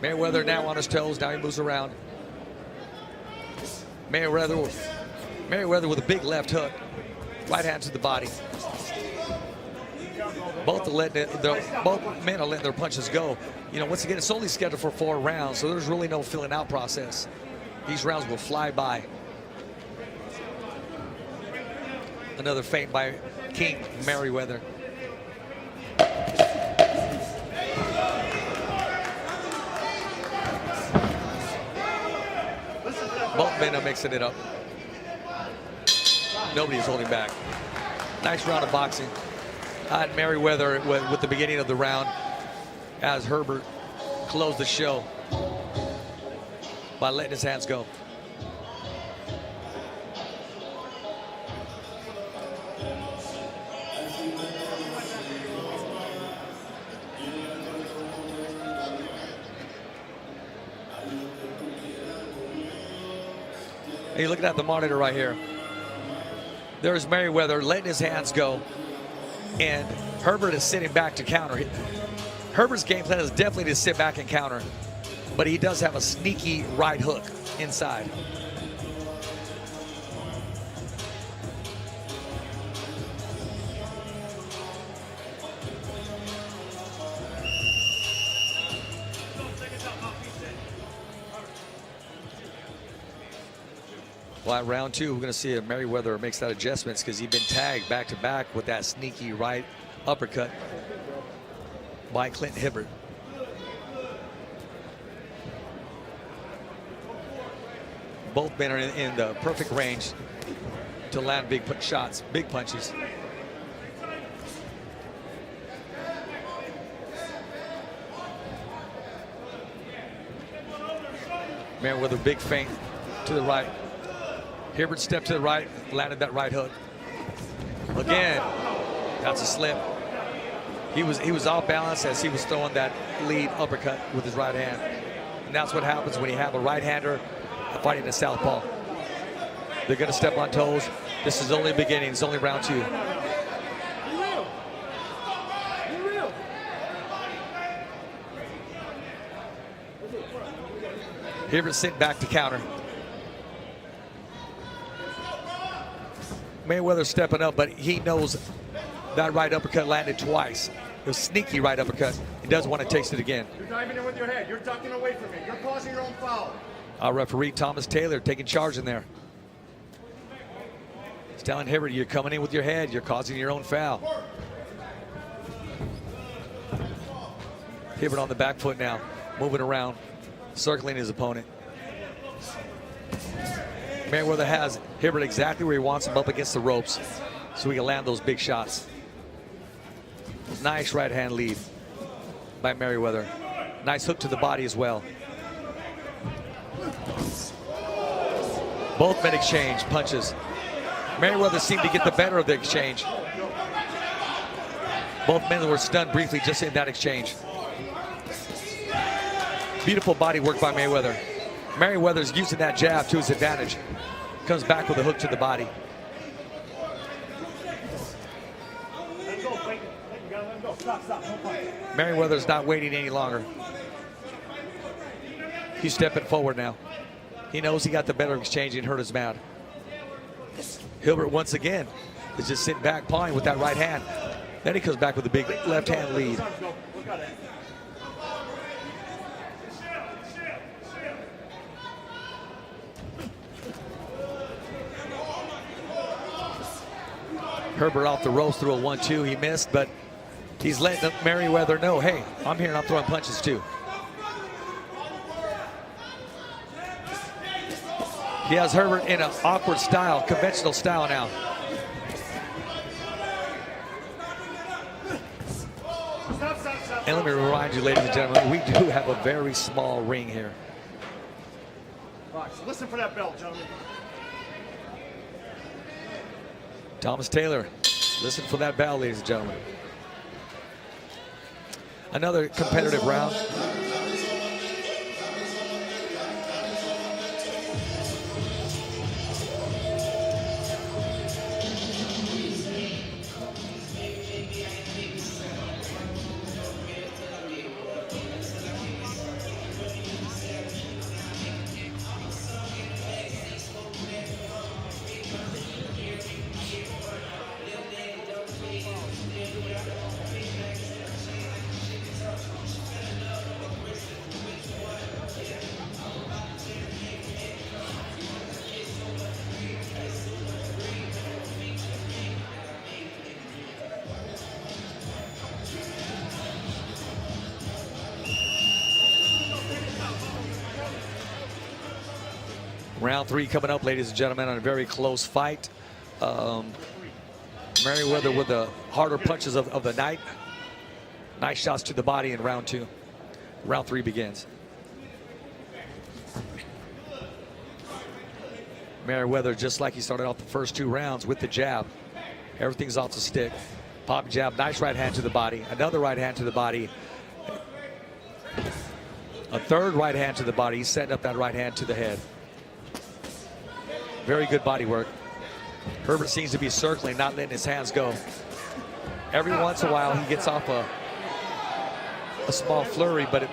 Mayweather now on his toes. Now he moves around. Mayweather with a big left hook. Right hand to the body. Both men are letting their punches go. You know, once again, it's only scheduled for 4 rounds, so there's really no filling out process. These rounds will fly by. Another feint by King Mayweather. Both men are mixing it up. Nobody's holding back. Nice round of boxing. And Mayweather with the beginning of the round as Herbert closed the show by letting his hands go. And you're looking at the monitor right here. There's Mayweather letting his hands go, and Herbert is sitting back to counter. Herbert's game plan is definitely to sit back and counter, but he does have a sneaky right hook inside. Well, at round 2, we're going to see if Mayweather makes that adjustments because he's been tagged back to back with that sneaky right uppercut by Clint Herbert. Both men are in the perfect range to land big shots, big punches. Mayweather, big feint to the right. Herbert stepped to the right, landed that right hook. Again, that's a slip. He was off balance as he was throwing that lead uppercut with his right hand. And that's what happens when you have a right-hander fighting a southpaw. They're going to step on toes. This is only beginning. It's only round 2. Herbert sitting back to counter. Mayweather stepping up, but he knows that right uppercut landed twice. It was sneaky right uppercut. He doesn't want to taste it again. You're diving in with your head. You're ducking away from it. You're causing your own foul. Our referee, Thomas Taylor, taking charge in there. He's telling Herbert, you're coming in with your head. You're causing your own foul. Herbert on the back foot now, moving around, circling his opponent. Mayweather has Herbert exactly where he wants him, up against the ropes, so he can land those big shots. Nice right hand lead by Mayweather. Nice hook to the body as well. Both men exchange punches. Mayweather seemed to get the better of the exchange. Both men were stunned briefly just in that exchange. Beautiful body work by Mayweather. Mayweather's using that jab to his advantage. Comes back with a hook to the body. Mayweather's not waiting any longer. He's stepping forward now. He knows he got the better exchange and hurt his mouth. Herbert once again is just sitting back, pawing with that right hand. Then he comes back with a big left hand lead. Herbert off the ropes through a 1-2. He missed, but he's letting Mayweather know, hey, I'm here and I'm throwing punches too. He has Herbert in an awkward style, conventional style now. And let me remind you, ladies and gentlemen, we do have a very small ring here. All right, so listen for that bell, gentlemen. Thomas Taylor, listen for that bell, ladies and gentlemen. Another competitive round. Round 3 coming up, ladies and gentlemen, on a very close fight. Mayweather with the harder punches of the night. Nice shots to the body in round 2. Round 3 begins. Mayweather, just like he started off the first 2 rounds with the jab. Everything's off the stick. Pop jab, nice right hand to the body. Another right hand to the body. A third right hand to the body. He's setting up that right hand to the head. Very good body work. Herbert seems to be circling, not letting his hands go. Every once in a while, he gets off a small flurry, but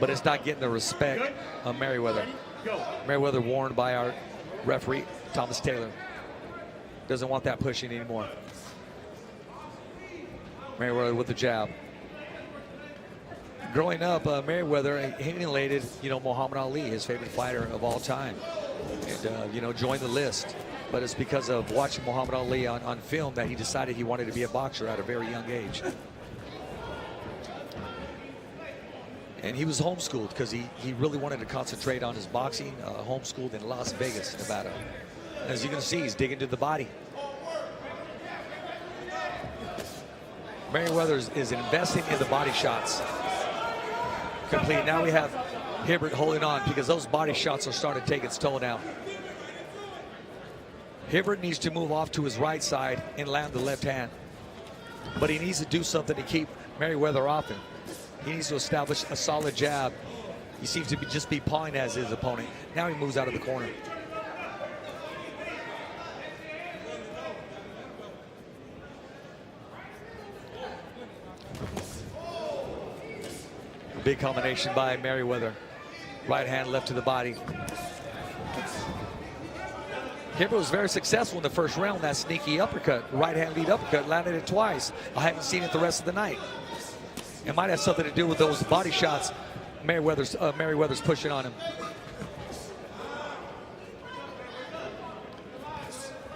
it's not getting the respect of Mayweather. Mayweather warned by our referee, Thomas Taylor. Doesn't want that pushing anymore. Mayweather with the jab. Growing up, Mayweather emulated, Muhammad Ali, his favorite fighter of all time, and joined the list. But it's because of watching Muhammad Ali on film that he decided he wanted to be a boxer at a very young age. And he was homeschooled because he really wanted to concentrate on his boxing, homeschooled in Las Vegas, Nevada. As you can see, he's digging to the body. Mayweather is investing in the body shots. Complete. Now we have Herbert holding on because those body shots are starting to take its toll now. Herbert needs to move off to his right side and land the left hand. But he needs to do something to keep Mayweather off him. He needs to establish a solid jab. He seems to just be pawing as his opponent. Now he moves out of the corner. Big combination by Mayweather. Right hand left to the body. Herbert was very successful in the first round. That sneaky uppercut, right hand lead uppercut, landed it twice. I haven't seen it the rest of the night. It might have something to do with those body shots Mayweather's pushing on him.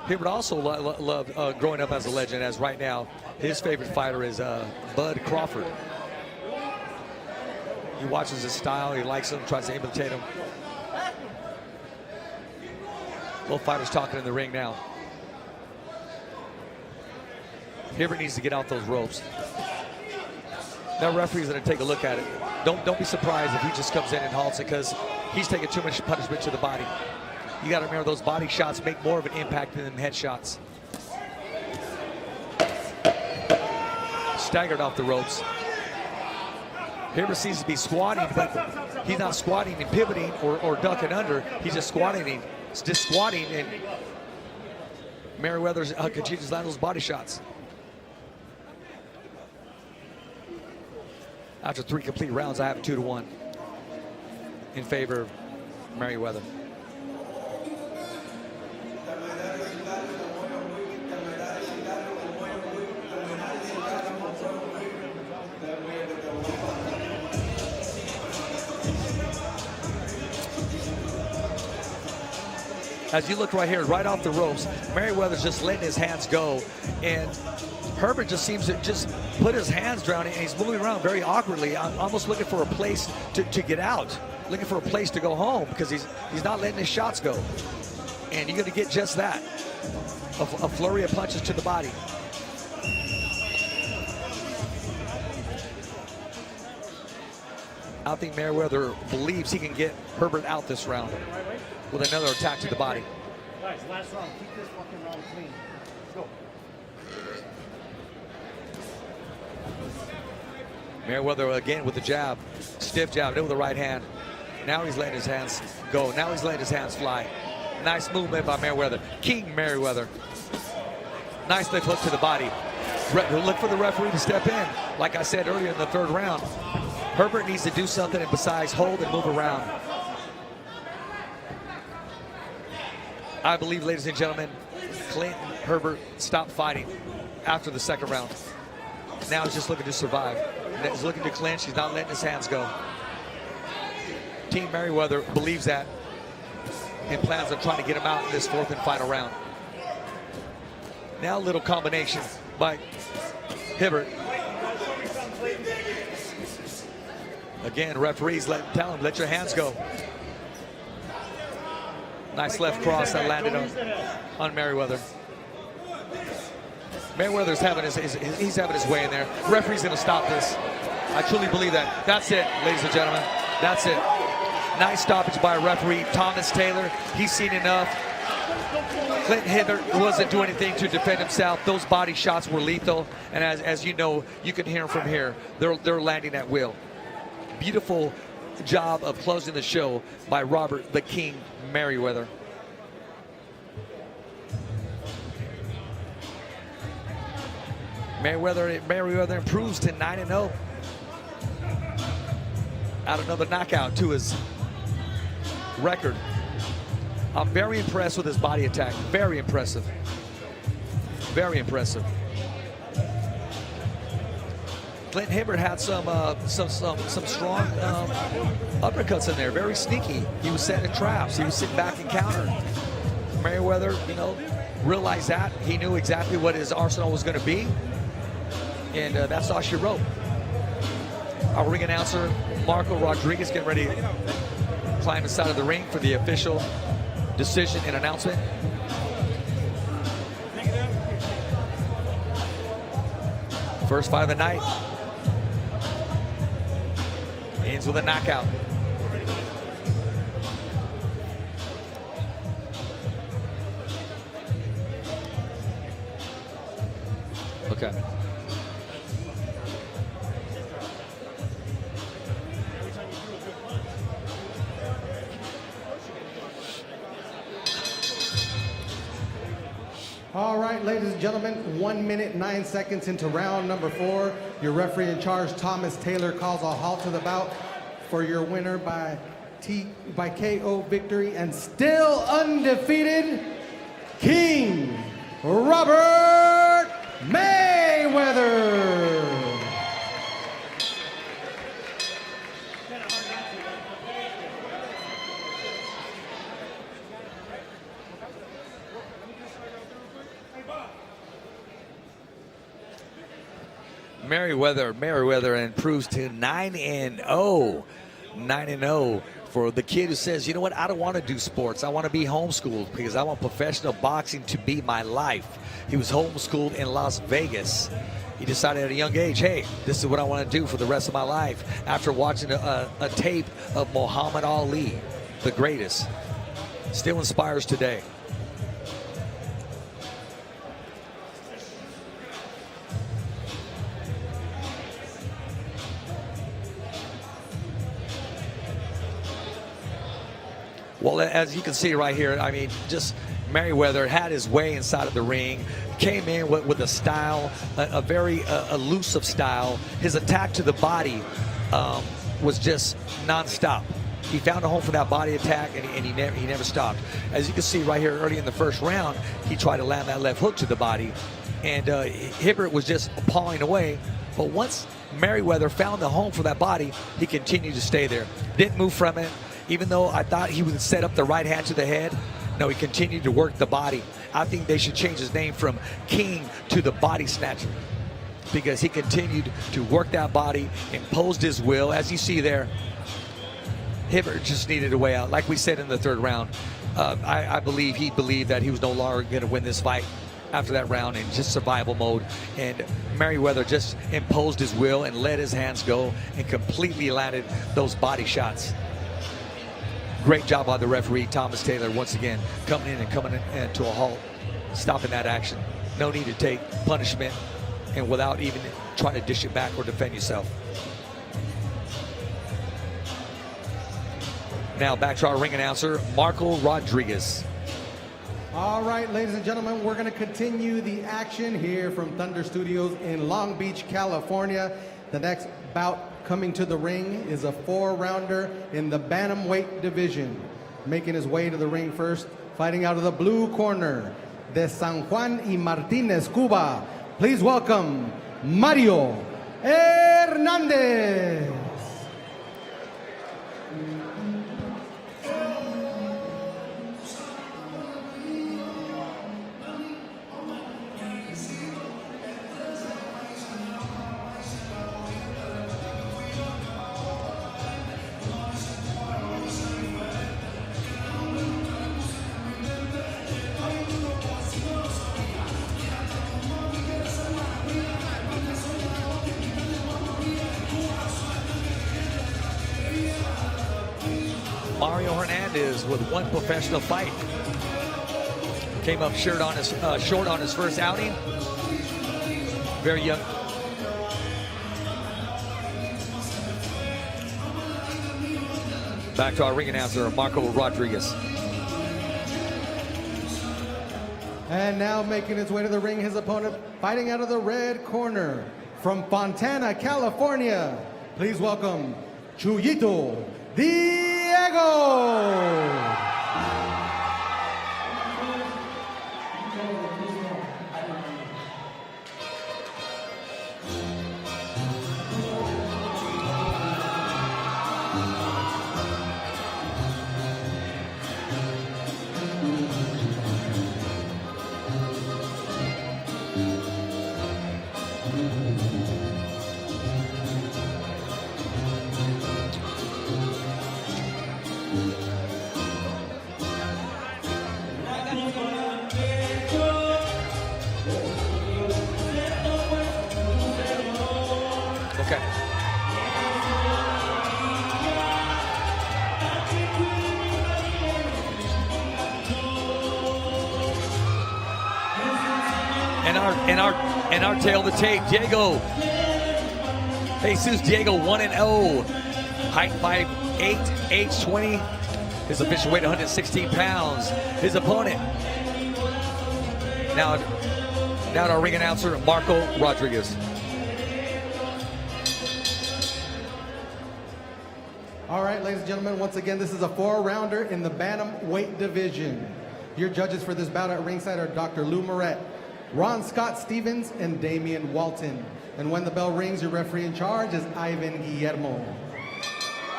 Herbert also loved growing up as a legend, as right now his favorite fighter is Bud Crawford. He watches his style, he likes him, tries to imitate him. Both fighters talking in the ring now. Herbert needs to get out those ropes. Now referee's gonna take a look at it. Don't be surprised if he just comes in and halts it, because he's taking too much punishment to the body. You gotta remember, those body shots make more of an impact than them head shots. Staggered off the ropes. Herbert seems to be squatting, but he's not squatting and pivoting or ducking under. He's just squatting. It's just squatting, and Mayweather's continues to land those body shots. After 3 complete rounds, I have 2-1 in favor of Mayweather. As you look right here, right off the ropes, Mayweather's just letting his hands go, and Herbert just seems to just put his hands down, and he's moving around very awkwardly. I'm almost looking for a place to get out, looking for a place to go home, because he's not letting his shots go. And you're going to get just that, a flurry of punches to the body. I think Mayweather believes he can get Herbert out this round with another attack to the body. Guys, last round. Keep this fucking round clean. Let's go. Mayweather again with the jab. Stiff jab, with the right hand. Now he's letting his hands go. Now he's letting his hands fly. Nice movement by Mayweather. King Mayweather. Nice left hook to the body. Look for the referee to step in. Like I said earlier in the 3rd round, Herbert needs to do something and besides hold and move around. I believe, ladies and gentlemen, Clint and Herbert stopped fighting after the 2nd round. Now he's just looking to survive. He's looking to clinch. He's not letting his hands go. Team Mayweather believes that and plans on trying to get him out in this 4th and final round. Now a little combination by Herbert. Again, referees tell him, let your hands go. Nice left cross that landed on Mayweather. Mayweather's having he's having his way in there. Referee's gonna stop this. I truly believe that. That's it, ladies and gentlemen. That's it. Nice stoppage by referee Thomas Taylor. He's seen enough. Clint Herbert wasn't doing anything to defend himself. Those body shots were lethal, and as you know, you can hear them from here. They're landing at will. Beautiful job of closing the show by Robert the King Mayweather. Mayweather improves to 9-0. Add another knockout to his record. I'm very impressed with his body attack. Very impressive. Very impressive. Clint Herbert had some strong uppercuts in there. Very sneaky. He was setting traps. He was sitting back and countering. Mayweather, you know, realized that. He knew exactly what his arsenal was going to be, and that's all she wrote. Our ring announcer, Marco Rodriguez, getting ready to climb inside of the ring for the official decision and announcement. First fight of the night. Ends with a knockout. Okay. All right, ladies and gentlemen, 1 minute, 9 seconds into round number 4. Your referee in charge, Thomas Taylor, calls a halt to the bout for your winner by KO victory and still undefeated, King Robert Mayweather. Mayweather improves to 9-0. 9-0 for the kid who says, you know what, I don't want to do sports. I want to be homeschooled because I want professional boxing to be my life. He was homeschooled in Las Vegas. He decided at a young age, hey, this is what I want to do for the rest of my life after watching a tape of Muhammad Ali, the greatest. Still inspires today. Well, as you can see right here, I mean, just Mayweather had his way inside of the ring, came in with a style, a very elusive style. His attack to the body was just nonstop. He found a home for that body attack, and he never stopped. As you can see right here early in the first round, he tried to land that left hook to the body, and Herbert was just pawing away. But once Mayweather found the home for that body, he continued to stay there. Didn't move from it. Even though I thought he would set up the right hand to the head, no, he continued to work the body. I think they should change his name from King to the Body Snatcher because he continued to work that body, imposed his will. As you see there, Herbert just needed a way out. Like we said in the third round, I believe he believed that he was no longer going to win this fight after that round in just survival mode. And Mayweather just imposed his will and let his hands go and completely landed those body shots. Great job by the referee, Thomas Taylor, once again, coming in to a halt, stopping that action. No need to take punishment and without even trying to dish it back or defend yourself. Now back to our ring announcer, Marco Rodriguez. All right, ladies and gentlemen, we're going to continue the action here from Thunder Studios in Long Beach, California. The next bout coming to the ring is a 4-rounder in the bantamweight division. Making his way to the ring first, fighting out of the blue corner, de San Juan y Martinez, Cuba. Please welcome Mario Hernandez. Mario Hernandez with one professional fight. Came up short on his first outing. Very young. Back to our ring announcer, Marco Rodriguez. And now making his way to the ring, his opponent fighting out of the red corner from Fontana, California. Please welcome Chuyito Diego. Okay. And our tail of the tape, Diego. Jesus Diego 1-0. Height 5'8", age 20. His official weight 116 pounds. His opponent. Now to our ring announcer, Marco Rodriguez. All right, ladies and gentlemen, once again, this is a 4-rounder in the bantamweight division. Your judges for this bout at ringside are Dr. Lou Moret, Ron Scott Stevens, and Damian Walton. And when the bell rings, your referee in charge is Ivan Guillermo.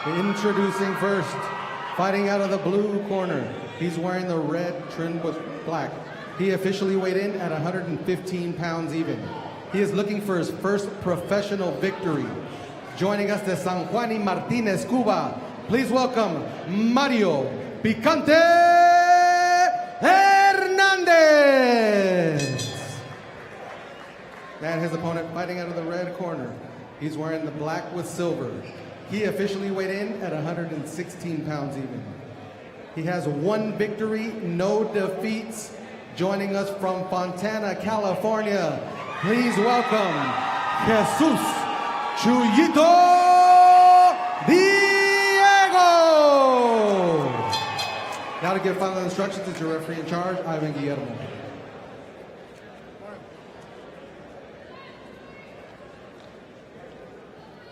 Introducing first, fighting out of the blue corner. He's wearing the red trimmed with black. He officially weighed in at 115 pounds even. He is looking for his first professional victory. Joining us to San Juan y Martinez, Cuba, please welcome Mario Picante Hernandez. And his opponent fighting out of the red corner. He's wearing the black with silver. He officially weighed in at 116 pounds even. He has one victory, no defeats. Joining us from Fontana, California, please welcome Jesus Chuyito Diego. Now to give final instructions is your referee in charge, Ivan Guillermo.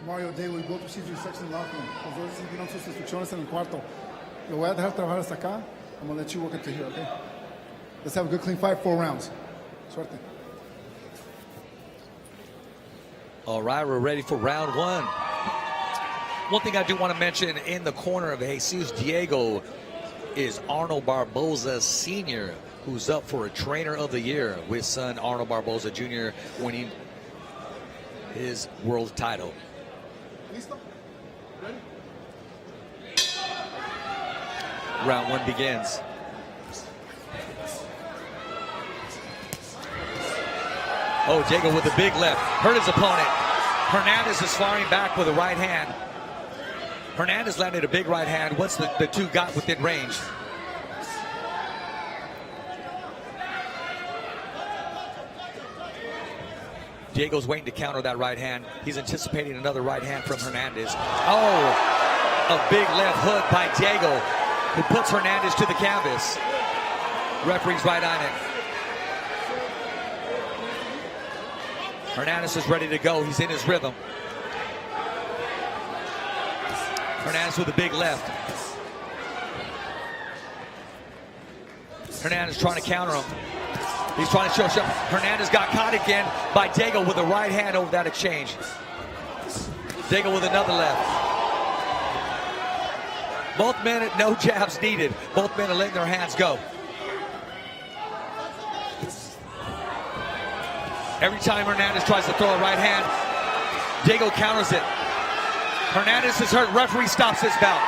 Mario, Day, we go to see your section locker room. Los dos recibieron sus instrucciones en el cuarto. Lo voy a dejar trabajar hasta acá. I'm going to let you work it to here, okay? Let's have a good clean fight, 4 rounds. Suerte. All right, we're ready for round one. One thing I do want to mention in the corner of Jesus Diego is Arnold Barboza Sr., who's up for a Trainer of the Year with son Arnold Barboza Jr. winning his world title. Listo? Ready? Round one begins. Oh, Diego with the big left. Hurt his opponent. Hernandez is firing back with a right hand. Hernandez landed a big right hand once the two got within range. Diego's waiting to counter that right hand. He's anticipating another right hand from Hernandez. Oh, a big left hook by Diego, who puts Hernandez to the canvas. Referee's right on it. Hernandez is ready to go. He's in his rhythm. Hernandez with a big left. Hernandez trying to counter him. He's trying to show. Hernandez got caught again by Diego with a right hand over that exchange. Diego with another left. Both men, no jabs needed. Both men are letting their hands go. Every time Hernandez tries to throw a right hand, Diego counters it. Hernandez is hurt. Referee stops this bout.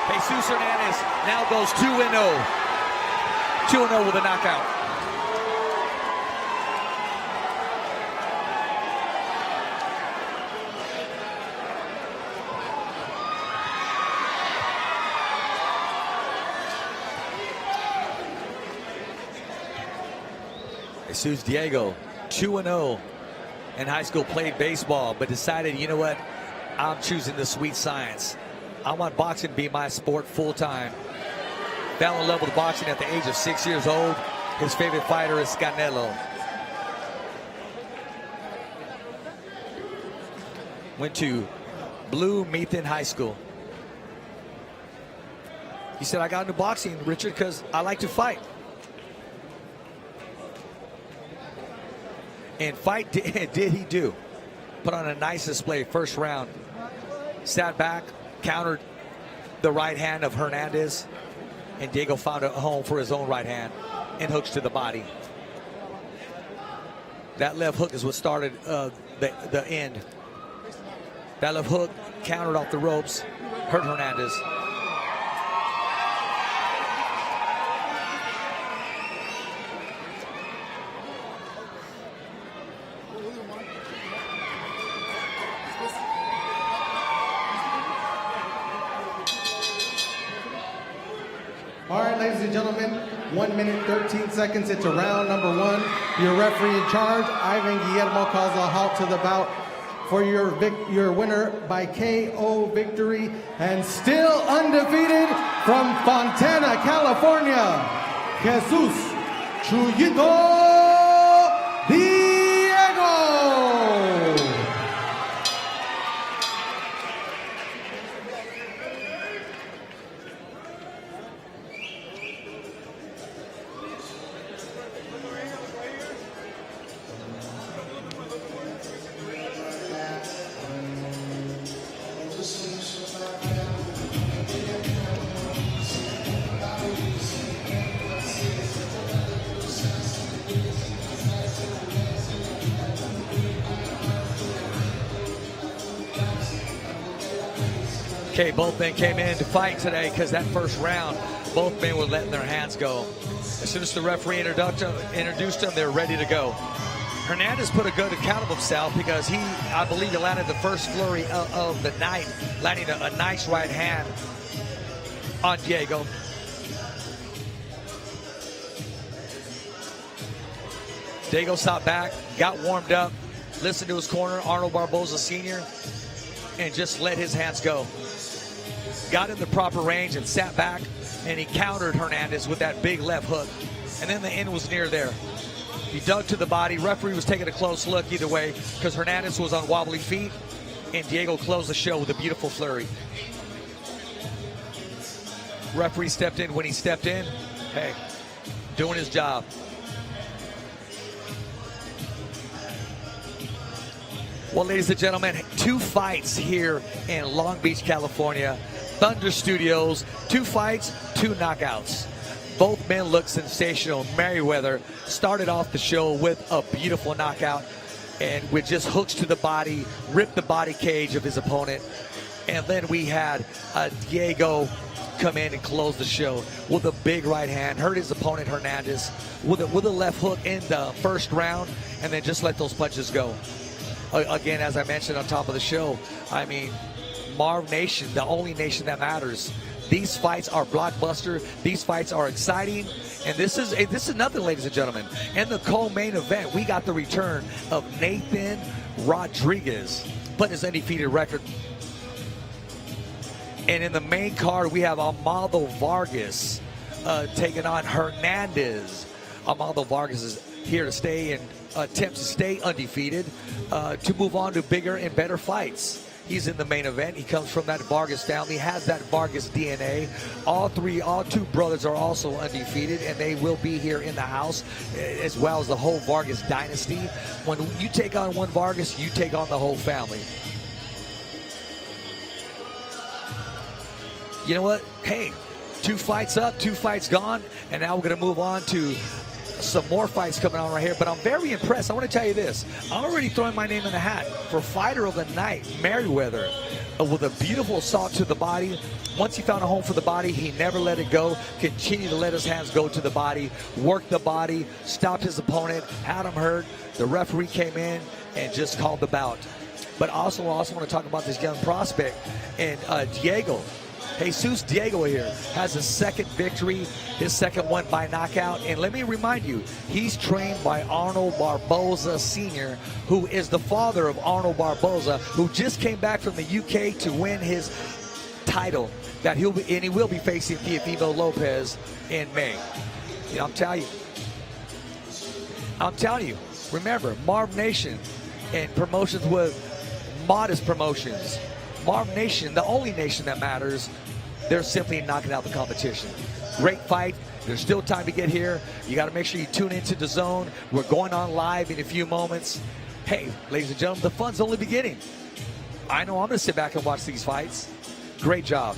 Jesus Hernandez now goes 2-0. 2-0 with a knockout. Jesus Diego, 2-0 in high school, played baseball, but decided, you know what, I'm choosing the sweet science. I want boxing to be my sport full time. Fell in love with boxing at the age of 6 years old. His favorite fighter is Canelo. Went to Blue Methan High School. He said, I got into boxing, Richard, because I like to fight. And fight did he do. Put on a nice display first round. Sat back, countered the right hand of Hernandez, and Diego found a home for his own right hand and hooks to the body. That left hook is what started the end. That left hook countered off the ropes, hurt Hernandez. All right, ladies and gentlemen, 1 minute, 13 seconds into round number 1. Your referee in charge, Ivan Guillermo, calls a halt to the bout for your winner by KO victory, and still undefeated from Fontana, California, Jesus Chuyito Diego. Okay, both men came in to fight today because that first round, both men were letting their hands go. As soon as the referee introduced them, they were ready to go. Hernandez put a good account of himself because I believe he landed the first flurry of the night, landing a nice right hand on Diego. Diego sat back, got warmed up, listened to his corner, Arnold Barboza Sr., and just let his hands go. Got in the proper range and sat back, and he countered Hernandez with that big left hook. And then the end was near there. He dug to the body. Referee was taking a close look either way because Hernandez was on wobbly feet, and Diego closed the show with a beautiful flurry. Referee stepped in when he stepped in. Hey, doing his job. Well, ladies and gentlemen, 2 fights here in Long Beach, California. Thunder Studios, 2 fights, 2 knockouts. Both men look sensational. Mayweather started off the show with a beautiful knockout and with just hooks to the body, ripped the body cage of his opponent. And then we had Diego come in and close the show with a big right hand, hurt his opponent Hernandez with a left hook in the first round, and then just let those punches go. Again, as I mentioned on top of the show, I mean, Marvnation, the only nation that matters. These fights are blockbuster. These fights are exciting. And this is nothing, ladies and gentlemen. In the co-main event, we got the return of Nathan Rodriguez, putting his undefeated record. And in the main card, we have Amado Vargas taking on Hernandez. Amado Vargas is here to stay and attempts to stay undefeated to move on to bigger and better fights. He's in the main event. He comes from that Vargas family, has that Vargas DNA. All 2 brothers are also undefeated, and they will be here in the house, as well as the whole Vargas dynasty. When you take on one Vargas, you take on the whole family. You know what? Hey, 2 fights up, 2 fights gone, and now we're going to move on to some more fights coming on right here, but I'm very impressed. I want to tell you this. I'm already throwing my name in the hat for Fighter of the Night, Mayweather, with a beautiful assault to the body. Once he found a home for the body, he never let it go. Continued to let his hands go to the body, worked the body, stopped his opponent, had him hurt. The referee came in and just called the bout. But also want to talk about this young prospect and Diego. Jesus Diego here has his second victory, his second one by knockout. And let me remind you, he's trained by Arnold Barboza Sr., who is the father of Arnold Barboza, who just came back from the UK to win his title that he will be facing Teofimo Lopez in May. You know, I'm telling you, remember, Marvnation and promotions with modest promotions. Marvnation, the only nation that matters, they're simply knocking out the competition. Great fight. There's still time to get here. You got to make sure you tune into the zone. We're going on live in a few moments. Hey, ladies and gentlemen, the fun's only beginning. I know I'm going to sit back and watch these fights. Great job.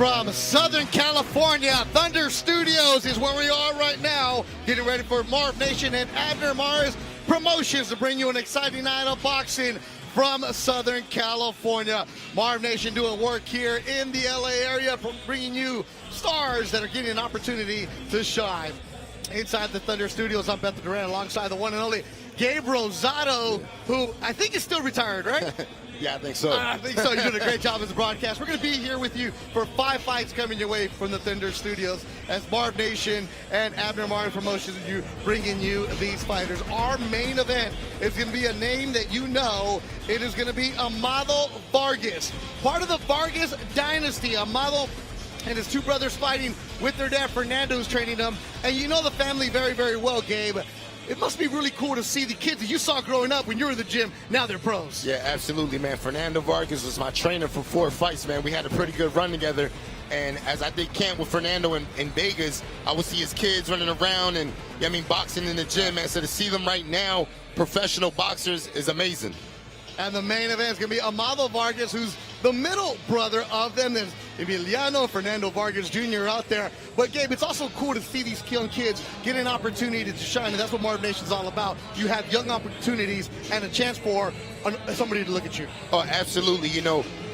from Southern California, Thunder Studios is where we are right now, getting ready for Marvnation and Abner Mares Promotions to bring you an exciting night of boxing from Southern California. Marvnation doing work here in the LA area, bringing you stars that are getting an opportunity to shine. Inside the Thunder Studios, I'm Beth Duran alongside the one and only Gabe Rosado, who I think is still retired, right? Yeah, I think so. I think so. You're doing a great job as a broadcast. We're going to be here with you for 5 fights coming your way from the Thunder Studios as Marvnation and Abner Mares Promotions are bringing you these fighters. Our main event is going to be a name that you know. It is going to be Amado Vargas, part of the Vargas dynasty. Amado and his two brothers fighting with their dad, Fernando, who's training them. And you know the family very, very well, Gabe. It must be really cool to see the kids that you saw growing up when you were in the gym, now they're pros. Yeah, absolutely, man. Fernando Vargas was my trainer for 4 fights, man. We had a pretty good run together. And as I did camp with Fernando in Vegas, I would see his kids running around and, boxing in the gym, man. So to see them right now, professional boxers, is amazing. And the main event is going to be Amado Vargas, who's the middle brother of them. There's Emiliano Fernando Vargas Jr. out there. But, Gabe, it's also cool to see these young kids get an opportunity to shine, and that's what Marvnation's all about. You have young opportunities and a chance for somebody to look at you. Oh, absolutely.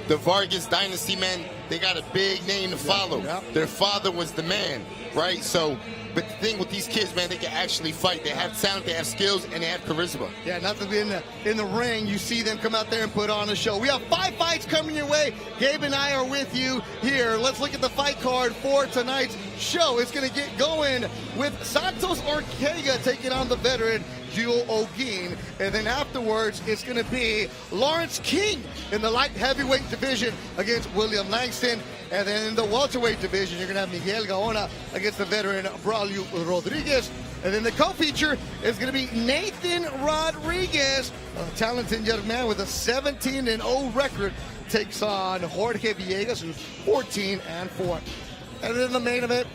The Vargas dynasty, man, they got a big name to follow. Yep. Their father was the man, right? So, but the thing with these kids, man, they can actually fight. They have talent, they have skills, and they have charisma. Yeah, not to be in the ring, you see them come out there and put on a show. We have 5 fights coming your way. Gabe and I are with you here. Let's look at the fight card for tonight's show. It's going to get going with Santos Ortega taking on the veteran Diuhl Olguin. And then afterwards, it's going to be Lawrence King in the light heavyweight division against William Langston. And then in the welterweight division, you're going to have Miguel Gaona against the veteran Braulio Rodriguez. And then the co-feature is going to be Nathan Rodriguez, a talented young man with a 17-0 record, takes on Jorge Villegas, who's 14-4. And then the main event,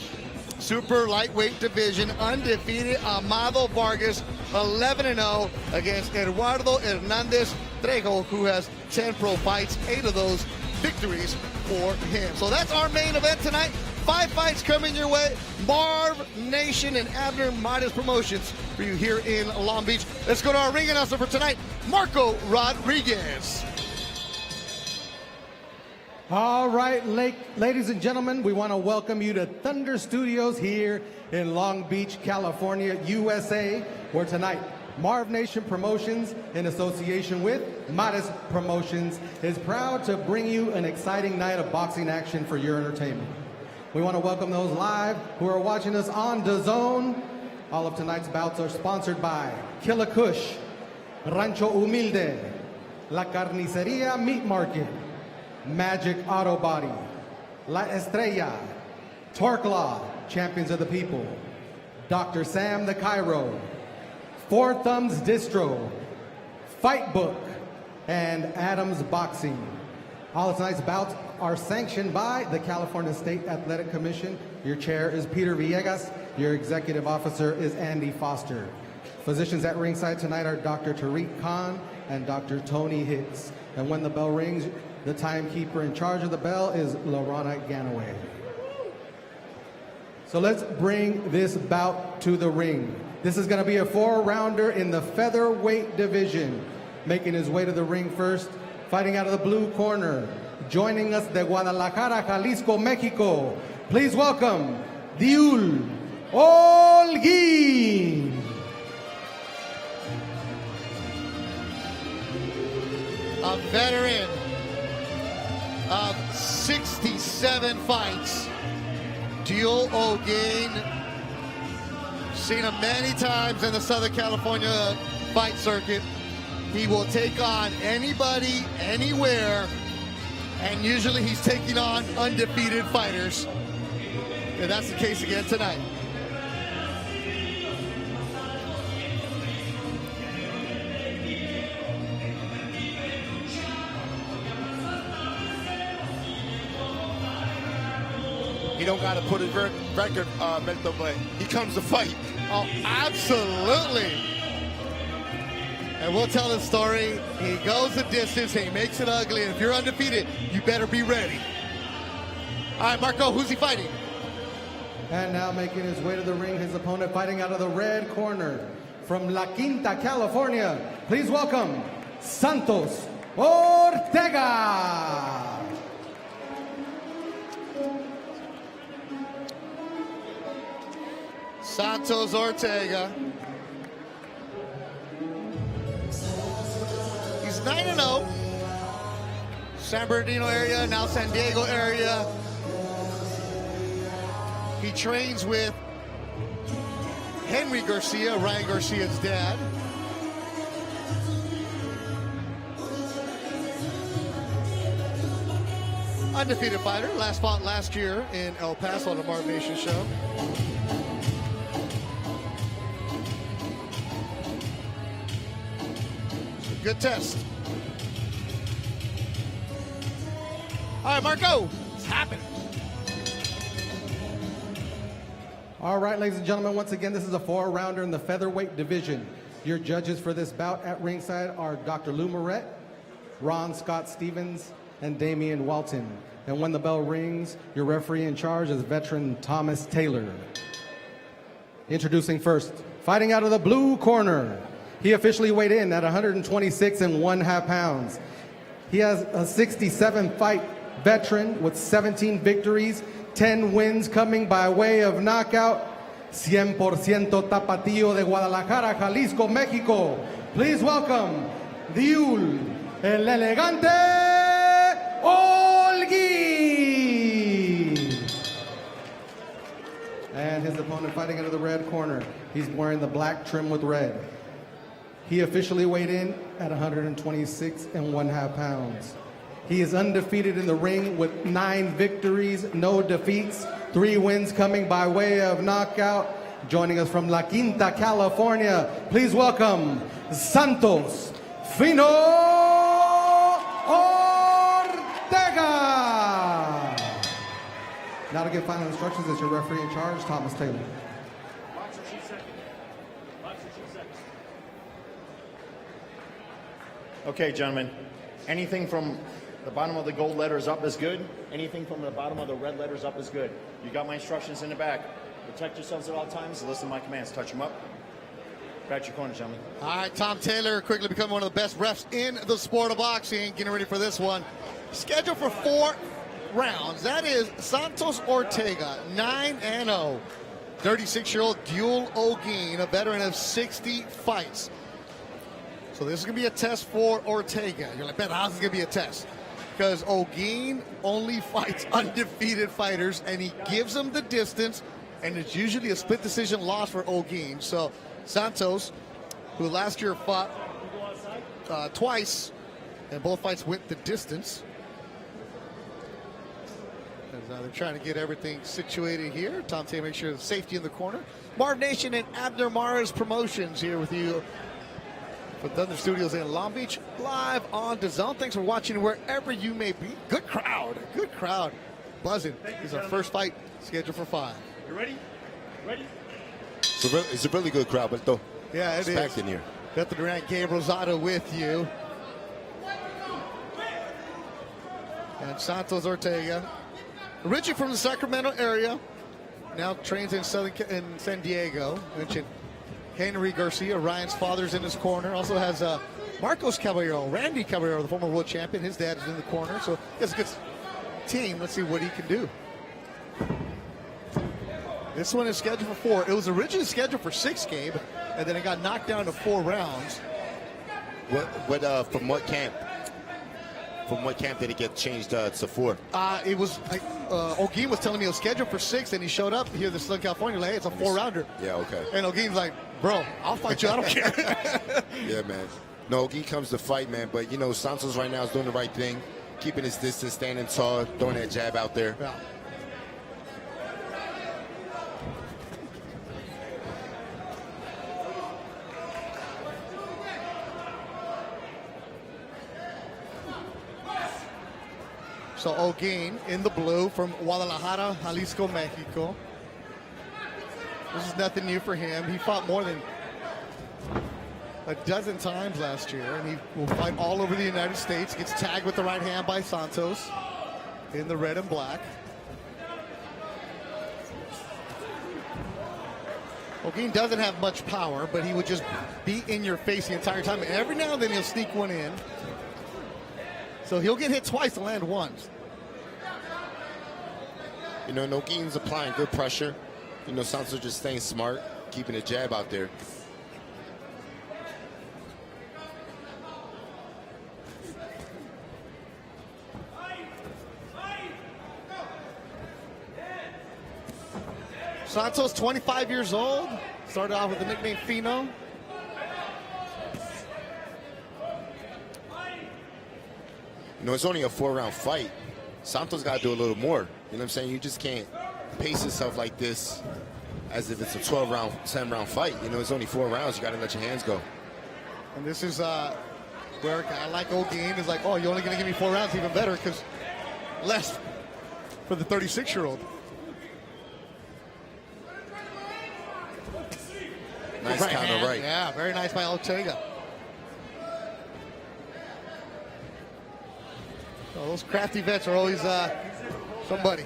super lightweight division, undefeated Amado Vargas, 11-0 against Eduardo Hernandez Trejo, who has 10 pro fights, 8 of those victories for him. So that's our main event tonight. 5 fights coming your way. Marvnation and Abner Mares Promotions for you here in Long Beach. Let's go to our ring announcer for tonight, Marco Rodriguez. All right, ladies and gentlemen, we want to welcome you to Thunder Studios here in Long Beach, California, USA, where tonight Marvnation Promotions, in association with Mares Promotions, is proud to bring you an exciting night of boxing action for your entertainment. We want to welcome those live who are watching us on DAZN. All of tonight's bouts are sponsored by Killa Kush, Rancho Humilde, La Carniceria Meat Market, Magic Auto Body, La Estrella, Torque Law, Champions of the People, Dr. Sam the Cairo, Four Thumbs Distro, Fight Book, and Adams Boxing. All of tonight's bouts are sanctioned by the California State Athletic Commission. Your chair is Peter Villegas. Your executive officer is Andy Foster. Physicians at ringside tonight are Dr. Tariq Khan and Dr. Tony Hicks. And when the bell rings, the timekeeper in charge of the bell is Lorana Ganaway. So let's bring this bout to the ring. This is going to be a 4-rounder in the featherweight division. Making his way to the ring first, fighting out of the blue corner, joining us de Guadalajara, Jalisco, Mexico. Please welcome Diuhl Olguin. A veteran of 67 fights, Diuhl Olguin. Seen him many times in the Southern California fight circuit. He will take on anybody, anywhere, and usually he's taking on undefeated fighters. And that's the case again tonight. He don't got to put his record mental, but he comes to fight. Oh, absolutely. And we'll tell the story. He goes the distance, he makes it ugly, and if you're undefeated, you better be ready. All right, Marco, who's he fighting? And now making his way to the ring, his opponent fighting out of the red corner from La Quinta, California. Please welcome Santos Ortega. Santos Ortega. He's 9-0. San Bernardino area, now San Diego area. He trains with Henry Garcia, Ryan Garcia's dad. Undefeated fighter, fought last year in El Paso on the Marvnation show. Good test. All right, Marco, it's happening. All right, ladies and gentlemen, once again, this is a 4-rounder in the featherweight division. Your judges for this bout at ringside are Dr. Lou Moret, Ron Scott Stevens, and Damian Walton. And when the bell rings, your referee in charge is veteran Thomas Taylor. Introducing first, fighting out of the blue corner. He officially weighed in at 126 1/2 pounds. He has a 67-fight veteran with 17 victories, 10 wins coming by way of knockout. 100% Tapatío de Guadalajara, Jalisco, Mexico. Please welcome Diuhl, el elegante Olguin. And his opponent fighting out of the red corner. He's wearing the black trim with red. He officially weighed in at 126 1/2 pounds. He is undefeated in the ring with 9 victories, no defeats, 3 wins coming by way of knockout. Joining us from La Quinta, California, please welcome Santos Fino Ortega. Now to give final instructions is your referee in charge, Thomas Taylor. Okay, gentlemen. Anything from the bottom of the gold letters up is good. Anything from the bottom of the red letters up is good. You got my instructions in the back. Protect yourselves at all times. Listen to my commands. Touch them up. Back your corner, gentlemen. All right, Tom Taylor quickly becoming one of the best refs in the sport of boxing. Getting ready for this one. Scheduled for 4 rounds. That is Santos Ortega, 9-0. 36-year-old Diuhl Olguin, a veteran of 60 fights. So this is going to be a test for Ortega. You're like, Ben, how's this going to be a test? Because Olguin only fights undefeated fighters, and he gives them the distance, and it's usually a split decision loss for Olguin. So Santos, who last year fought twice, and both fights went the distance. And they're trying to get everything situated here. Tom Taylor makes sure there's safety in the corner. Marvnation and Abner Mares Promotions here with you from Thunder Studios in Long Beach, live on DAZN. Thanks for watching wherever you may be. Good crowd, buzzing. This is our first fight scheduled for 5. You ready? Ready? It's a really good crowd, Beto. Yeah, it is. Packed in here. Beto Durant, Gabe Rosado with you. And Santos Ortega, originally from the Sacramento area, now trains in San Diego. Mentioned Henry Garcia, Ryan's father's in his corner. Also has Marcos Caballero, Randy Caballero, the former world champion. His dad is in the corner. So he has a good team. Let's see what he can do. This one is scheduled for 4. It was originally scheduled for 6, Gabe, and then it got knocked down to 4 rounds. From what camp? From what camp did it get changed to 4? It was Olguin was telling me it was scheduled for 6, and he showed up here in Southern California. Like, hey, it's a 4-rounder. Yeah, okay. And Olguin's like, bro, I'll fight you. I don't care. Yeah, man. No, Olguin comes to fight, man. But, you know, Santos right now is doing the right thing. Keeping his distance, standing tall, throwing that jab out there. Yeah. So Olguin in the blue from Guadalajara, Jalisco, Mexico. This is nothing new for him. He fought more than a dozen times last year, and he will fight all over the United States. Gets tagged with the right hand by Santos in the red and black. Olguin doesn't have much power, but he would just be in your face the entire time. And every now and then he'll sneak one in. So he'll get hit twice and land once. You know, Olguin's applying good pressure. You know, Santos just staying smart, keeping a jab out there. Santos, 25 years old, started off with the nickname Fino. You know, it's only a 4-round fight. Santos got to do a little more. You know what I'm saying? You just can't pace yourself like this as if it's a 12-round, 10-round fight. You know, it's only 4 rounds. You got to let your hands go. And this is where a guy like Olguin is like, oh, you're only going to give me 4 rounds, even better, because less for the 36-year-old. Nice counter right. Yeah, very nice by Ortega. Oh, those crafty vets are always somebody.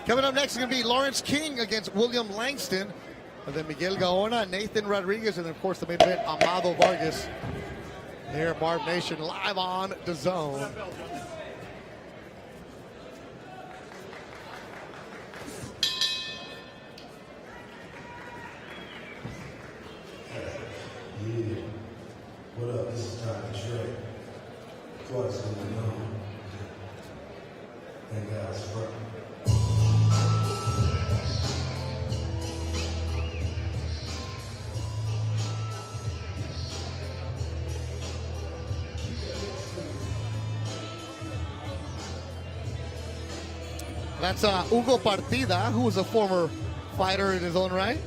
Coming up next is going to be Lawrence King against William Langston. And then Miguel Gaona, Nathan Rodriguez, and of course the main event, Amado Vargas. Here at Marvnation, live on DAZN. What up? This is Dr. Trejo. Twice in the known. Thank God it's working. That's Hugo Partida, who was a former fighter in his own right.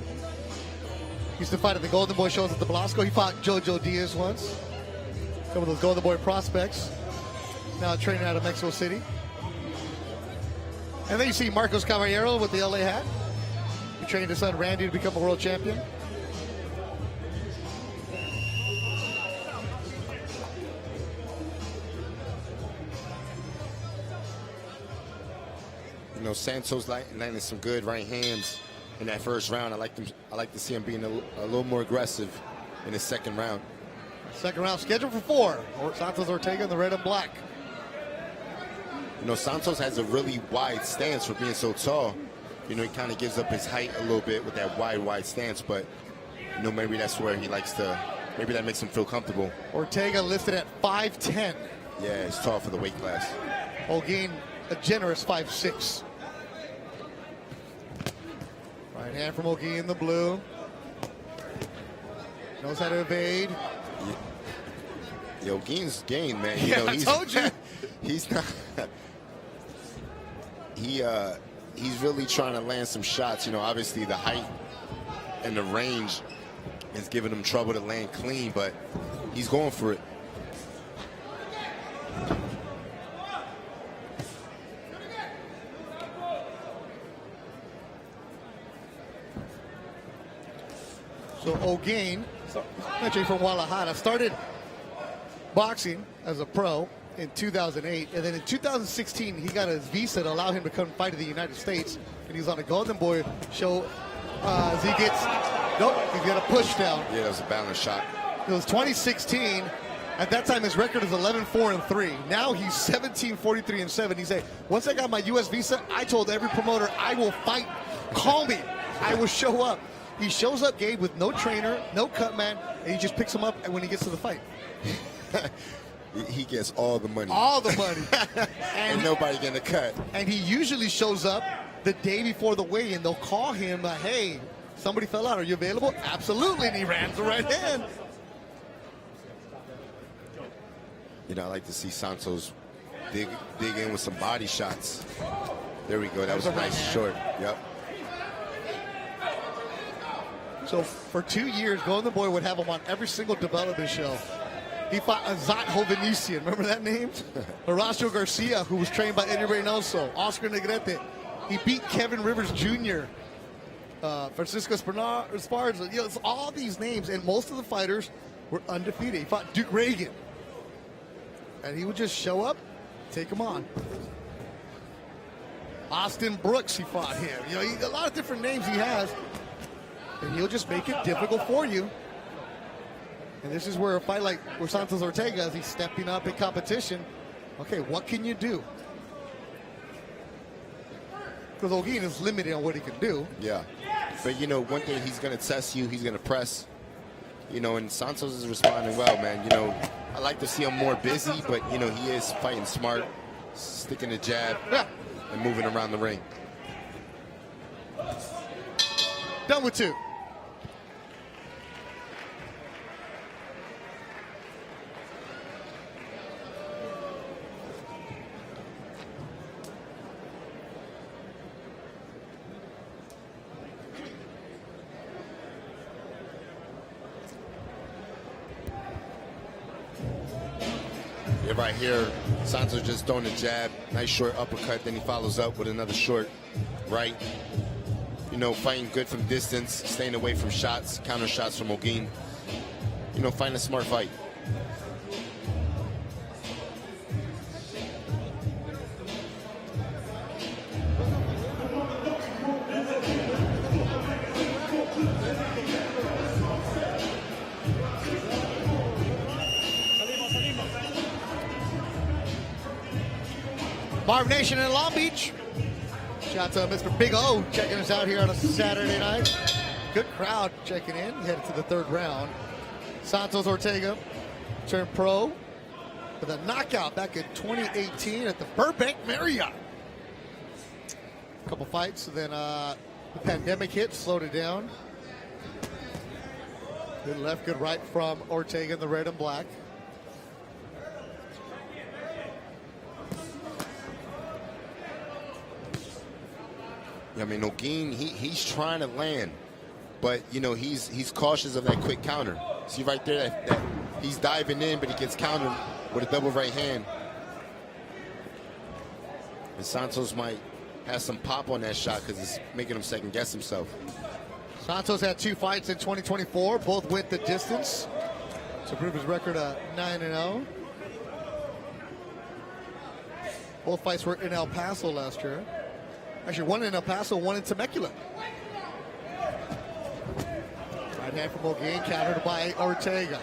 Used to fight at the Golden Boy shows at the Blasco. He fought Jojo Diaz once. Some of those Golden Boy prospects. Now training out of Mexico City. And then you see Marcos Caballero with the LA hat. He trained his son Randy to become a world champion. You know, Santos landing some good right hands in that first round. I like to see him being a little more aggressive in his second round. Second round scheduled for 4. Santos Ortega in the red and black. You know, Santos has a really wide stance for being so tall. You know, he kind of gives up his height a little bit with that wide stance, but, you know, maybe that's where he likes to, maybe that makes him feel comfortable. Ortega listed at 5'10". Yeah, it's tall for the weight class. Olguin, a generous 5'6". Right hand from Olguin in the blue. Knows how to evade. Yo, Olguin's game, man. You Yeah, know, I told you. He's not. He's really trying to land some shots. You know, obviously the height and the range is giving him trouble to land clean, but he's going for it. So Olguin, actually from Guadalajara, started boxing as a pro in 2008, and then in 2016 he got his visa to allow him to come fight in the United States, and he's on a Golden Boy show as he gets, nope, he's got a push down. Yeah, that was a balance shot. It was 2016. At that time, his record is 11-4-3. Now he's 17-43-7. He said, once I got my U.S. visa, I told every promoter, I will fight. Call me. I will show up. He shows up, Gabe, with no trainer, no cut man, and he just picks him up when he gets to the fight. He gets all the money. All the money. and nobody getting a cut. And he usually shows up the day before the weigh-in. They'll call him, hey, somebody fell out. Are you available? Absolutely. And he ran the right hand. You know, I like to see Santos dig in with some body shots. There we go. That was a nice short. Yep. So for 2 years, Golden Boy would have him on every single development show. He fought Azat Hovhannissian. Remember that name? Horacio Garcia, who was trained by Eddie Reynoso. Oscar Negrete. He beat Kevin Rivers Jr. Francisco Esparza. You know, it's all these names, and most of the fighters were undefeated. He fought Duke Reagan. And he would just show up, take him on. Austin Brooks, he fought him. You know, a lot of different names he has. And he'll just make it difficult for you. And this is where a fight like where Santos Ortega, as he's stepping up in competition, okay, what can you do? Because Olguin is limited on what he can do. Yeah. But, you know, one thing, he's going to test you. He's going to press. You know, and Santos is responding well, man. You know, I like to see him more busy, but, you know, he is fighting smart, sticking the jab, and moving around the ring. Done with 2. Right here, Santos just throwing a jab, nice short uppercut, then he follows up with another short right. You know, fighting good from distance, staying away from shots, counter shots from Olguin. You know, fighting a smart fight. Marvnation in Long Beach. Shout out to Mr. Big O checking us out here on a Saturday night. Good crowd checking in. Headed to the 3rd round. Santos Ortega turned pro with a knockout back in 2018 at the Burbank Marriott. A couple fights, and then the pandemic hit, slowed it down. Good left, good right from Ortega in the red and black. I mean, Olguin, he's trying to land, but, you know, he's cautious of that quick counter. See right there, that he's diving in, but he gets countered with a double right hand. And Santos might have some pop on that shot because it's making him second guess himself. Santos had 2 fights in 2024, both went the distance to prove his record of 9-0. Both fights were in El Paso last year. Actually, one in El Paso, one in Temecula. Right hand from Olguin, countered by Ortega.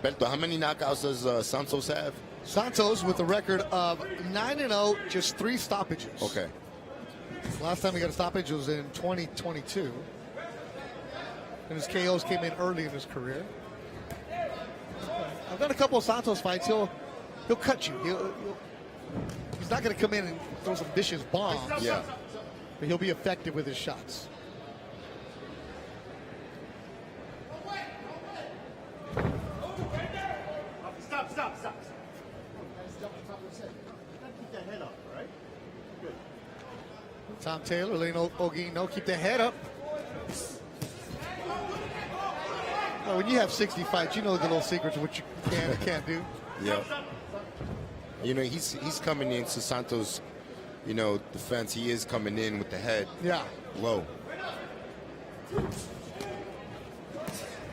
Berto, how many knockouts does Santos have? Santos with a record of 9-0, just 3 stoppages. Okay. Last time he got a stoppage was in 2022. And his KOs came in early in his career. I've done a couple of Santos fights. He'll cut you. He's not going to come in and throw some vicious bombs. Yeah. But he'll be effective with his shots. Stop. Keep that head up, all right? Good. Tom Taylor, letting Olguin know, keep the head up. Well, when you have 60 fights, you know the little secrets of what you can and can't do. Yeah. You know, he's coming into Santos, you know, defense. He is coming in with the head low.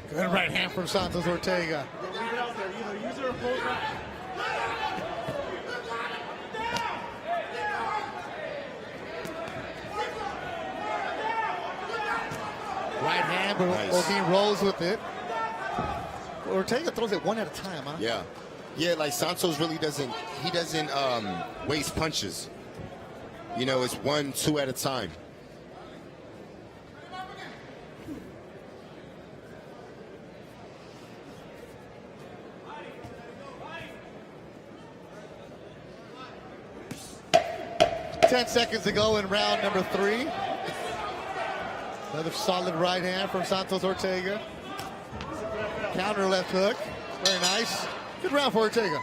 Good right hand from Santos Ortega. Leave it out there. Either use it or pull it back. Right hand, but Olguin rolls with it. Ortega throws it one at a time, huh? Yeah. Yeah, like Santos really doesn't waste punches. You know, it's 1, 2 at a time. Ten seconds to go in round number 3. Another solid right hand from Santos Ortega. Counter left hook. Very nice. Good round for Ortega.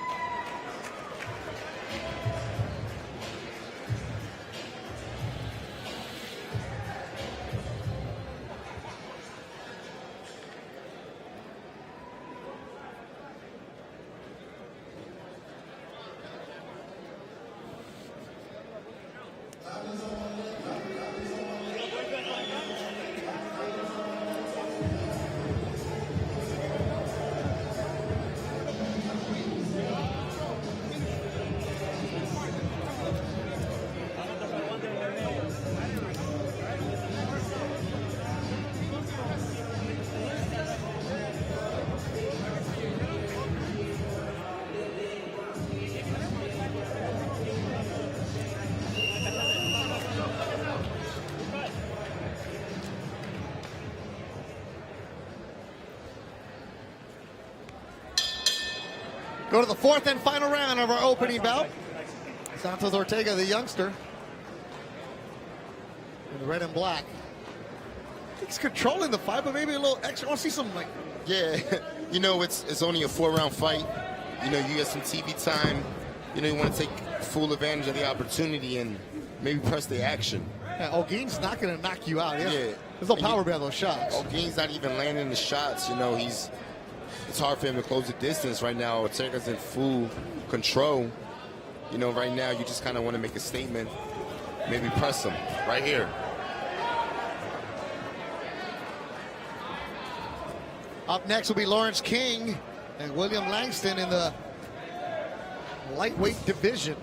Go to the fourth and final round of our opening bout. Santos Ortega, the youngster, in red and black. He's controlling the fight, but maybe a little extra. I want to see some, like... Yeah, you know, it's only a 4-round fight. You know, you get some TV time. You know, you want to take full advantage of the opportunity and maybe press the action. Yeah, Olguin's not going to knock you out. Yeah. There's no power behind those shots. Olguin's not even landing the shots. You know, it's hard for him to close the distance right now. Ortega's in full control. You know, right now you just kind of want to make a statement. Maybe press him right here. Up next will be Lawrence King and William Langston in the lightweight division.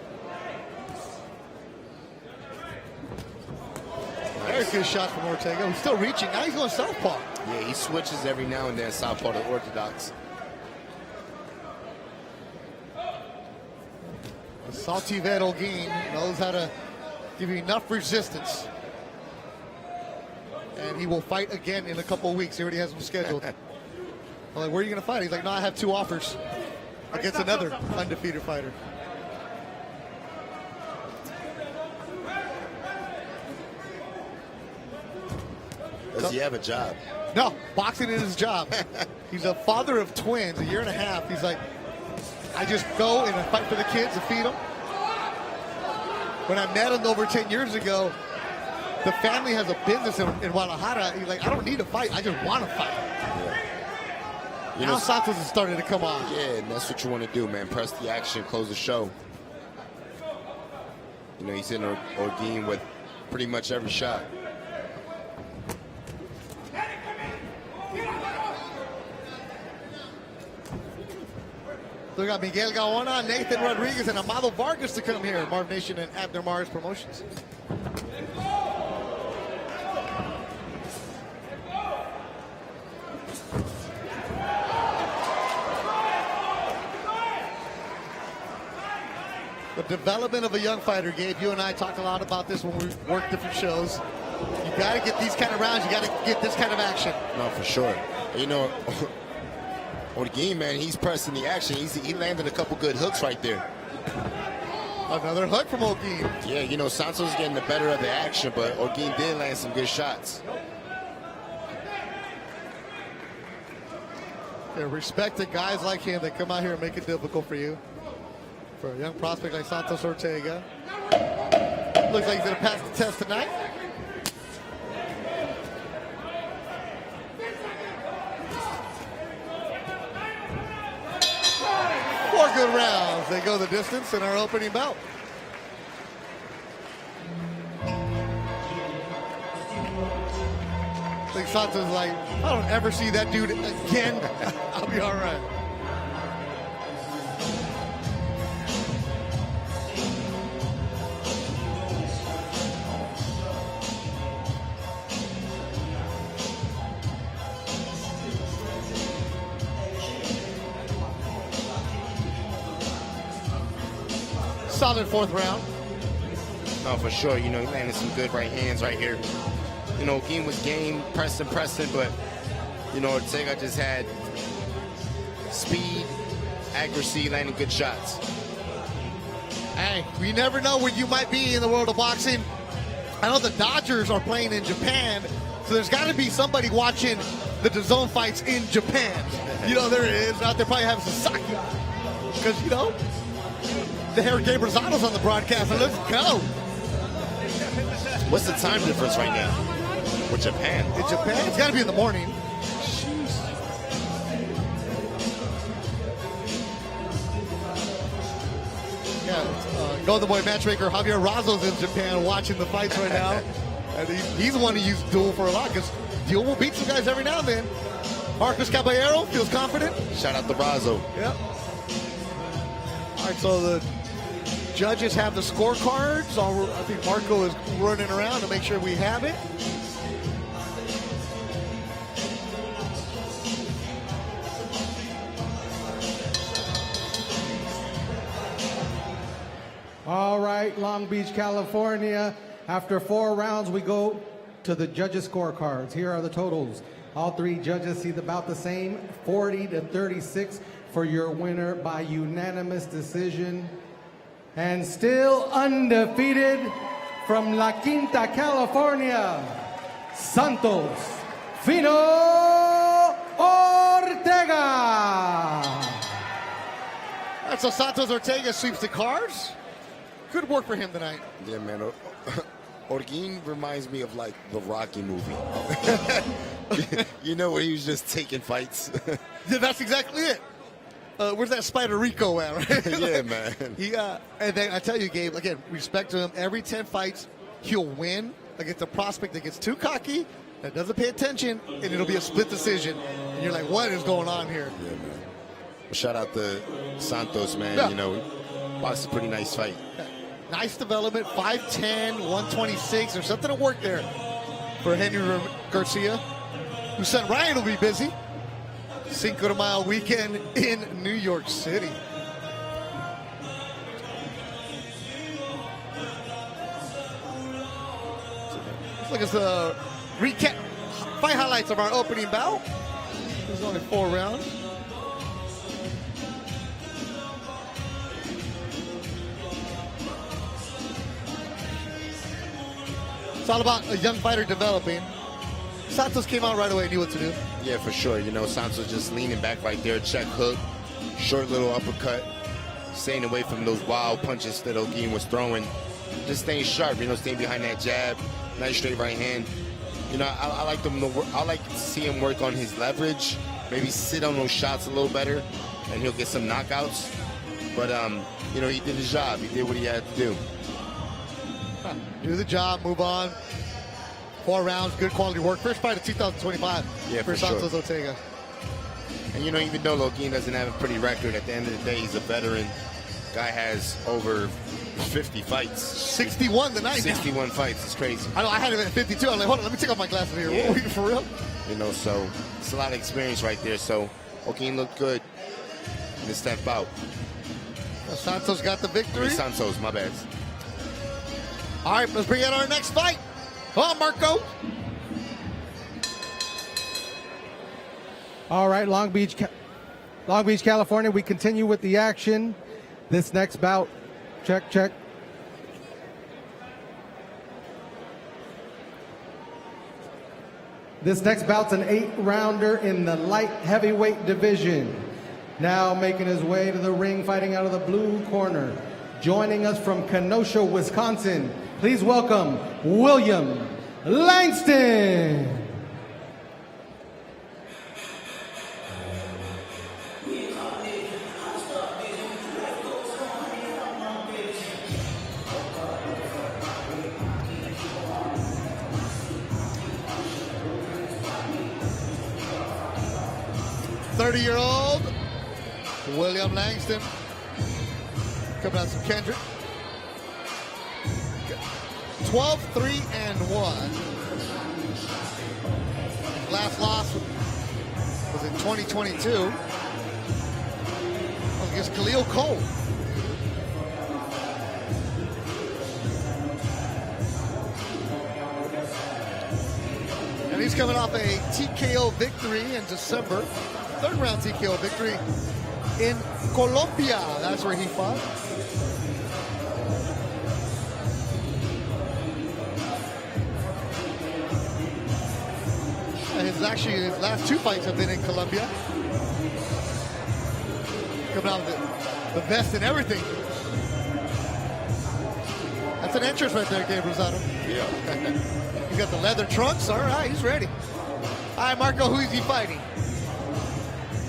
Very good shot from Ortega. He's still reaching. Now he's going southpaw. Yeah, he switches every now and then southpaw to orthodox. The salty vet Olguin knows how to give you enough resistance. And he will fight again in a couple of weeks. He already has them scheduled. I'm like, where are you going to fight? He's like, no, I have 2 offers against another undefeated fighter. Does he have a job? No, boxing is his job. He's a father of twins, a year and a half. He's like, I just go and I fight for the kids and feed them. When I met him over 10 years ago, the family has a business in Guadalajara. He's like, I don't need to fight. I just want to fight. Yeah. You Now know, Santos is starting to come on. Yeah, and that's what you want to do, man. Press the action, close the show. You know, he's in Olguin with pretty much every shot. So we got Miguel Gaona, Nathan Rodriguez, and Amado Vargas to come here. Marvnation and Abner Mars Promotions. The development of a young fighter, Gabe. You and I talked a lot about this when we worked different shows. You got to get these kind of rounds. You got to get this kind of action. No, for sure. You know, Olguin, man, he's pressing the action. He landed a couple good hooks right there. Another hook from Olguin. Yeah, you know, Santos is getting the better of the action, but Olguin did land some good shots. Yeah, respect to guys like him that come out here and make it difficult for you. For a young prospect like Santos Ortega. Looks like he's going to pass the test tonight. Four good rounds. They go the distance in our opening bout. I think Santos is like, if I don't ever see that dude again, I'll be all right. Solid 4th round. No, for sure. You know, he landed some good right hands right here. You know, Olguin was game, pressing, but, you know, Ortega just had speed, accuracy, landing good shots. Hey, we never know where you might be in the world of boxing. I know the Dodgers are playing in Japan, so there's got to be somebody watching the DAZN fights in Japan. You know, there is. Out there probably having some sake. Because, you know, the Harry Gabriel's on the broadcast, and let's go. What's the time difference right now with Japan? In Japan, it's got to be in the morning. Yeah, Golden Boy matchmaker Javier Razzo's in Japan watching the fights right now. And he's the one who used Diuhl for a lot because Diuhl will beat some guys every now and then. Marcus Caballero feels confident. Shout out to Razzo. Yep. All right, so the judges have the scorecards. I think Marco is running around to make sure we have it. All right, Long Beach, California. After 4 rounds, we go to the judges' scorecards. Here are the totals. All 3 judges see about the same, 40 to 36 for your winner by unanimous decision. And still undefeated from La Quinta, California, Santos Fino Ortega. That's so Santos Ortega sweeps the cards. Good work for him tonight. Yeah, man. Olguin reminds me of like the Rocky movie. You know, where he was just taking fights. Yeah, that's exactly it. Where's that Spider Rico at, right? Yeah, man. And then I tell you, Gabe, again, respect to him. Every 10 fights, he'll win against a prospect that gets too cocky, that doesn't pay attention, and it'll be a split decision. And you're like, what is going on here? Yeah, man. Shout out to Santos, man. Yeah. You know, boxed a pretty nice fight. Nice development, 5'10", 126. There's something to work there for Henry Garcia, whose son Ryan will be busy. Cinco de Mayo weekend in New York City. Let's look at the recap fight highlights of our opening bout. There's only 4 rounds. It's all about a young fighter developing. Santos came out right away and knew what to do. Yeah, for sure. You know, Santos just leaning back right there, check hook, short little uppercut, staying away from those wild punches that Olguin was throwing. Just staying sharp, you know, staying behind that jab, nice straight right hand. You know, I like them to work, I like to see him work on his leverage, maybe sit on those shots a little better, and he'll get some knockouts. But, you know, he did his job. He did what he had to do. Do the job, move on. 4 rounds, good quality work. First fight of 2025 for Santos sure. Ortega. And you know, even though Olguin doesn't have a pretty record, at the end of the day, he's a veteran. Guy has over 50 fights. 61 tonight. 61 fights. It's crazy. I know, I had him at 52. I'm like, hold on, let me take off my glasses here. Yeah. For real? You know, so it's a lot of experience right there. So Olguin looked good in this step out. Santos got the victory. Santos, my bad. All right, let's bring out our next fight. Come on, Marco. All right, Long Beach, California. We continue with the action. This next bout, check. This next bout's an 8-rounder in the light heavyweight division. Now making his way to the ring, fighting out of the blue corner. Joining us from Kenosha, Wisconsin, please welcome William Langston. '30-year-old William Langston coming out from Kendrick. 12-3-1. Last loss was in 2022 against Khalil Cole. And he's coming off a TKO victory in December. 3rd round TKO victory in Colombia. That's where he fought. His last 2 fights have been in Colombia. Coming out with the vest and everything. That's an entrance right there, Gabe Rosado. Yeah. He's got the leather trunks. All right, he's ready. All right, Marco, who is he fighting?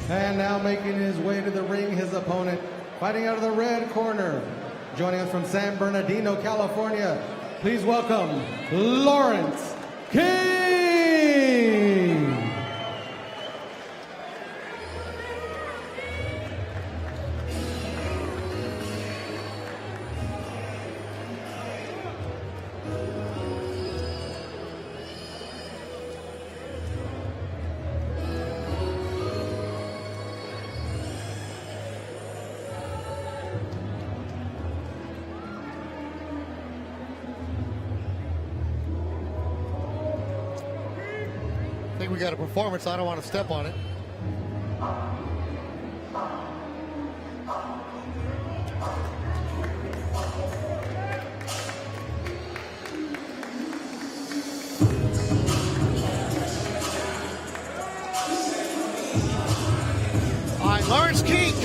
And now making his way to the ring, his opponent, fighting out of the red corner. Joining us from San Bernardino, California, please welcome Lawrence King. I think we got a performance. I don't want to step on it.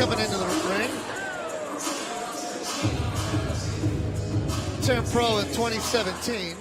coming into the ring. 10 Pro in 2017.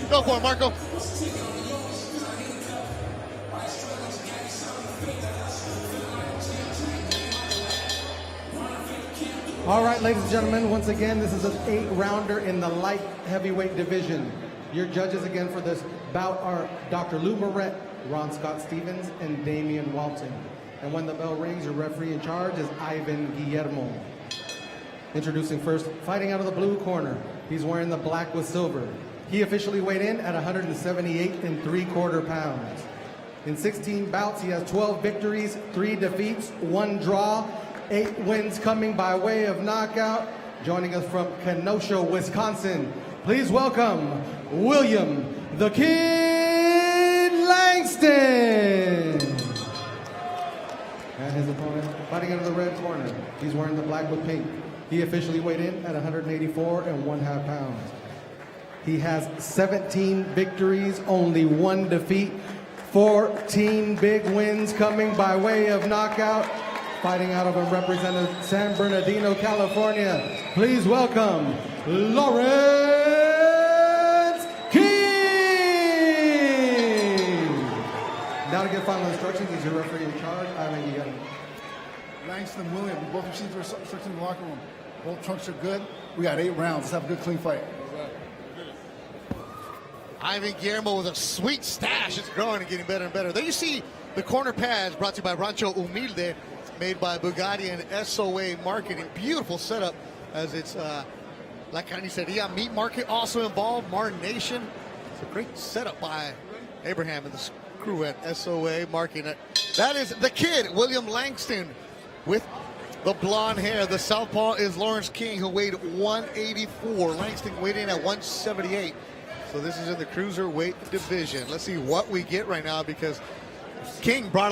Go for it, Marco. All right, ladies and gentlemen, once again, this is an 8-rounder in the light heavyweight division. Your judges again for this bout are Dr. Lou Moret, Ron Scott Stevens, and Damian Walton. And when the bell rings, your referee in charge is Ivan Guillermo. Introducing first, fighting out of the blue corner. He's wearing the black with silver. He officially weighed in at 178 3/4 pounds. In 16 bouts, he has 12 victories, 3 defeats, 1 draw, 8 wins coming by way of knockout. Joining us from Kenosha, Wisconsin, please welcome William the Kid Langston. And his opponent, fighting out of the red corner. He's wearing the black with pink. He officially weighed in at 184 1/2 pounds. He has 17 victories, only 1 defeat, 14 big wins coming by way of knockout. Fighting out of a represented San Bernardino, California, please welcome Lawrence King. Now to get final instructions is your referee in charge, Ivan Guillermo. Langston, William, we both received instructions in the locker room. Both trunks are good. We got 8 rounds. Let's have a good, clean fight. Ivan Guillermo with a sweet stash. It's growing and getting better and better. There you see the corner pads brought to you by Rancho Humilde, made by Bugatti and SOA Marketing. Beautiful setup as it's La Carniceria Meat Market also involved. Marvnation. It's a great setup by Abraham and the crew at SOA Marketing. That is the kid, William Langston, with the blonde hair. The southpaw is Lawrence King, who weighed 184. Langston weighed in at 178. So this is in the cruiserweight division. Let's see what we get right now, because King brought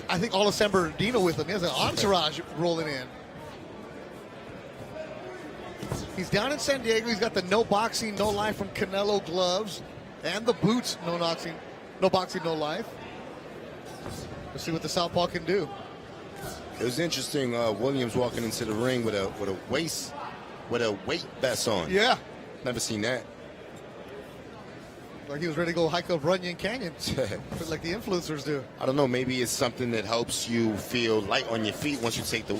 I think all of San Bernardino with him. He has an entourage rolling in. He's down in San Diego. He's got the no boxing, no life from Canelo gloves and the boots, no boxing, no life. Let's see what the southpaw can do. It was interesting. Williams walking into the ring with a weight vest on. Yeah, never seen that. Like he was ready to go hike up Runyon Canyon, like the influencers do. I don't know. Maybe it's something that helps you feel light on your feet once you take the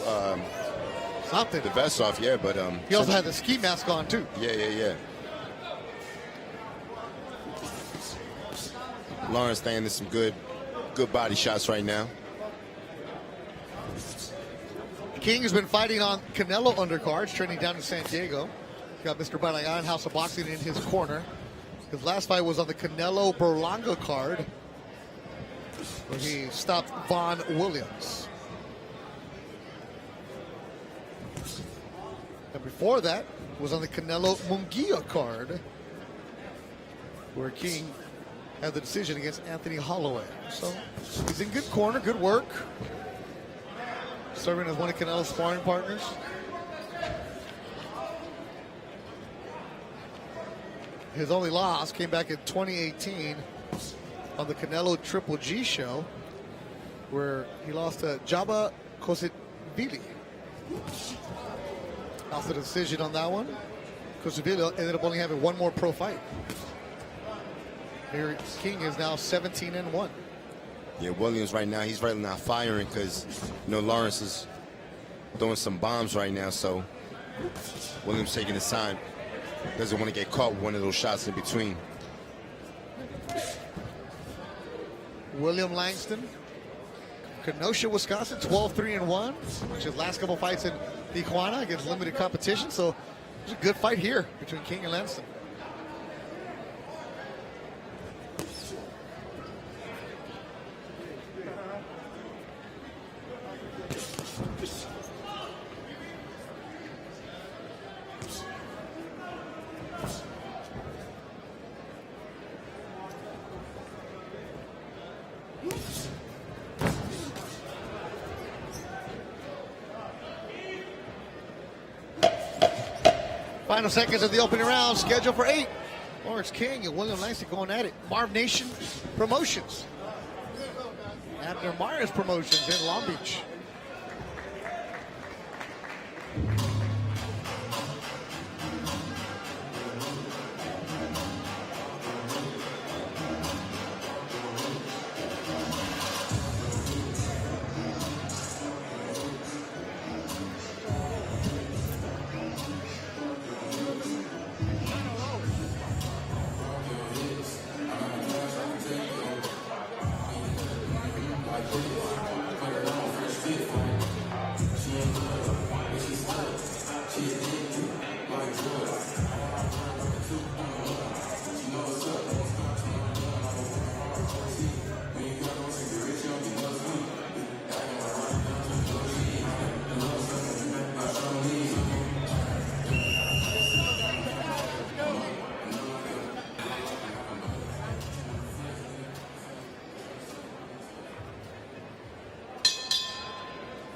vest off. Yeah, but he also had the ski mask on too. Yeah. Lawrence landing some good body shots right now. King has been fighting on Canelo undercards, training down in San Diego. Got Mr. Balayan, House of Boxing, in his corner. His last fight was on the Canelo Berlanga card, where he stopped Von Williams. And before that was on the Canelo Munguia card, where King had the decision against Anthony Holloway. So he's in good corner, good work. Serving as one of Canelo's sparring partners. His only loss came back in 2018 on the Canelo Triple G show, where he lost to Jaba Kosevili. Lost the decision on that one. Kosevili ended up only having 1 more pro fight. Here, King is now 17-1. Yeah, Williams right now, he's right now firing because, Lawrence is throwing some bombs right now, so Williams taking his time. Doesn't want to get caught with one of those shots in between. William Langston, Kenosha, Wisconsin, 12-3-1, which his last couple fights in Tijuana against limited competition, so it's a good fight here between King and Langston. Final seconds of the opening round, scheduled for 8. Lawrence King and William Langston going at it. Marvnation Promotions. Abner Myers Promotions in Long Beach.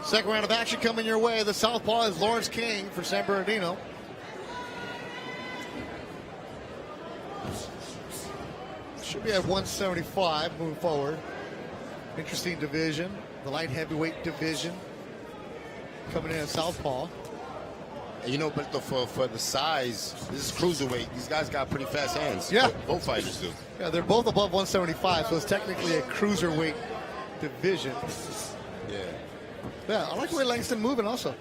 Second round of action coming your way. The southpaw is Lawrence King for San Bernardino. Should be at 175 moving forward. Interesting division. The light heavyweight division coming in at southpaw. You know, but for the size, this is cruiserweight. These guys got pretty fast hands. Yeah. Both fighters do. Yeah, they're both above 175, so it's technically a cruiserweight division. Yeah. Yeah, I like the way Langston moving also.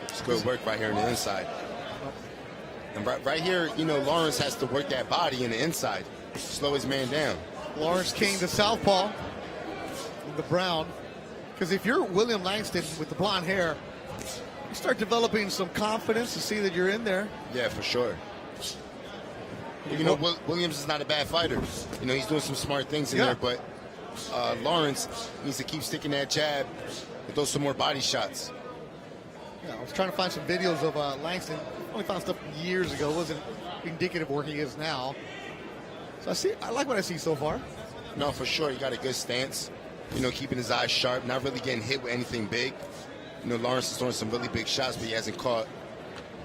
It's good work right here on the inside. And right here, you know, Lawrence has to work that body in the inside. Slow his man down. Lawrence King, the southpaw, the brown. Because if you're William Langston with the blonde hair, you start developing some confidence to see that you're in there. Yeah, for sure. You know, Williams is not a bad fighter. You know, he's doing some smart things in there, but Lawrence needs to keep sticking that jab and throw some more body shots. Yeah, I was trying to find some videos of Langston. Only found stuff years ago. It wasn't indicative of where he is now. So I like what I see so far. No, for sure. He got a good stance. You know, keeping his eyes sharp, not really getting hit with anything big. You know, Lawrence is throwing some really big shots, but he hasn't caught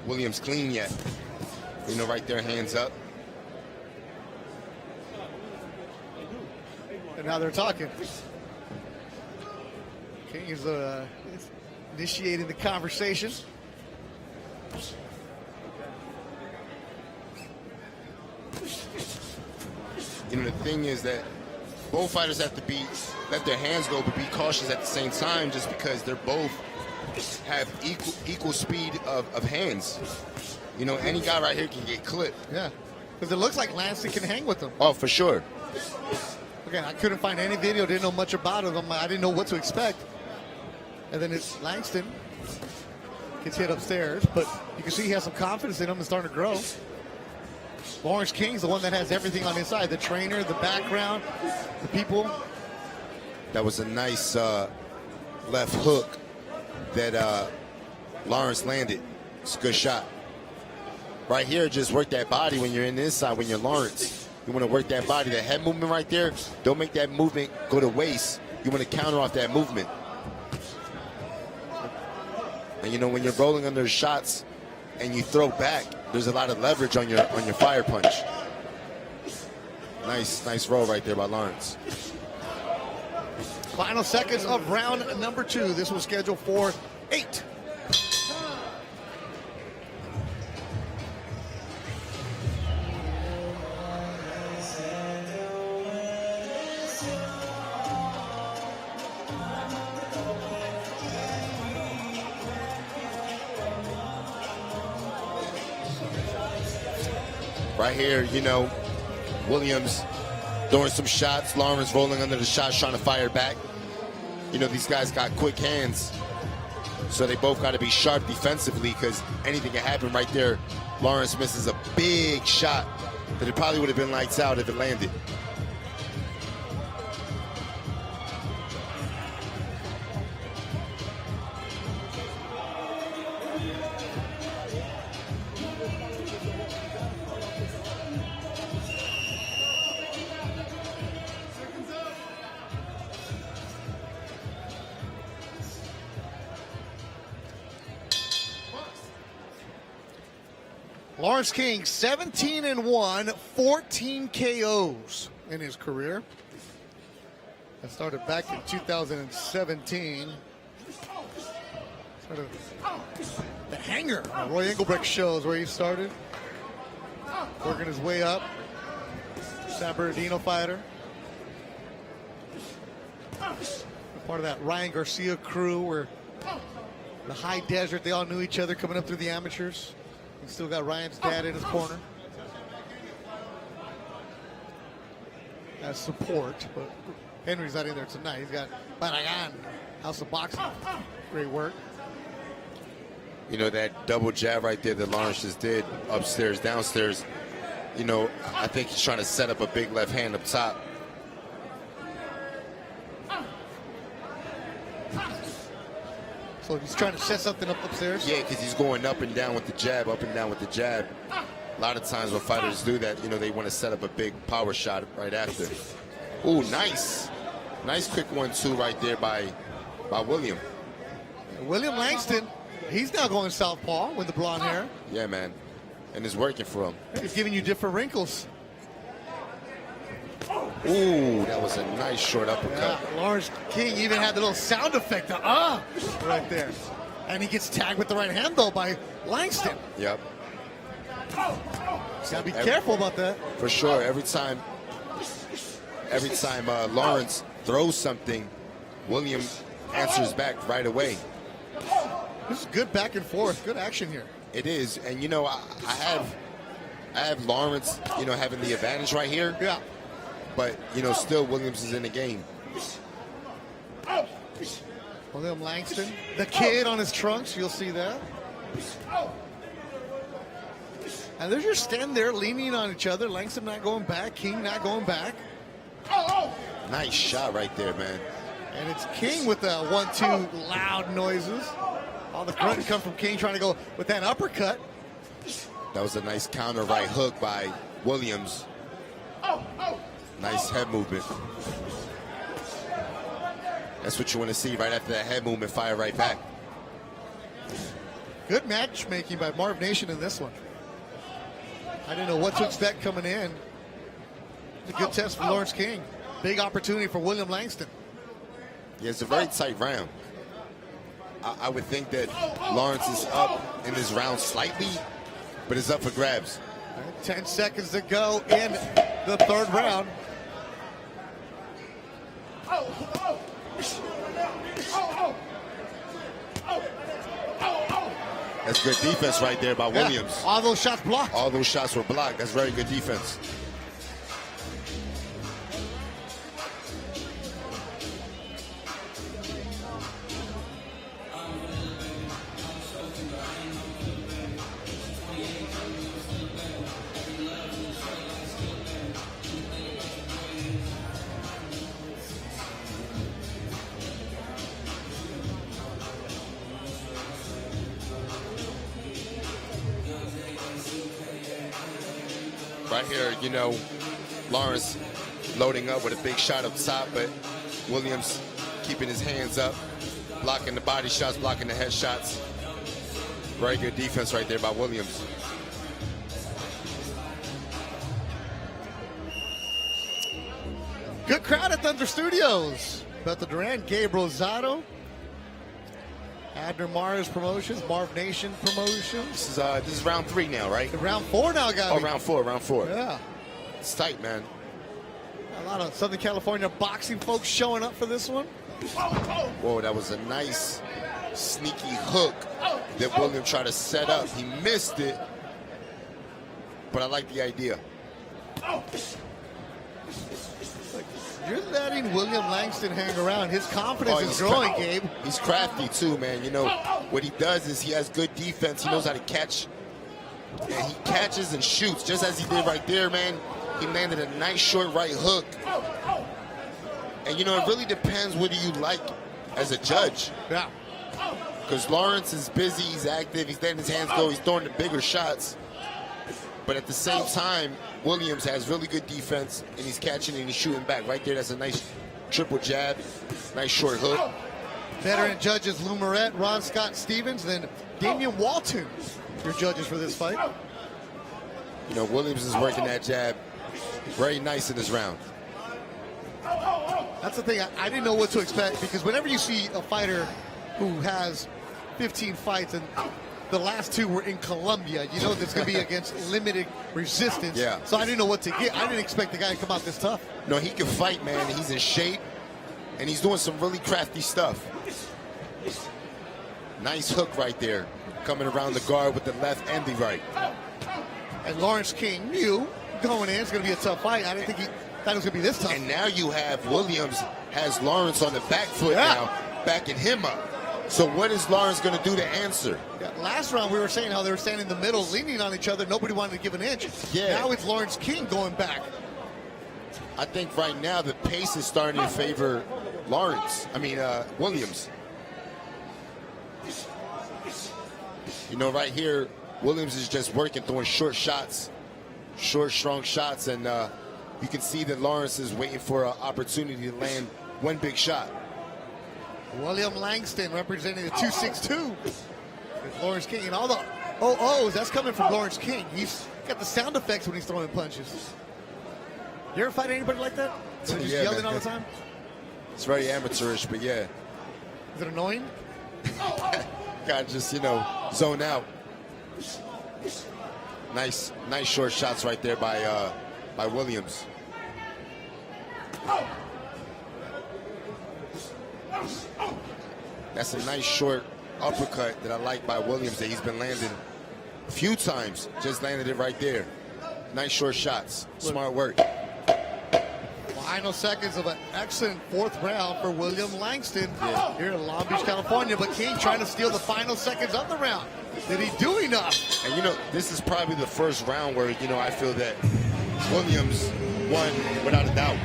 Williams clean yet. You know, right there, hands up. And now they're talking. King is initiating the conversation. You know, the thing is that both fighters have to let their hands go, but be cautious at the same time, just because they're both have equal speed of hands. You know, any guy right here can get clipped. Yeah, because it looks like Langston can hang with them. Oh, for sure. Again, I couldn't find any video, didn't know much about him. I didn't know what to expect. And then it's Langston gets hit upstairs, but you can see he has some confidence in him and starting to grow. Lawrence King's the one that has everything on his side, the trainer, the background, the people. That was a nice left hook that Lawrence landed. It's a good shot. Right here, just work that body when you're in the inside, when you're Lawrence. You want to work that body, that head movement right there. Don't make that movement go to waste. You want to counter off that movement. And you know, when you're rolling under shots and you throw back, there's a lot of leverage on your fire punch. Nice roll right there by Lawrence. Final seconds of round number 2. This was scheduled for 8. Right here, you know, Williams throwing some shots, Lawrence rolling under the shots, trying to fire back. You know, these guys got quick hands, so they both got to be sharp defensively, because anything can happen right there. Lawrence misses a big shot that it probably would have been lights out if it landed. Lawrence King, 17-1, 14 KOs in his career. That started back in 2017. Sort of the hanger on Roy Engelbrecht shows where he started. Working his way up. San Bernardino fighter. Part of that Ryan Garcia crew where the high desert, they all knew each other coming up through the amateurs. He still got Ryan's dad in his corner as support, but Henry's not in there tonight. He's got Baragan, House of Boxing. Great work. You know, that double jab right there that Lawrence just did, upstairs, downstairs, you know, I think he's trying to set up a big left hand up top. So he's trying to set something up upstairs? Yeah, because he's going up and down with the jab, up and down with the jab. A lot of times when fighters do that, you know, they want to set up a big power shot right after. Ooh, nice. Nice quick 1-2 right there by William. William Langston, he's now going southpaw with the blonde hair. Yeah, man. And it's working for him. He's giving you different wrinkles. Ooh, that was a nice short uppercut. Yeah, Lawrence King even had the little sound effect of, right there. And he gets tagged with the right hand, though, by Langston. Yep. Gotta be careful about that. For sure. Every time Lawrence throws something, William answers back right away. This is good back and forth. Good action here. It is. And, you know, I have Lawrence, you know, having the advantage right here. Yeah. But, you know, still Williams is in the game. William Langston, the kid on his trunks, you'll see that. And they're just standing there leaning on each other. Langston not going back, King not going back. Nice shot right there, man. And it's King with the 1-2 loud noises. All the grunt comes from King trying to go with that uppercut. That was a nice counter right hook by Williams. Nice head movement. That's what you want to see right after that head movement, fire right back. Good matchmaking by Marvnation in this one. I didn't know what to expect coming in. It's a good test for Lawrence King. Big opportunity for William Langston. Yeah, it's a very tight round. I would think that Lawrence is up in this round slightly, but it's up for grabs. 10 seconds to go in the third round. That's good defense right there by Williams. All those shots blocked. All those shots were blocked. That's very good defense. Right here, you know, Lawrence loading up with a big shot up top, but Williams keeping his hands up, blocking the body shots, blocking the head shots. Very good defense right there by Williams. Good crowd at Thunder Studios. Bethel Duran, Gabe Rosado, Abner Mars Promotions, Marvnation Promotions. This is round 3 now, right? Round 4 now, guys. Oh, round 4. Yeah. It's tight, man. A lot of Southern California boxing folks showing up for this one. Whoa, that was a nice sneaky hook that William tried to set up. He missed it, but I like the idea. You're letting William Langston hang around. His confidence is growing, Gabe. He's crafty too, man. You know, what he does is he has good defense. He knows how to catch. And he catches and shoots, just as he did right there, man. He landed a nice short right hook. And, you know, it really depends what do you like as a judge. Yeah. Because Lawrence is busy, he's active, he's letting his hands go, he's throwing the bigger shots. But at the same time, Williams has really good defense, and he's catching and he's shooting back. Right there, that's a nice triple jab, nice short hook. Veteran judges Lou Moret, Ron Scott Stevens, then Damian Walton, your judges for this fight. You know, Williams is working that jab very nice in this round. That's the thing. I didn't know what to expect, because whenever you see a fighter who has 15 fights and the last 2 were in Colombia, you know that's going to be against limited resistance. Yeah. So I didn't know what to get. I didn't expect the guy to come out this tough. No, he can fight, man. He's in shape, and he's doing some really crafty stuff. Nice hook right there, coming around the guard with the left and the right. And Lawrence King knew going in it's going to be a tough fight. I didn't think he thought it was going to be this tough. And now you have Williams has Lawrence on the back foot now, backing him up. So what is Lawrence going to do to answer? Yeah, last round we were saying how they were standing in the middle, leaning on each other. Nobody wanted to give an inch. Yeah. Now it's Lawrence King going back. I think right now the pace is starting to favor Williams. You know, right here, Williams is just working, throwing short shots, short, strong shots, and you can see that Lawrence is waiting for an opportunity to land one big shot. William Langston representing the 262. With Lawrence King and all the oh-ohs, that's coming from Lawrence King. He's got the sound effects when he's throwing punches. You ever fight anybody like that? So just yelling all the time? It's very amateurish, but yeah. Is it annoying? Gotta just, you know, zone out. Nice short shots right there by Williams. That's a nice short uppercut that I like by Williams that he's been landing a few times. Just landed it right there. Nice short shots. Smart work. Final seconds of an excellent 4th round for William Langston here in Long Beach, California. But King trying to steal the final seconds of the round. Did he do enough? And, you know, this is probably the first round where, you know, I feel that Williams won without a doubt.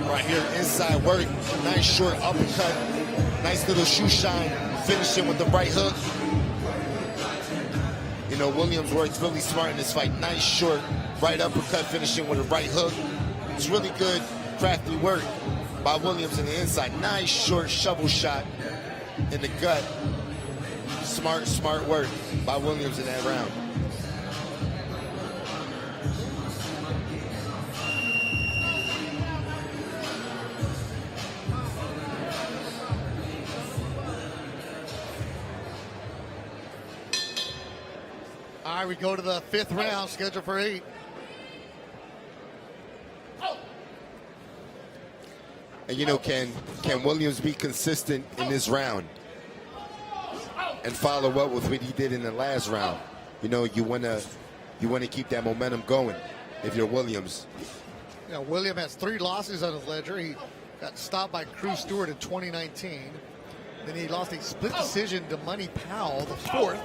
Right here, inside work, nice short uppercut, nice little shoe shine, finishing with the right hook. You know, Williams works really smart in this fight. Nice short right uppercut, finishing with a right hook. It's really good, crafty work by Williams in the inside. Nice short shovel shot in the gut. Smart work by Williams in that round. All right, we go to the 5th round, scheduled for 8. And you know, can Williams be consistent in this round and follow up with what he did in the last round? You know, you wanna keep that momentum going if you're Williams. You know, William has 3 losses on his ledger. He got stopped by Cruz Stewart in 2019. Then he lost a split decision to Money Powell, the 4th,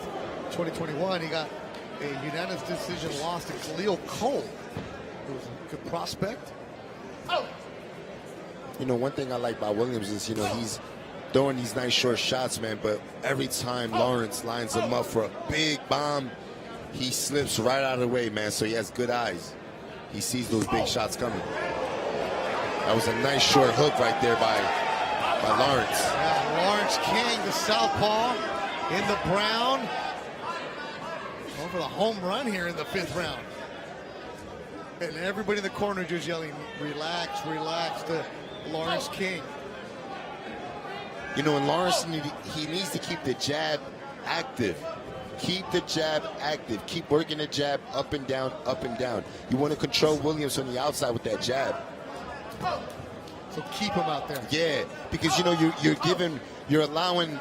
2021. He got a unanimous decision loss to Khalil Cole, who was a good prospect. You know, one thing I like about Williams is, you know, he's throwing these nice short shots, man, but every time Lawrence lines him up for a big bomb, he slips right out of the way, man, so he has good eyes. He sees those big shots coming. That was a nice short hook right there by Lawrence. Yeah, Lawrence King, the southpaw, in the brown. Going for the home run here in the 5th round. And everybody in the corner just yelling, relax, relax, to Lawrence King. You know, and Lawrence, he needs to keep the jab active. Keep the jab active. Keep working the jab up and down, up and down. You want to control Williams on the outside with that jab. So keep him out there. Yeah, because, you know, you're allowing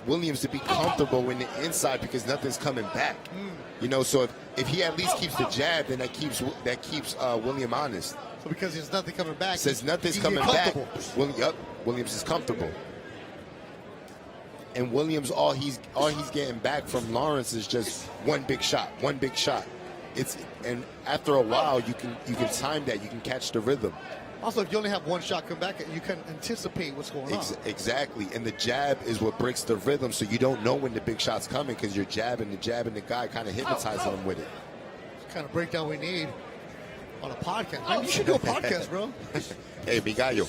Williams to be comfortable in the inside because nothing's coming back. You know, so if he at least keeps the jab, then that keeps William honest. So because there's nothing coming back, says nothing's he's coming back. comfortable. Williams is comfortable. And Williams, all he's getting back from Lawrence is just one big shot. And after a while, you can time that, you can catch the rhythm. Also, if you only have one shot come back, you can anticipate what's going on. Exactly, and the jab is what breaks the rhythm, so you don't know when the big shot's coming because you're jabbing the guy, kind of hypnotizing him with it. It's the kind of breakdown we need on a podcast. Man, you should do a podcast, bro. Hey, Miguel.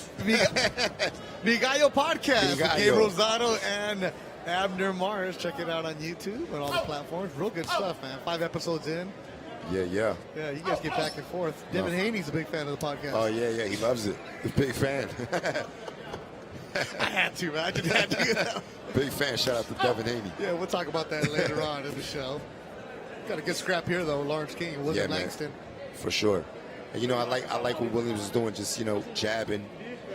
Miguel podcast with Gabe Miguel. Rosado and Abner Mars. Check it out on YouTube and all the platforms. Real good stuff, man. 5 episodes in. Yeah. Yeah, you guys get back and forth. Devin Haney's a big fan of the podcast. Oh, yeah, he loves it. He's a big fan. I had to, man. I just had to. Big fan. Shout out to Devin Haney. Yeah, we'll talk about that later on in the show. Got a good scrap here, though. Lawrence King and William Langston. For sure. And, you know, I like what Williams is doing, just, you know, jabbing,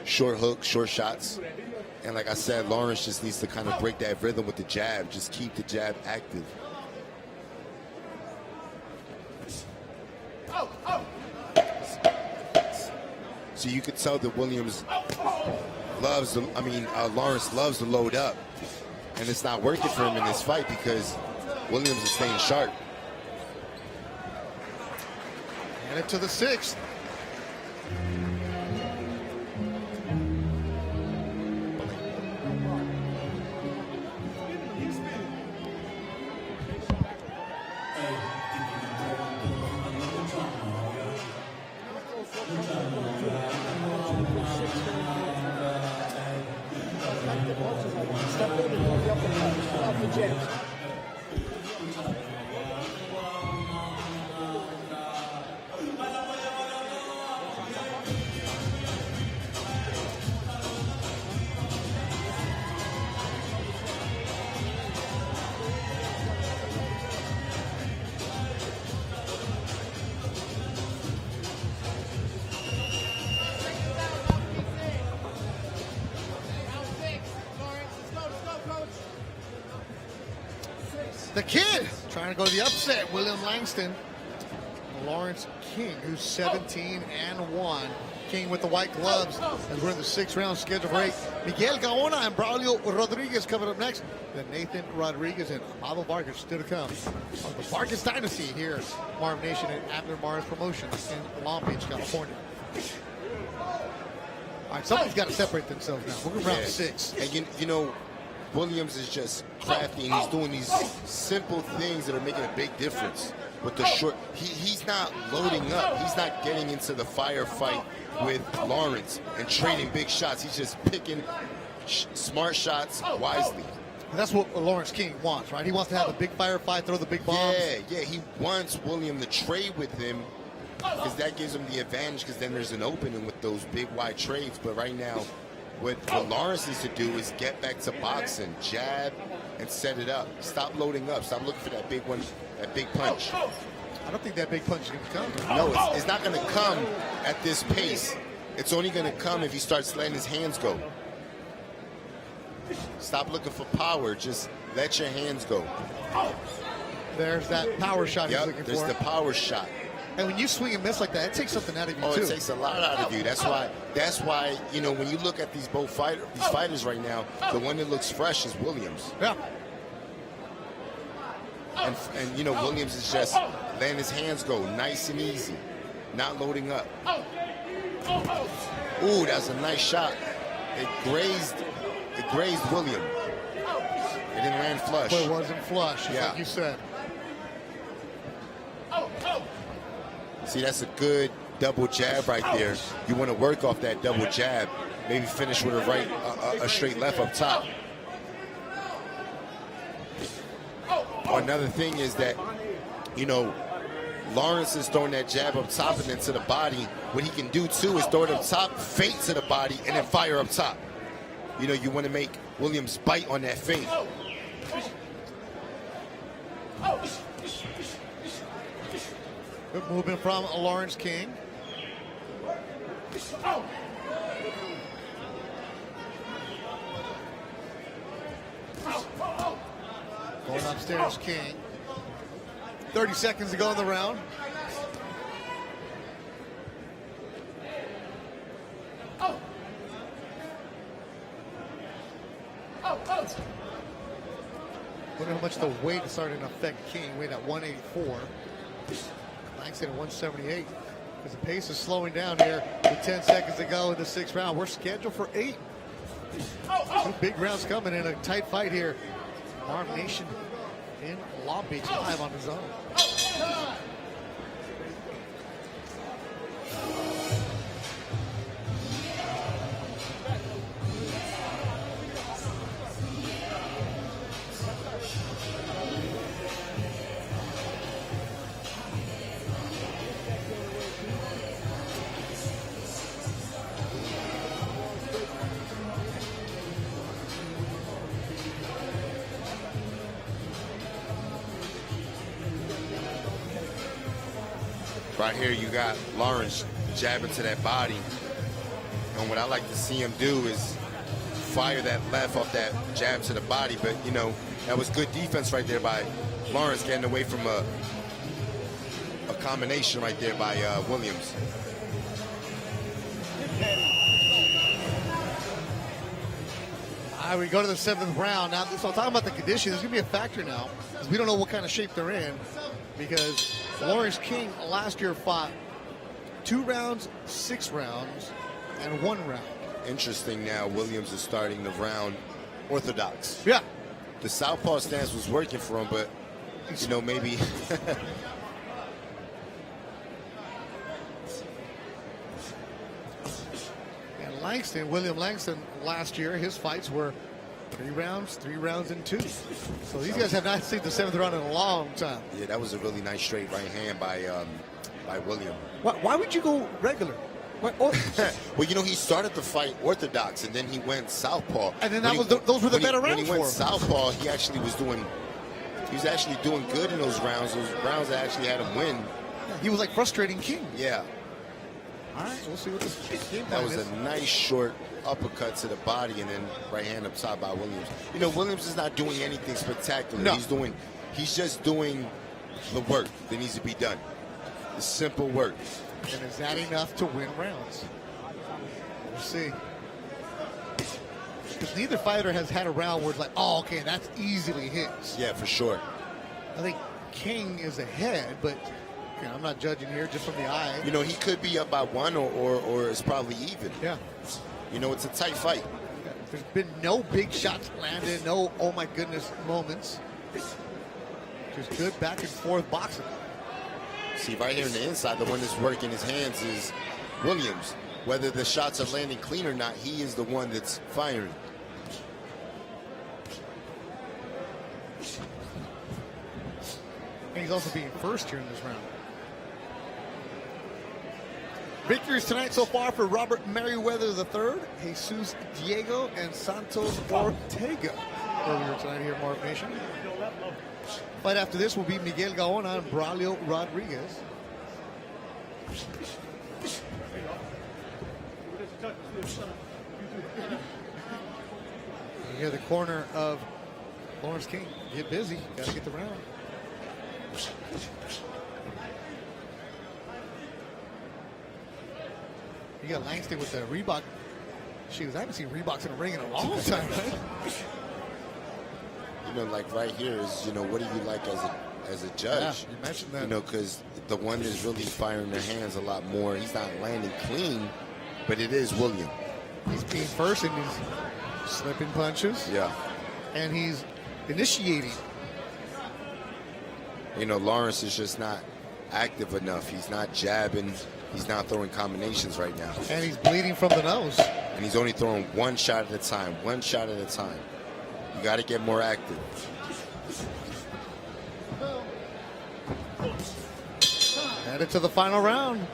short hooks, short shots. And like I said, Lawrence just needs to kind of break that rhythm with the jab. Just keep the jab active. So you could tell that Williams loves the, Lawrence loves to load up. And it's not working for him in this fight because Williams is staying sharp. And into the 6th. The kid trying to go to the upset, William Langston. Lawrence King, who's 17-1. King with the white gloves as we're in the 6th round schedule for 8. Miguel Gaona and Braulio Rodriguez coming up next. Then Nathan Rodriguez and Amado Vargas still to come. The Vargas dynasty here at Marvnation and Abner Mars Promotions in Long Beach, California. All right, somebody's got to separate themselves now. We're going to round 6. And you know, Williams is just crafty, and he's doing these simple things that are making a big difference. With the short, he's not loading up. He's not getting into the firefight with Lawrence and trading big shots. He's just picking smart shots wisely. And that's what Lawrence King wants, right? He wants to have a big firefight, throw the big bombs. Yeah. He wants William to trade with him because that gives him the advantage because then there's an opening with those big wide trades. But right now, what Lawrence needs to do is get back to boxing, jab, and set it up. Stop loading up. Stop looking for that big one, that big punch. I don't think that big punch is going to come. No, it's not going to come at this pace. It's only going to come if he starts letting his hands go. Stop looking for power. Just let your hands go. There's that power shot he's looking for. There's the power shot. And when you swing and miss like that, it takes something out of you, too. It takes a lot out of you. That's why, you know, when you look at these fighters right now, the one that looks fresh is Williams. Yeah. And you know, Williams is just letting his hands go nice and easy, not loading up. Ooh, that's a nice shot. It grazed William. It didn't land flush. But it wasn't flush, like you said. See, that's a good double jab right there. You want to work off that double jab. Maybe finish with a straight left up top. Another thing is that, you know, Lawrence is throwing that jab up top and then to the body. What he can do, too, is throw it up top, feint to the body, and then fire up top. You know, you want to make Williams bite on that feint. Good movement from Lawrence King. Going upstairs, King. 30 seconds to go in the round. Wonder how much the weight is starting to affect King. Weight at 184. Langston at 178. As the pace is slowing down here with 10 seconds to go in the 6th round. We're scheduled for 8. 2 big rounds coming in a tight fight here. Marvnation in Long Beach live on his own. Right here, you got Lawrence jabbing to that body. And what I like to see him do is fire that left off that jab to the body. But, you know, that was good defense right there by Lawrence, getting away from a combination right there by Williams. All right, we go to the 7th round. Now, so talking about the condition, there's going to be a factor now, because we don't know what kind of shape they're in, because Lawrence King last year fought 2 rounds, 6 rounds, and 1 round. Interesting now, Williams is starting the round orthodox. Yeah. The southpaw stance was working for him, but, you know, maybe... And Langston, William Langston, last year, his fights were 3 rounds, and 2. So these guys have not seen the 7th round in a long time. Yeah, that was a really nice straight right hand by William. Why would you go regular? Well, you know, he started the fight orthodox, and then he went southpaw. And then those were the better rounds for him. When he went southpaw, he actually was doing good in those rounds. Those rounds that actually had him win. Yeah, he was like frustrating King. Yeah. All right, we'll see what this game That was is. a nice short uppercut to the body, and then right hand up top by Williams. You know, Williams is not doing anything spectacular. No. He's just doing the work that needs to be done. The simple work. And is that enough to win rounds? We'll see. Because neither fighter has had a round where it's like, oh, okay, that's easily his. Yeah, for sure. I think King is ahead, but you know, I'm not judging here just from the eye. You know, he could be up by 1 or it's probably even. Yeah. You know, it's a tight fight. There's been no big shots landed, no oh my goodness moments. Just good back and forth boxing. See, right here on the inside, the one that's working his hands is Williams. Whether the shots are landing clean or not, he is the one that's firing. And he's also being first here in this round. Victories tonight so far for Robert Mayweather III, Jesus Diego, and Santos Ortega. Earlier tonight here at Marvnation. Fight after this will be Miguel Gaona and Braulio Rodriguez. You hear the corner of Lawrence King. Get busy. Got to get the round. You got Langston with the Reebok shoes. I haven't seen Reeboks in a ring in a long time, right? You know, like right here is, you know, what do you like as a judge? Yeah, you mentioned that. You know, because the one is really firing their hands a lot more. He's not landing clean, but it is William. He's being first and he's slipping punches. Yeah. And he's initiating. You know, Lawrence is just not active enough. He's not jabbing. He's not throwing combinations right now. And he's bleeding from the nose. And he's only throwing 1 shot at a time. 1 shot at a time. You got to get more active. Headed to the final round.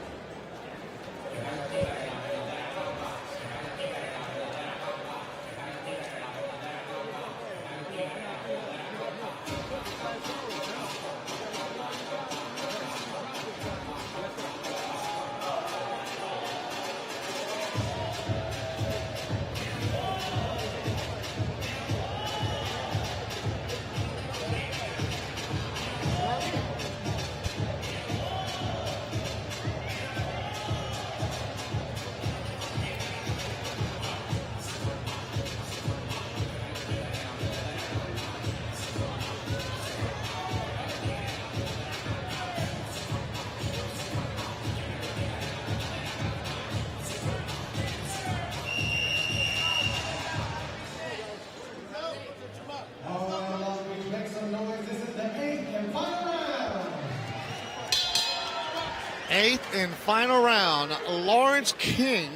Eighth and final round. Lawrence King,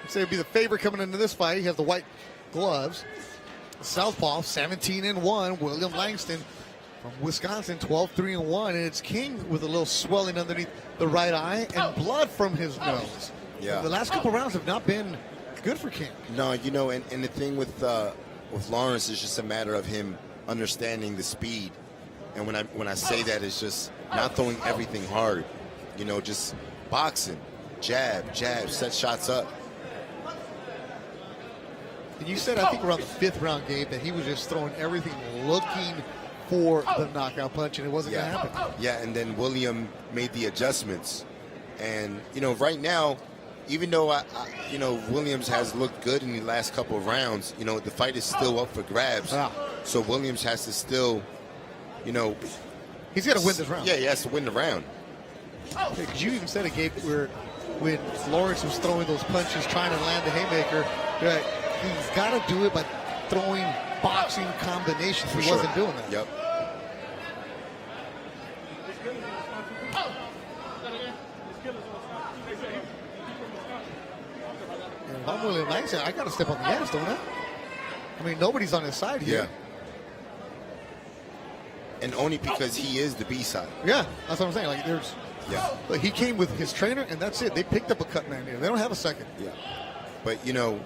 I'd say would be the favorite coming into this fight. He has the white gloves. Southpaw, 17-1. William Langston from Wisconsin, 12-3-1. And it's King with a little swelling underneath the right eye and blood from his nose. Yeah. The last couple rounds have not been good for King. No, you know, and the thing with Lawrence is just a matter of him understanding the speed. And when I say that, it's just not throwing everything hard. You know, just boxing, jab, set shots up. And you said, I think around the fifth round, Gabe, that he was just throwing everything looking for the knockout punch, and it wasn't going to happen. Yeah, and then William made the adjustments. And, you know, right now, even though, you know, Williams has looked good in the last couple of rounds, you know, the fight is still up for grabs. Wow. So Williams has to still, you know. He's got to win this round. Yeah, he has to win the round. Because you even said it, Gabe, where when Lawrence was throwing those punches, trying to land the haymaker, he's got to do it by throwing boxing combinations. He wasn't doing that. Yep. And if I'm William Langston, I got to step on the gas, don't I? I mean, nobody's on his side here. Yeah. And only because he is the B-side. Yeah, that's what I'm saying. Like, there's. Yeah. Like, he came with his trainer, and that's it. They picked up a cut man here. They don't have a second. Yeah. But, you know,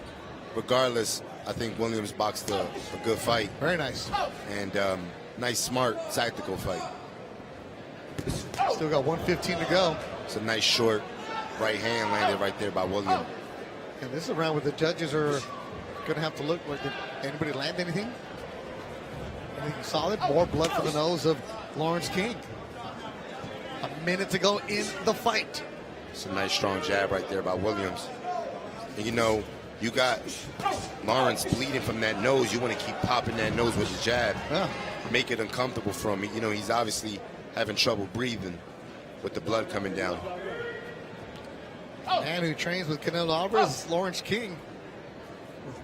regardless, I think Williams boxed a good fight. Very nice. And nice, smart, tactical fight. Still got 1:15 to go. It's a nice short right hand landed right there by William. And this is a round where the judges are going to have to look. Like, did anybody land anything? Anything solid? More blood from the nose of Lawrence King. A minute to go in the fight. It's a nice, strong jab right there by Williams. And, you know, you got Lawrence bleeding from that nose. You want to keep popping that nose with the jab. Yeah. Make it uncomfortable for him. You know, he's obviously having trouble breathing with the blood coming down. Man who trains with Canelo Alvarez, Lawrence King.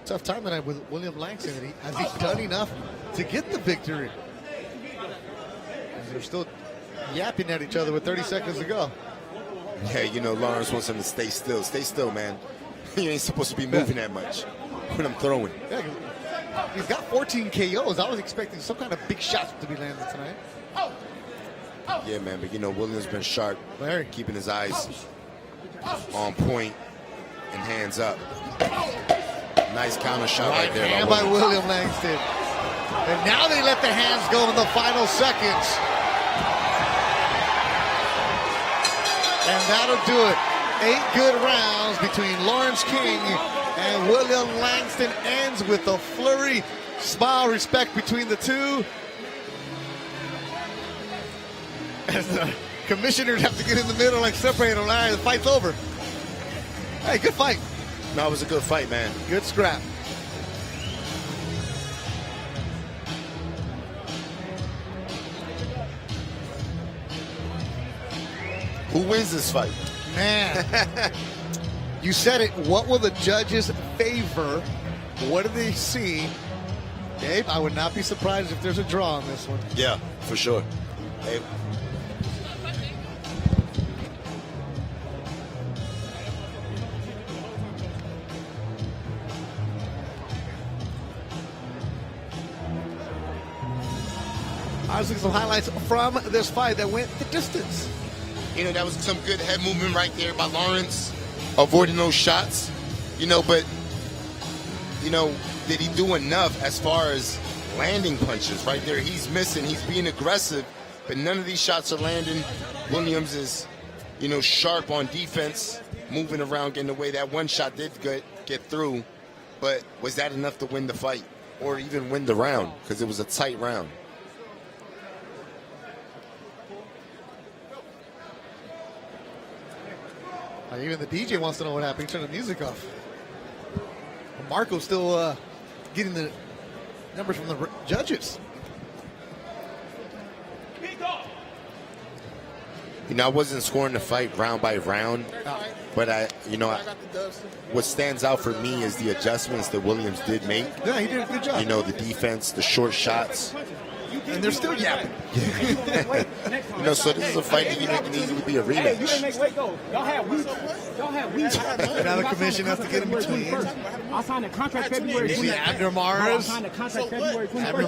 Tough time tonight with William Langston. Has he done enough to get the victory? As they're still yapping at each other with 30 seconds to go. Yeah, you know, Lawrence wants him to stay still. Stay still, man. You ain't supposed to be moving that much when I'm throwing. Yeah, he's got 14 KOs. I was expecting some kind of big shots to be landed tonight. Yeah, man, but, you know, Williams been sharp. Larry. Keeping his eyes on point and hands up. Nice counter shot right there. Hand by William Langston. And now they let the hands go in the final seconds. And that'll do it. 8 good rounds between Lawrence King and William Langston. Ends with a flurry. Smile, respect between the two. As the commissioners have to get in the middle, like separate them. All right, the fight's over. Hey, good fight. No, it was a good fight, man. Good scrap. Who wins this fight? Man, you said it. What will the judges favor? What do they see? Gabe, I would not be surprised if there's a draw on this one. Yeah, for sure. Hey. I was looking at some highlights from this fight that went the distance. You know, that was some good head movement right there by Lawrence, avoiding those shots. You know, but, you know, did he do enough as far as landing punches right there? He's missing. He's being aggressive, but none of these shots are landing. Williams is, you know, sharp on defense, moving around, getting away. That one shot did get through, but was that enough to win the fight or even win the round? Because it was a tight round. Even the DJ wants to know what happened. He turned the music off. Marco's still getting the numbers from the judges. You know, I wasn't scoring the fight round by round, but what stands out for me is the adjustments that Williams did make. Yeah, he did a good job. You know, the defense, the short shots, And they're still yapping. You know, so this is a fight that you make it easy to be a rematch. And now the commission has to get in between. I'll sign a contract February 22nd. You see Abner Mars. Abner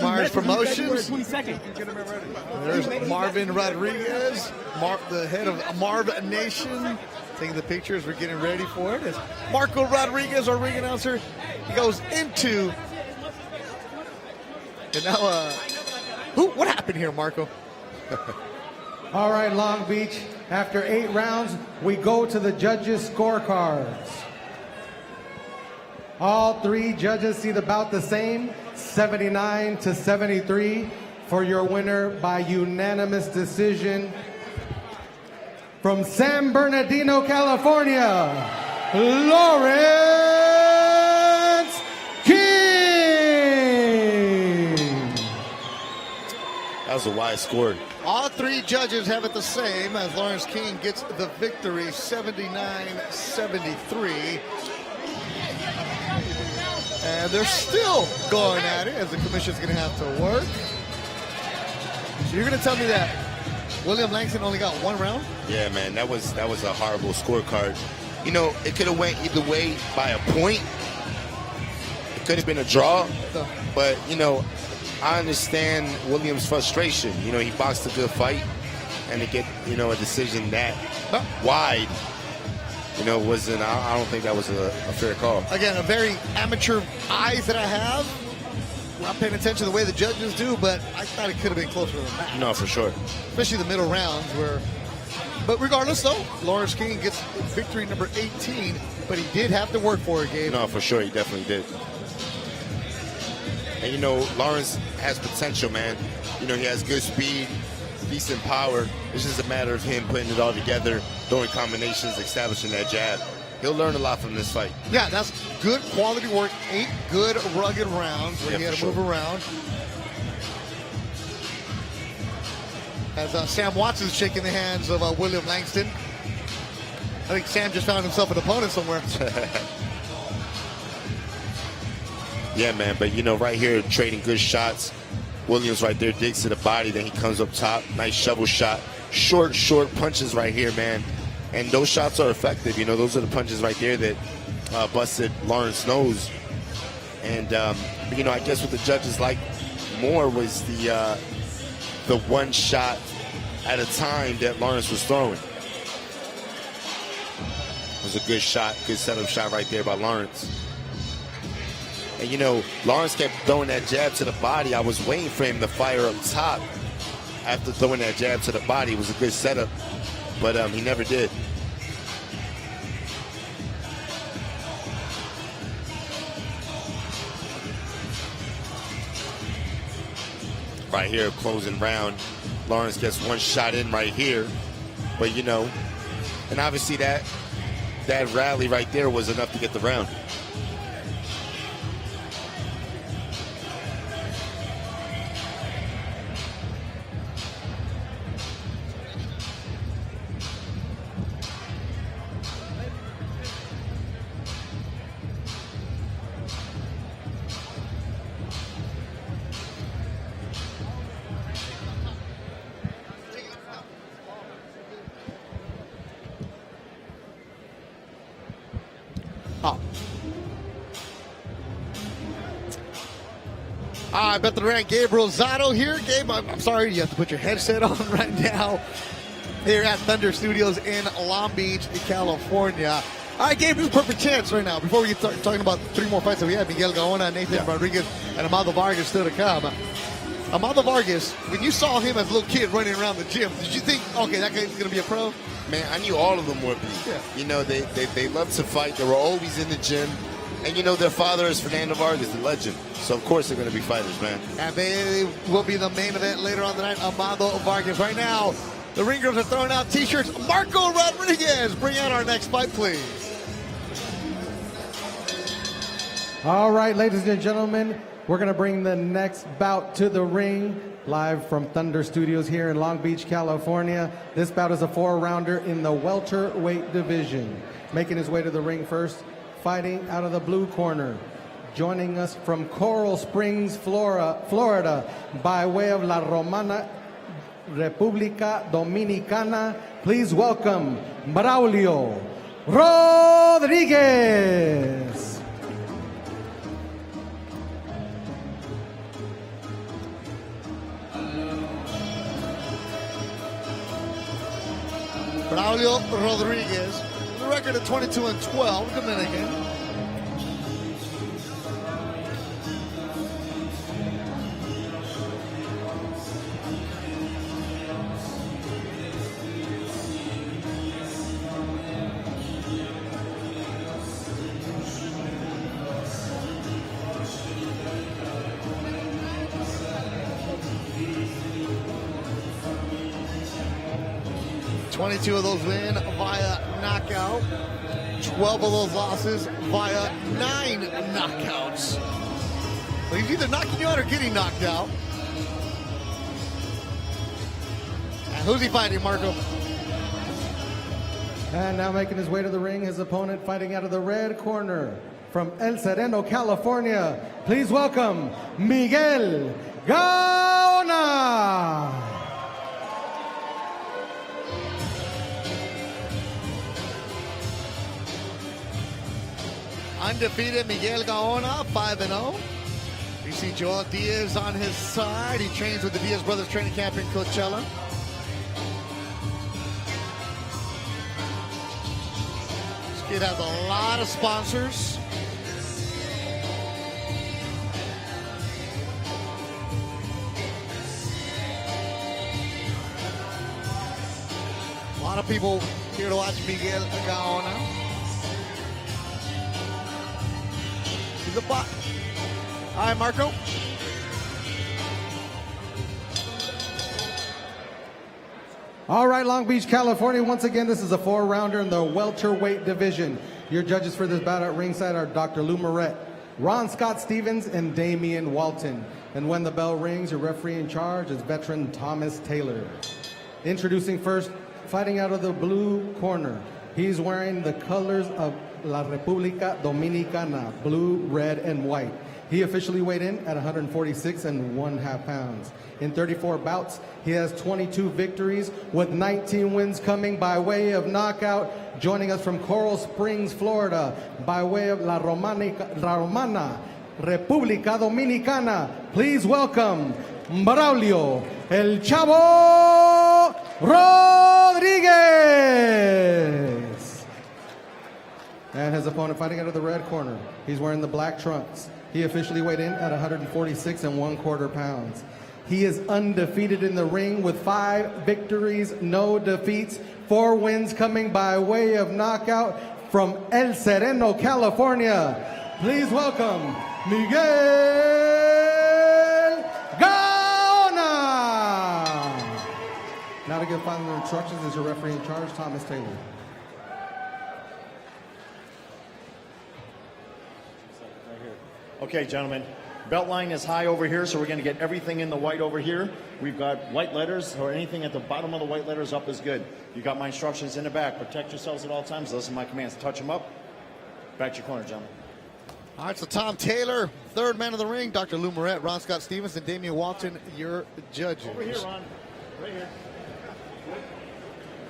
Mars Promotions. There's Marvin Rodriguez, the head of Marvnation, taking the pictures. We're getting ready for it. As Marco Rodriguez, our ring announcer, he goes into. And now, what happened here, Marco? All right, Long Beach. After 8 rounds, we go to the judges' scorecards. All 3 judges see the bout the same, 79-73 for your winner by unanimous decision. From San Bernardino, California, Lawrence King. That was a wide score. All 3 judges have it the same as Lawrence King gets the victory, 79-73. And they're still going at it as the commission's going to have to work. So you're going to tell me that William Langston only got 1 round? Yeah, man, that was a horrible scorecard. You know, it could have went either way by a point. It could have been a draw. But, you know, I understand William's frustration. You know, he boxed a good fight, and to get, you know, a decision that wide, you know, wasn't. I don't think that was a fair call. Again, a very amateur eyes that I have. Not paying attention to the way the judges do, but I thought it could have been closer than that. No, for sure. Especially the middle rounds where. But regardless, though, Lawrence King gets victory number 18, but he did have to work for it, Gabe. No, for sure, he definitely did. And, you know, Lawrence has potential, man. You know, he has good speed, decent power. It's just a matter of him putting it all together, throwing combinations, establishing that jab. He'll learn a lot from this fight. Yeah, that's good quality work. 8 good, rugged rounds where he had to move around. As Sam Watson's shaking the hands of William Langston. I think Sam just found himself an opponent somewhere. Yeah, man, but, you know, right here, trading good shots. Williams right there digs to the body, then he comes up top. Nice shovel shot. Short punches right here, man. And those shots are effective. You know, those are the punches right there that busted Lawrence's nose. And, you know, I guess what the judges liked more was the one shot at a time that Lawrence was throwing. It was a good shot, good setup shot right there by Lawrence. And, you know, Lawrence kept throwing that jab to the body. I was waiting for him to fire up top after throwing that jab to the body. It was a good setup, but he never did. Right here, closing round. Lawrence gets one shot in right here. But, you know, and obviously that rally right there was enough to get the round. I bet the rank Gabe Rosado here. Gabe, I'm sorry, you have to put your headset on right now here at Thunder Studios in Long Beach, California. All right, Gabe, this is a perfect chance right now. Before we get talking about 3 more fights that we have, Miguel Gaona, Nathan Rodriguez, and Amado Vargas still to come. Amado Vargas, when you saw him as a little kid running around the gym, did you think, okay, that guy's going to be a pro? Man, I knew all of them would be. Yeah. You know, they love to fight. They were always in the gym. And, you know, their father is Fernando Vargas, the legend. So, of course, they're going to be fighters, man. And they will be the main event later on tonight, Amado Vargas. Right now, the ring girls are throwing out T-shirts. Marco Rodriguez, bring out our next fight, please. All right, ladies and gentlemen, we're going to bring the next bout to the ring, live from Thunder Studios here in Long Beach, California. This bout is a 4-rounder in the welterweight division. Making his way to the ring first, fighting out of the blue corner, joining us from Coral Springs, Florida, by way of La Romana, República Dominicana. Please welcome Braulio Rodriguez. Braulio Rodriguez, the record of 22-12, Dominican. Two of those win via knockout. 12 of those losses via 9 knockouts. So he's either knocking you out or getting knocked out. And who's he fighting, Marco? And now making his way to the ring, his opponent fighting out of the red corner from El Sereno, California. Please welcome Miguel Gaona. Undefeated Miguel Gaona, 5-0. You see Joel Diaz on his side. He trains with the Diaz Brothers training camp in Coachella. This kid has a lot of sponsors. A lot of people here to watch Miguel Gaona. The bot. All right, Marco. All right, Long Beach, California. Once again, this is a 4-rounder in the welterweight division. Your judges for this bout at ringside are Dr. Lou Moret, Ron Scott Stevens, and Damian Walton. And when the bell rings, your referee in charge is veteran Thomas Taylor. Introducing first, fighting out of the blue corner. He's wearing the colors of La República Dominicana, blue, red, and white. He officially weighed in at 146 1/2 pounds. In 34 bouts, he has 22 victories with 19 wins coming by way of knockout. Joining us from Coral Springs, Florida, by way of La Romana, República Dominicana. Please welcome Braulio El Chavo Rodriguez. And his opponent fighting out of the red corner. He's wearing the black trunks. He officially weighed in at 146 1/4 pounds. He is undefeated in the ring with 5 victories, no defeats, 4 wins coming by way of knockout from El Sereno, California. Please welcome Miguel Gaona. Now to give final instructions is your referee in charge, Thomas Taylor. Okay, gentlemen, belt line is high over here, so we're going to get everything in the white over here. We've got white letters, or anything at the bottom of the white letters up is good. You got my instructions in the back. Protect yourselves at all times. Listen to my commands. Touch them up. Back to your corner, gentlemen. All right, so Tom Taylor, third man of the ring. Dr. Lou Moret, Ron Scott Stevens, and Damian Walton, your judges. Over here, Ron. Right here.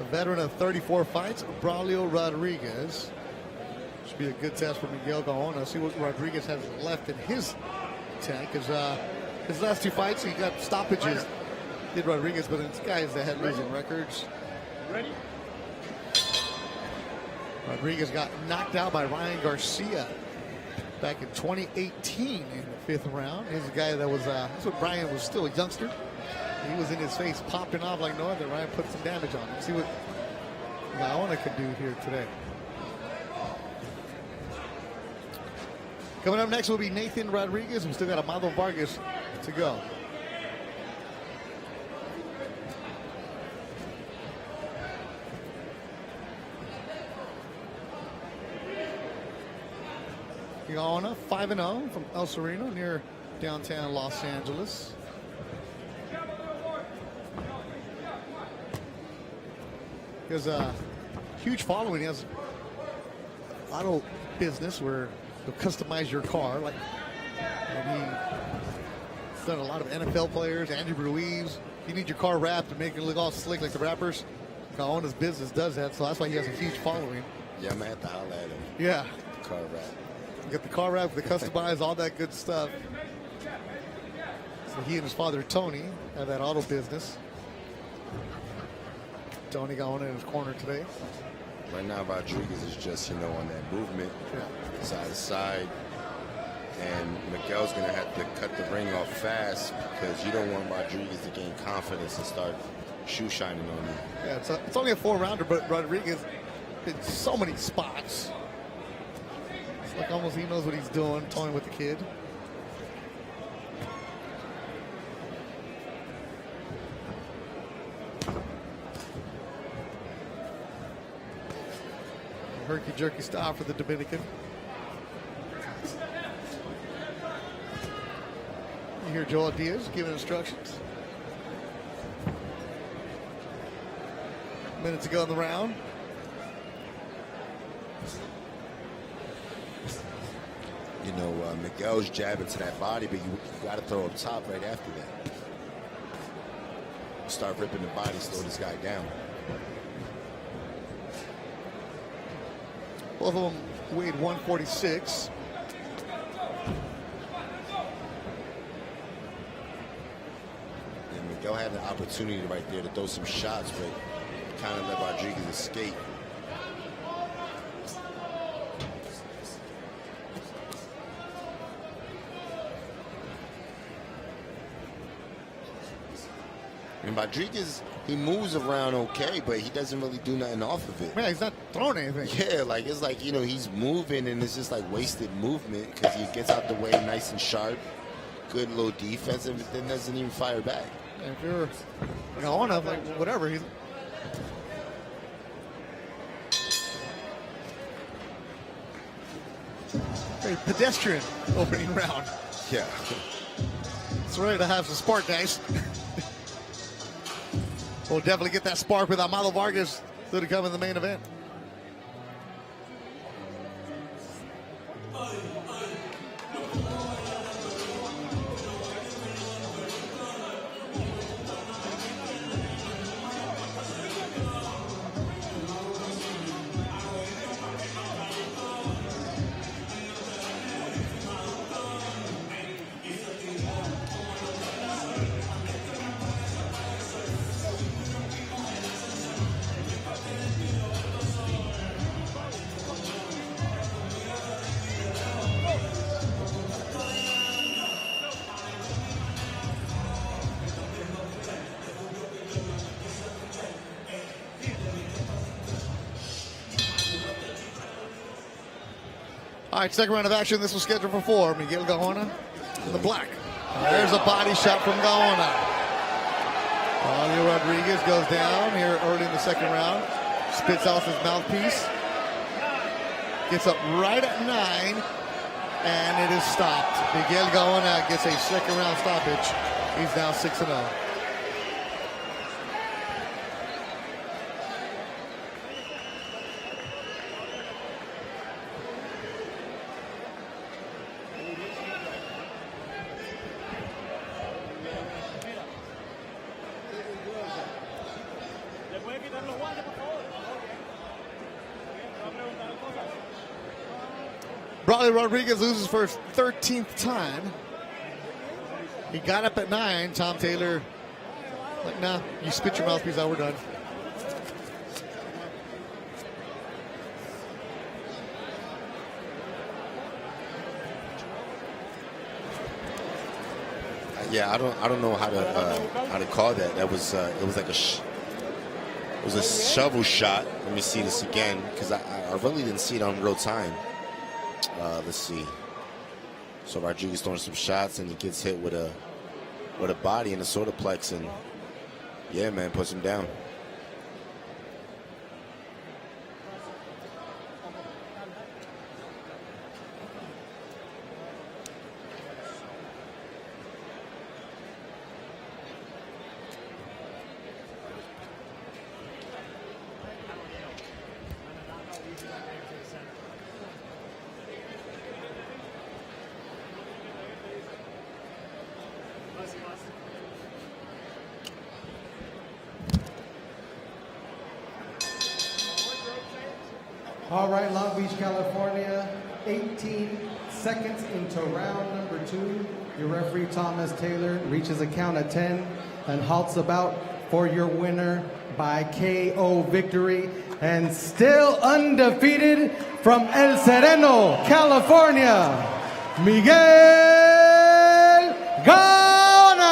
A veteran of 34 fights, Braulio Rodriguez. Should be a good test for Miguel Gaona. See what Rodriguez has left in his tank. His last 2 fights, he got stoppages. Did Rodriguez, but this guy has the head losing records. Ready? Rodriguez got knocked out by Ryan Garcia back in 2018 in the 5th round. He's a guy that was, that's when Brian was still a youngster. He was in his face popping off like no other. Ryan put some damage on him. See what Gaona can do here today. Coming up next will be Nathan Rodriguez. We still got Amado Vargas to go. Gaona, 5-0 from El Sereno near downtown Los Angeles. He has a huge following. He has auto business where He'll customize your car. Like, he's done a lot of NFL players, Andrew Ruiz. You need your car wrapped to make it look all slick like the rappers. Gaona's business does that, so that's why he has a huge following. Yeah, I'm gonna have to holler at him. Yeah. The car wrap. You get the car wrap, the customize, all that good stuff. So he and his father Tony have that auto business. Tony Gaona in his corner today. Right now, Rodriguez is just, on that movement, side to side. And Miguel's going to have to cut the ring off fast because you don't want Rodriguez to gain confidence and start shoe shining on you. Yeah, it's only a 4-rounder, but Rodriguez in so many spots. It's like almost he knows what he's doing, toying with the kid. Herky-jerky style for the Dominican. You hear Joel Diaz giving instructions. Minutes ago in the round. Miguel's jabbing to that body, but you got to throw up top right after that. Start ripping the body, slow this guy down. Both of them weighed 146. And Miguel had an opportunity right there to throw some shots, but kind of let Rodriguez escape. And Rodriguez, he moves around okay, but he doesn't really do nothing off of it. Yeah, he's not throwing anything. Yeah, it's like, he's moving and it's just like wasted movement because he gets out the way nice and sharp. Good little defense and then doesn't even fire back. If you're Gaona, like whatever, he's very pedestrian opening round. Yeah. It's ready to have some spark, guys. We'll definitely get that spark with Amado Vargas to come in the main event. All right, second round of action. This was scheduled for 4. Miguel Gaona in the black. There's a body shot from Gaona. Braulio Rodriguez goes down here early in the second round. Spits out his mouthpiece. Gets up right at 9, and it is stopped. Miguel Gaona gets a second round stoppage. He's now 6-0. Braulio Rodriguez loses for his 13th time. He got up at 9. Tom Taylor, like, nah, you spit your mouthpiece out, we're done. Yeah, I don't know how to call that. That was it was like it was a shovel shot. Let me see this again because I really didn't see it on real time. Let's see. So Rodriguez throwing some shots and he gets hit with a body in the solar plex, and yeah, man, puts him down. All right, Long Beach, California, 18 seconds into round number 2. Your referee, Thomas Taylor, reaches a count of 10 and halts the bout for your winner by KO victory. And still undefeated from El Sereno, California, Miguel Gaona.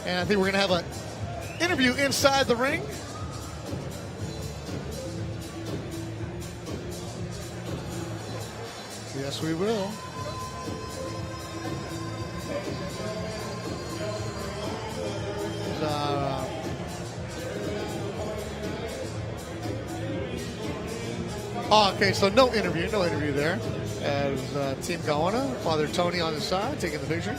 And I think we're going to have an interview inside the ring. Yes, we will. Okay, so no interview there. As Team Gaona, Father Tony on the side, taking the picture.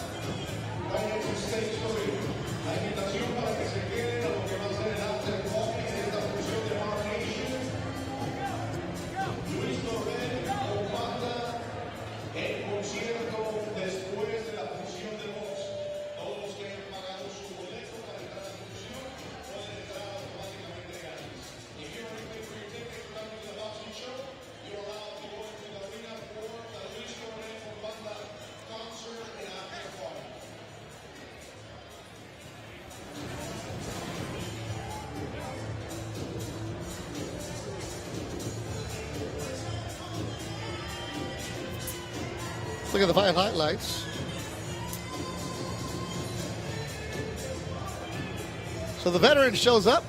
Look at the 5 highlights. So the veteran shows up.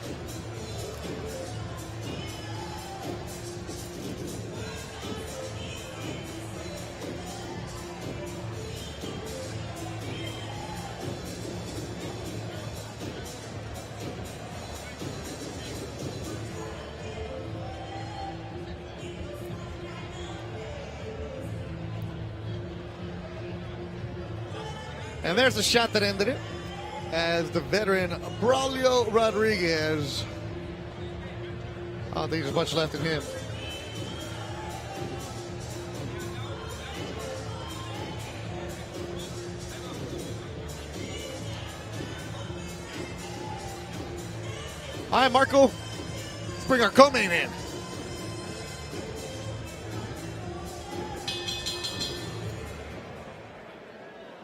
And there's the shot that ended it, as the veteran Braulio Rodriguez. I don't think there's much left in him. All right, Marco, let's bring our co-main in.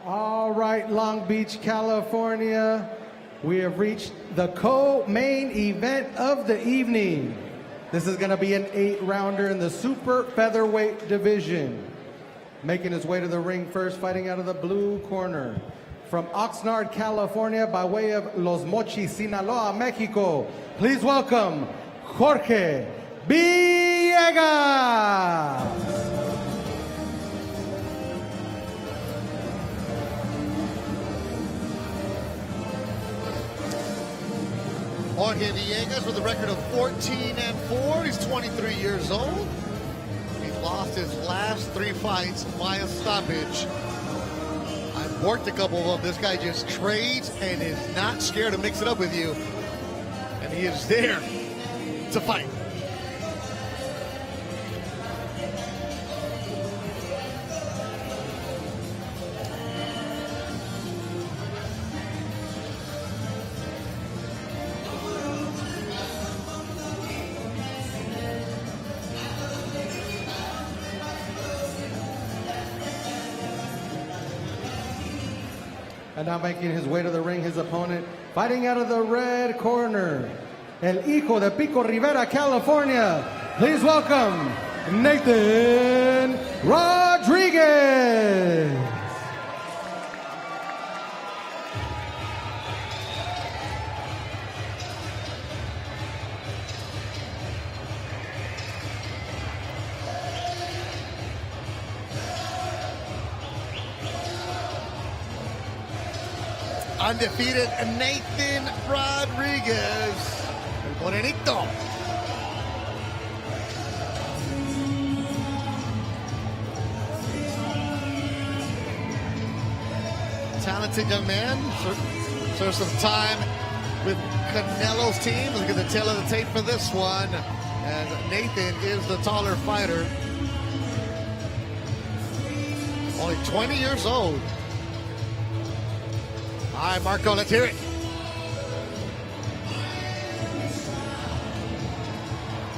All right, Long Beach, California, we have reached the co-main event of the evening. This is going to be an 8-rounder in the super featherweight division. Making his way to the ring first, fighting out of the blue corner. From Oxnard, California, by way of Los Mochis, Sinaloa, Mexico, please welcome Jorge Villegas. Jorge Villegas with a record of 14-4. He's 23 years old. He's lost his last 3 fights via stoppage. I've worked a couple of them. This guy just trades and is not scared to mix it up with you. And he is there to fight. And now making his way to the ring, his opponent, fighting out of the red corner, El Hijo de Pico Rivera, California. Please welcome Nathan Rodriguez. Undefeated Nathan Rodriguez. El Morenito. Talented young man. Served some time with Canelo's team. Look at the tail of the tape for this one. And Nathan is the taller fighter. Only 20 years old. All right, Marco, let's hear it.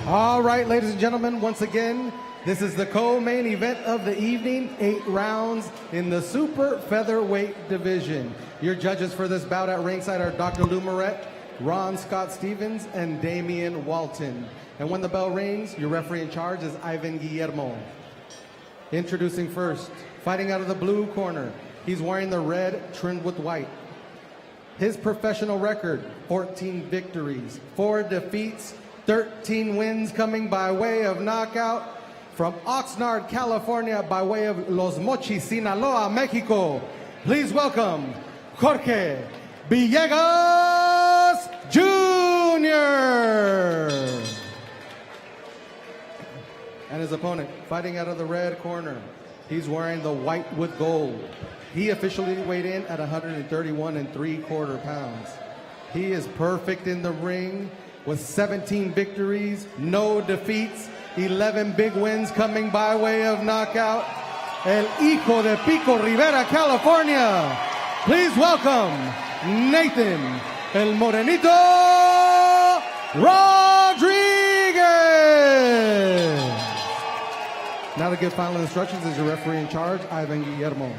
All right, ladies and gentlemen, once again, this is the co-main event of the evening, 8 rounds in the super featherweight division. Your judges for this bout at ringside are Dr. Lou Moret, Ron Scott Stevens, and Damian Walton. And when the bell rings, your referee in charge is Ivan Guillermo. Introducing first, fighting out of the blue corner, he's wearing the red trimmed with white. His professional record, 14 victories, 4 defeats, 13 wins coming by way of knockout. From Oxnard, California, by way of Los Mochis, Sinaloa, Mexico, please welcome Jorge Villegas Jr. And his opponent, fighting out of the red corner, he's wearing the white with gold. He officially weighed in at 131 3/4 pounds. He is perfect in the ring with 17 victories, no defeats, 11 big wins coming by way of knockout. El Hijo de Pico Rivera, California. Please welcome Nathan El Morenito Rodriguez. Now to give final instructions is your referee in charge, Ivan Guillermo.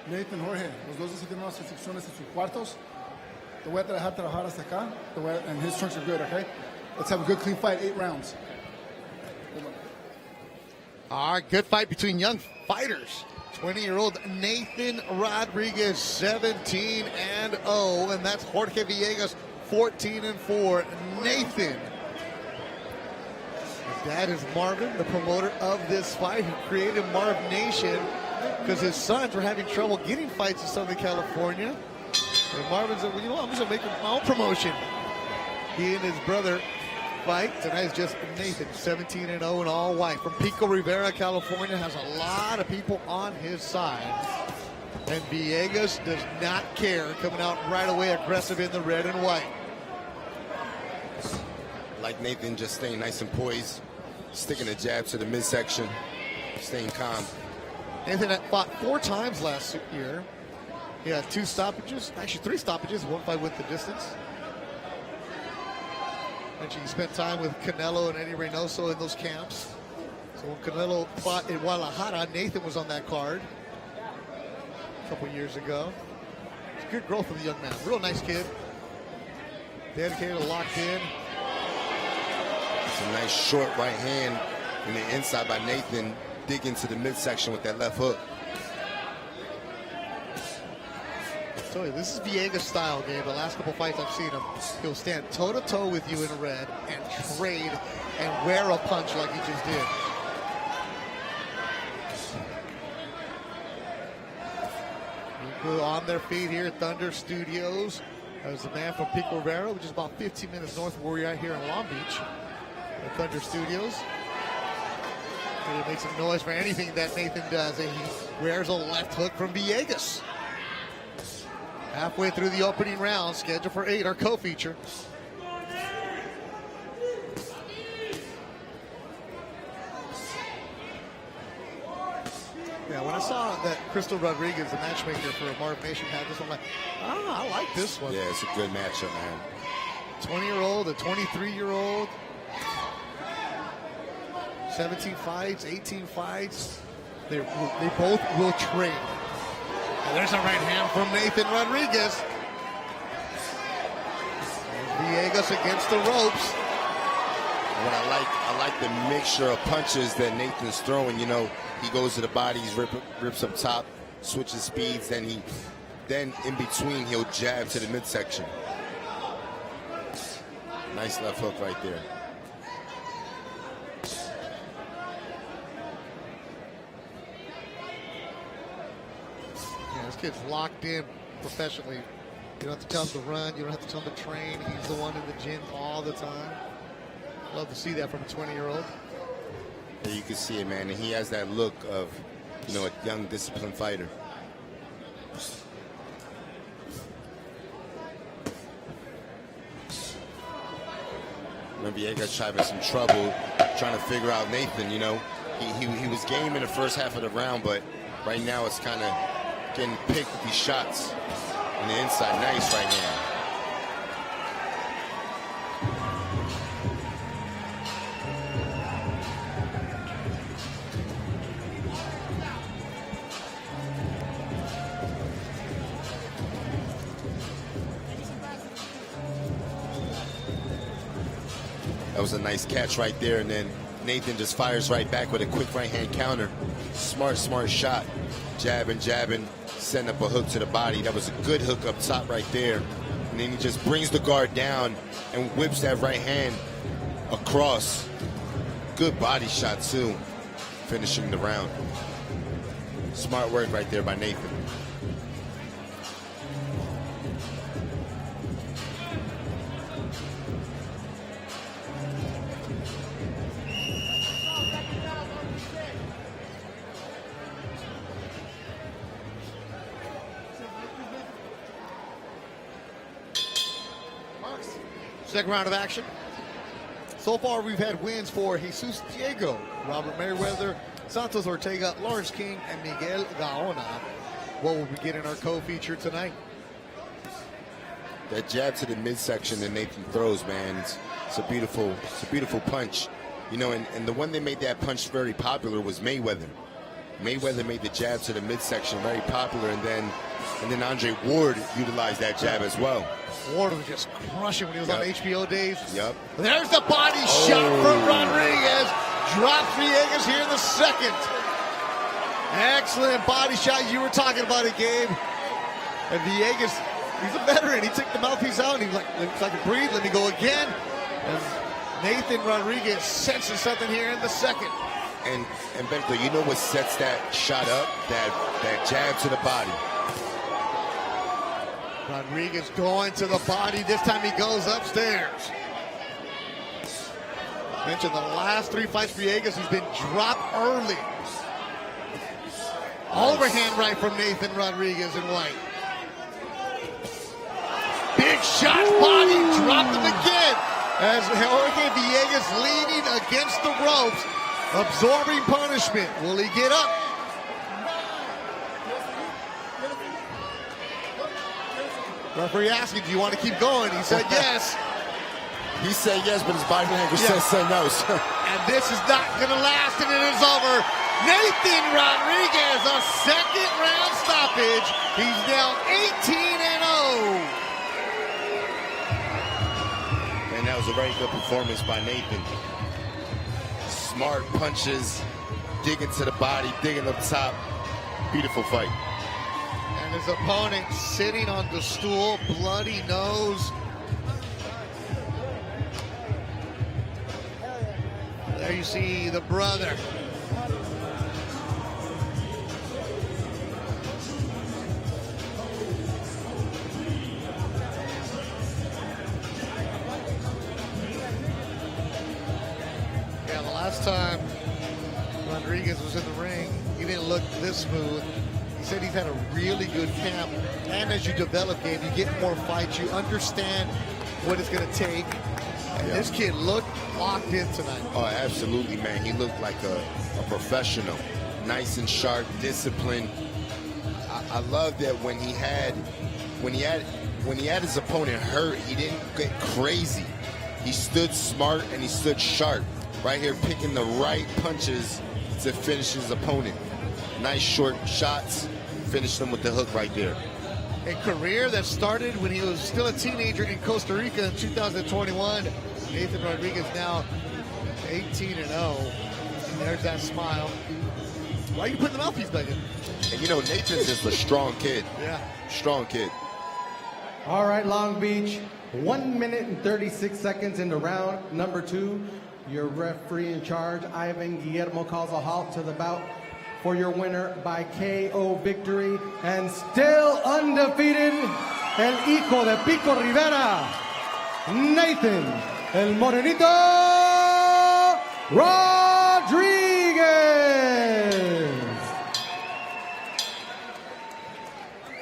Nathan, Jorge, los dos decidieron las instrucciones en sus cuartos. Te voy a dejar trabajar hasta acá, and his strengths are good, okay? Let's have a good, clean fight, 8 rounds. All right, good fight between young fighters. 20-year-old Nathan Rodriguez, 17-0, and that's Jorge Villegas, 14-4. Nathan. His dad is Marvin, the promoter of this fight, who created Marvnation because his sons were having trouble getting fights in Southern California. And Marvin said, well, you know, I'm just going to make my own promotion. He and his brother fight. Tonight's just Nathan, 17-0 and all white. From Pico Rivera, California, has a lot of people on his side. And Villegas does not care, coming out right away aggressive in the red and white. Like Nathan, just staying nice and poised, sticking a jab to the midsection, staying calm. Nathan fought 4 times last year. He had 2 stoppages, actually 3 stoppages. 1 fight went the distance. Actually, he spent time with Canelo and Eddie Reynoso in those camps. So when Canelo fought in Guadalajara, Nathan was on that card a couple years ago. It's good growth for the young man. Real nice kid. Dedicated, locked in. It's a nice short right hand in the inside by Nathan. Dig into the midsection with that left hook. I tell you, this is Villegas style, Gabe. The last couple fights I've seen him, he'll stand toe-to-toe with you in a red and trade and wear a punch like he just did. People on their feet here at Thunder Studios. There's the man from Pico Rivera, which is about 15 minutes north of where we're at here in Long Beach at Thunder Studios. And he makes some noise for anything that Nathan does. And he wears a left hook from Villegas. Halfway through the opening round, scheduled for 8, our co-feature. Yeah, when I saw that Crystal Rodriguez, the matchmaker for Marvnation, had this one, I'm like, I like this one. Yeah, it's a good matchup, man. 20-year-old, a 23-year-old. 17 fights, 18 fights. They both will trade. And there's a right hand from Nathan Rodriguez. Villegas against the ropes. What I like the mixture of punches that Nathan's throwing. You know, he goes to the body, he rips up top, switches speeds, then in between he'll jab to the midsection. Nice left hook right there. This kid's locked in professionally. You don't have to tell him to run. You don't have to tell him to train. He's the one in the gym all the time. Love to see that from a 20-year-old. Yeah, you can see it, man. And he has that look of, you know, a young, disciplined fighter. Remember, Villegas having some trouble trying to figure out Nathan. You know, he was game in the first half of the round, but right now it's kind of can pick these shots on the inside. Nice right hand. That was a nice catch right there, and then Nathan just fires right back with a quick right hand counter. Smart shot. Jabbing, setting up a hook to the body. That was a good hook up top right there. And then he just brings the guard down and whips that right hand across. Good body shot too, finishing the round. Smart work right there by Nathan. Second round of action. So far, we've had wins for Jesus Diego, Robert Mayweather, Santos Ortega, Lawrence King, and Miguel Gaona. What will we get in our co-feature tonight? That jab to the midsection that Nathan throws, man, it's a beautiful punch. You know, and the one that made that punch very popular was Mayweather. Mayweather made the jab to the midsection very popular, and then Andre Ward utilized that jab as well. Ward was just crushing when he was on HBO days. Yep. There's the body shot from Rodriguez. Drops Villegas here in the second. Excellent body shot. You were talking about it, Gabe. And Villegas, he's a veteran. He took the mouthpiece out and he was like, looks like I can breathe. Let me go again. And Nathan Rodriguez senses something here in the second. And Beto, you know what sets that shot up? That jab to the body. Rodriguez going to the body. This time he goes upstairs. Mentioned the last 3 fights for Villegas, he's been dropped early. Overhand right from Nathan Rodriguez in white. Big shot, body, dropped him again. As Jorge Villegas leaning against the ropes, absorbing punishment. Will he get up? Referee asking, do you want to keep going? He said yes. He said yes, but his body language says no. And this is not going to last, and it is over. Nathan Rodriguez, a second round stoppage. He's now 18-0. And that was a very good performance by Nathan. Smart punches, digging to the body, digging up top. Beautiful fight. And his opponent sitting on the stool, bloody nose. There you see the brother. Yeah, the last time Rodriguez was in the ring, he didn't look this smooth. He said he's had a really good camp, and as you develop, Gabe, you get more fights, you understand what it's going to take. And this kid looked locked in tonight. Oh, absolutely, man. He looked like a professional, nice and sharp, disciplined. I love that when he had his opponent hurt, he didn't get crazy. He stood smart and he stood sharp. Right here, picking the right punches to finish his opponent. Nice short shots, finish them with the hook right there. A career that started when he was still a teenager in Costa Rica in 2021. Nathan Rodriguez now 18-0. And there's that smile. Why are you putting the mouthpiece back in? And you know, Nathan's just a strong kid. Yeah. Strong kid. All right, Long Beach, 1 minute and 36 seconds into round number 2. Your referee in charge, Ivan Guillermo, calls a halt to the bout for your winner by KO victory, and still undefeated, el hijo de Pico Rivera, Nathan El Morenito Rodriguez.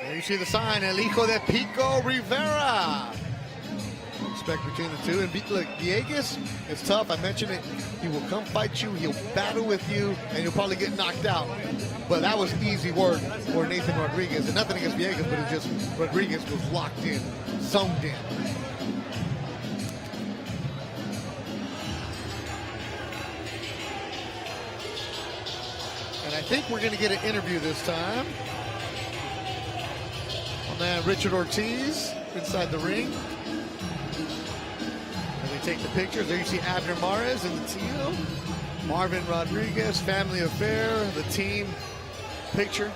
There you see the sign, el hijo de Pico Rivera. respect between the two. And look, Villegas, it's tough. I mentioned it. He will come fight you. He'll battle with you, and you'll probably get knocked out. But that was easy work for Nathan Rodriguez. And nothing against Villegas, but it's just Rodriguez was locked in, zoned in. And I think we're going to get an interview this time. On that, Richard Ortiz inside the ring. And they take the pictures. There you see Abner Mares in the teal. Marvin Rodriguez, family affair, the team picture.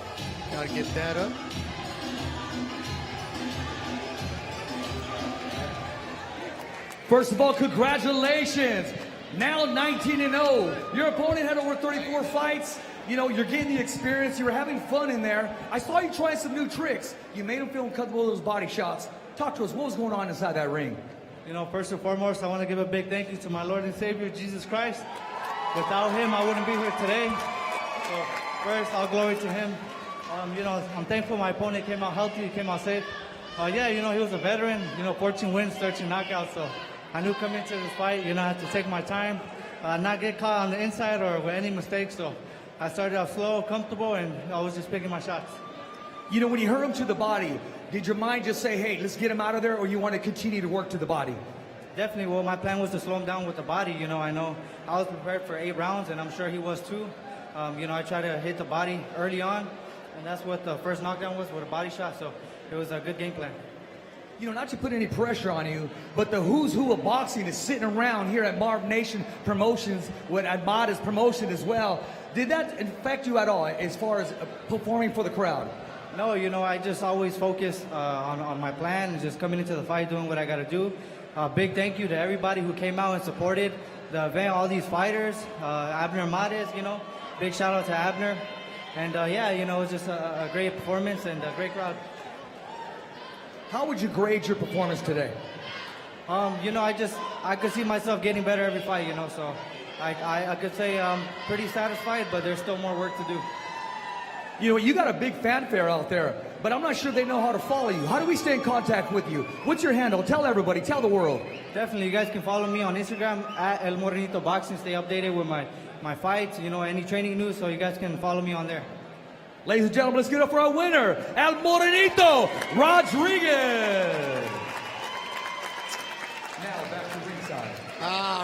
Got to get that up. First of all, congratulations. Now 19-0. Your opponent had over 34 fights. You know, you're getting the experience. You were having fun in there. I saw you trying some new tricks. You made him feel uncomfortable with those body shots. Talk to us. What was going on inside that ring? You know, first and foremost, I want to give a big thank you to my Lord and Savior, Jesus Christ. Without him, I wouldn't be here today. So first, all glory to him. You know, I'm thankful my opponent came out healthy, he came out safe. Yeah, you know, he was a veteran. You know, 14 wins, 13 knockouts. So I knew coming into this fight, you know, I had to take my time, not get caught on the inside or with any mistakes. So I started out slow, comfortable, and I was just picking my shots. You know, when you hurt him to the body, did your mind just say, hey, let's get him out of there, or you want to continue to work to the body? Definitely. Well, my plan was to slow him down with the body. You know I was prepared for 8 rounds, and I'm sure he was too. You know, I tried to hit the body early on, and that's what the first knockdown was, with a body shot. So it was a good game plan. You know, not to put any pressure on you, but the who's who of boxing is sitting around here at Marvnation Promotions, with Amada's promotion as well. Did that affect you at all as far as performing for the crowd? No, you know, I just always focus on my plan and just coming into the fight, doing what I got to do. Big thank you to everybody who came out and supported the event, all these fighters, Abner Mares, you know, big shout out to Abner. And yeah, you know, it was just a great performance and a great crowd. How would you grade your performance today? You know, I could see myself getting better every fight, you know, so I could say I'm pretty satisfied, but there's still more work to do. You know, you got a big fanfare out there, but I'm not sure they know how to follow you. How do we stay in contact with you? What's your handle? Tell everybody, tell the world. Definitely, you guys can follow me on Instagram at El Morenito Boxing. Stay updated with my fights, you know, any training news, so you guys can follow me on there. Ladies and gentlemen, let's get up for our winner, El Morenito Rodriguez. Now back to ringside.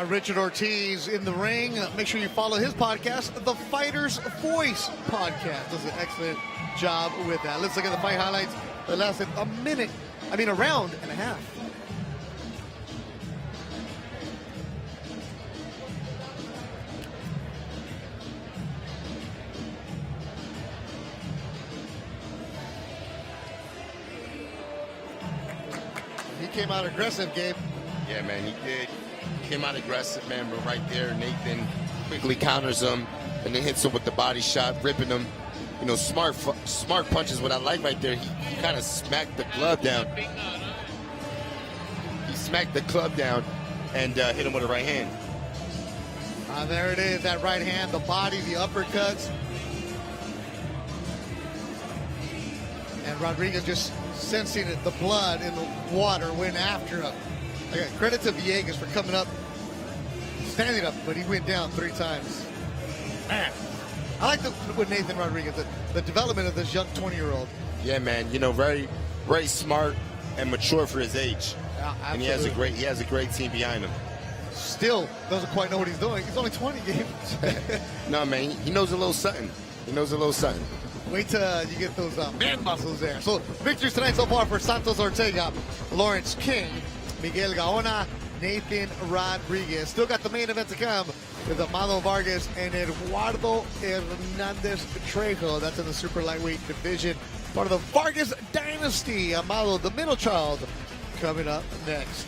Richard Ortiz in the ring. Make sure you follow his podcast, The Fighter's Voice Podcast. Does an excellent job with that. Let's look at the fight highlights that lasted a round and a half. He came out aggressive, Gabe. Yeah, man, he did. Came out aggressive, man, but right there, Nathan quickly counters him and then hits him with the body shot, ripping him. You know, smart punches. What I like right there, he kind of smacked the club down. He smacked the club down and hit him with a right hand. There it is, that right hand, the body, the uppercuts. And Rodriguez just sensing it, the blood in the water, went after him. Okay, credit to Villegas for coming up, standing up, but he went down 3 times. Man, I like with Nathan Rodriguez, the development of this young 20-year-old. Yeah, man, you know, very, very smart and mature for his age. And he has a great team behind him. Still doesn't quite know what he's doing. He's only 20 games. No, man, he knows a little something. He knows a little something. Wait till you get those man muscles there. So victories tonight so far for Santos Ortega, Lawrence King, Miguel Gaona, Nathan Rodriguez. Still got the main event to come with Amado Vargas and Eduardo Hernandez Trejo. That's in the super lightweight division. Part of the Vargas dynasty. Amado, the middle child, coming up next.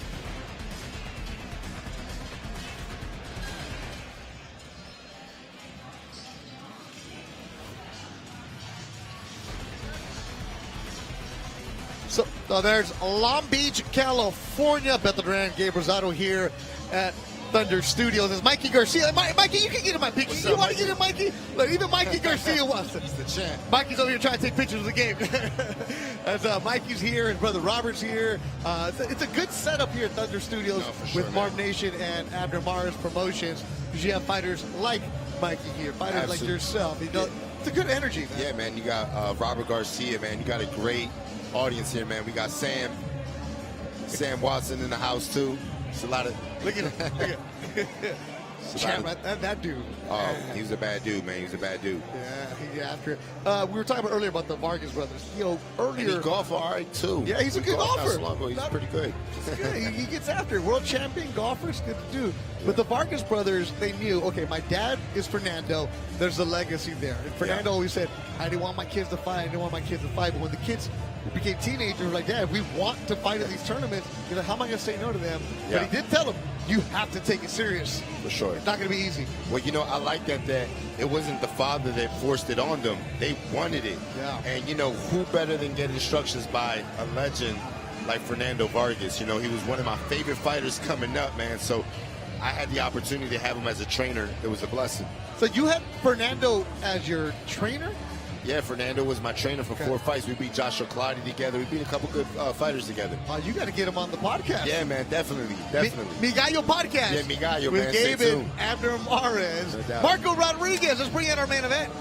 So there's Long Beach, California. Beth Duran, Gabe Rosado here at Thunder Studios is Mikey Garcia. Mikey, you can get in my picture. You want to get in, Mikey? Look, even Mikey Garcia wants it. He's the champ. Mikey's over here trying to take pictures of the game. As Mikey's here, his brother Robert's here. It's a good setup here at Thunder Studios with Marvnation and Abner Mares Promotions, because you have fighters like Mikey here, fighters like yourself. You know, it's a good energy, man. Yeah, man. You got Robert Garcia, man. You got a great audience here, man. We got Sam Watson in the house too. It's a lot of look at him. Champ, that dude. Oh, he was a bad dude, man. He was a bad dude. Yeah, he's after it. We were talking about earlier about the Vargas brothers. You know, earlier. And he golf all right too. Yeah, he's a good golfer. He's pretty good. He gets after it. World champion golfer. It's good to do. But the Vargas brothers, they knew, okay, my dad is Fernando. There's a legacy there. And Fernando always said, I didn't want my kids to fight. I didn't want my kids to fight. But when the kids became teenagers, like, Dad, we want to fight in these tournaments. You're like, how am I going to say no to them? But he did tell them, you have to take it serious. For sure. It's not going to be easy. Well, you know, I like that it wasn't the father that forced it on them. They wanted it. Yeah. And, you know, who better than get instructions by a legend like Fernando Vargas? You know, he was one of my favorite fighters coming up, man. So I had the opportunity to have him as a trainer. It was a blessing. So you had Fernando as your trainer? Yeah, Fernando was my trainer for 4 fights. We beat Joshua Clottey together. We beat a couple good fighters together. You got to get him on the podcast. Yeah, man, definitely. Miguel podcast. Yeah, Miguel, with man. Gabe and Abner Mares. No Marco Rodriguez. Let's bring in our main event.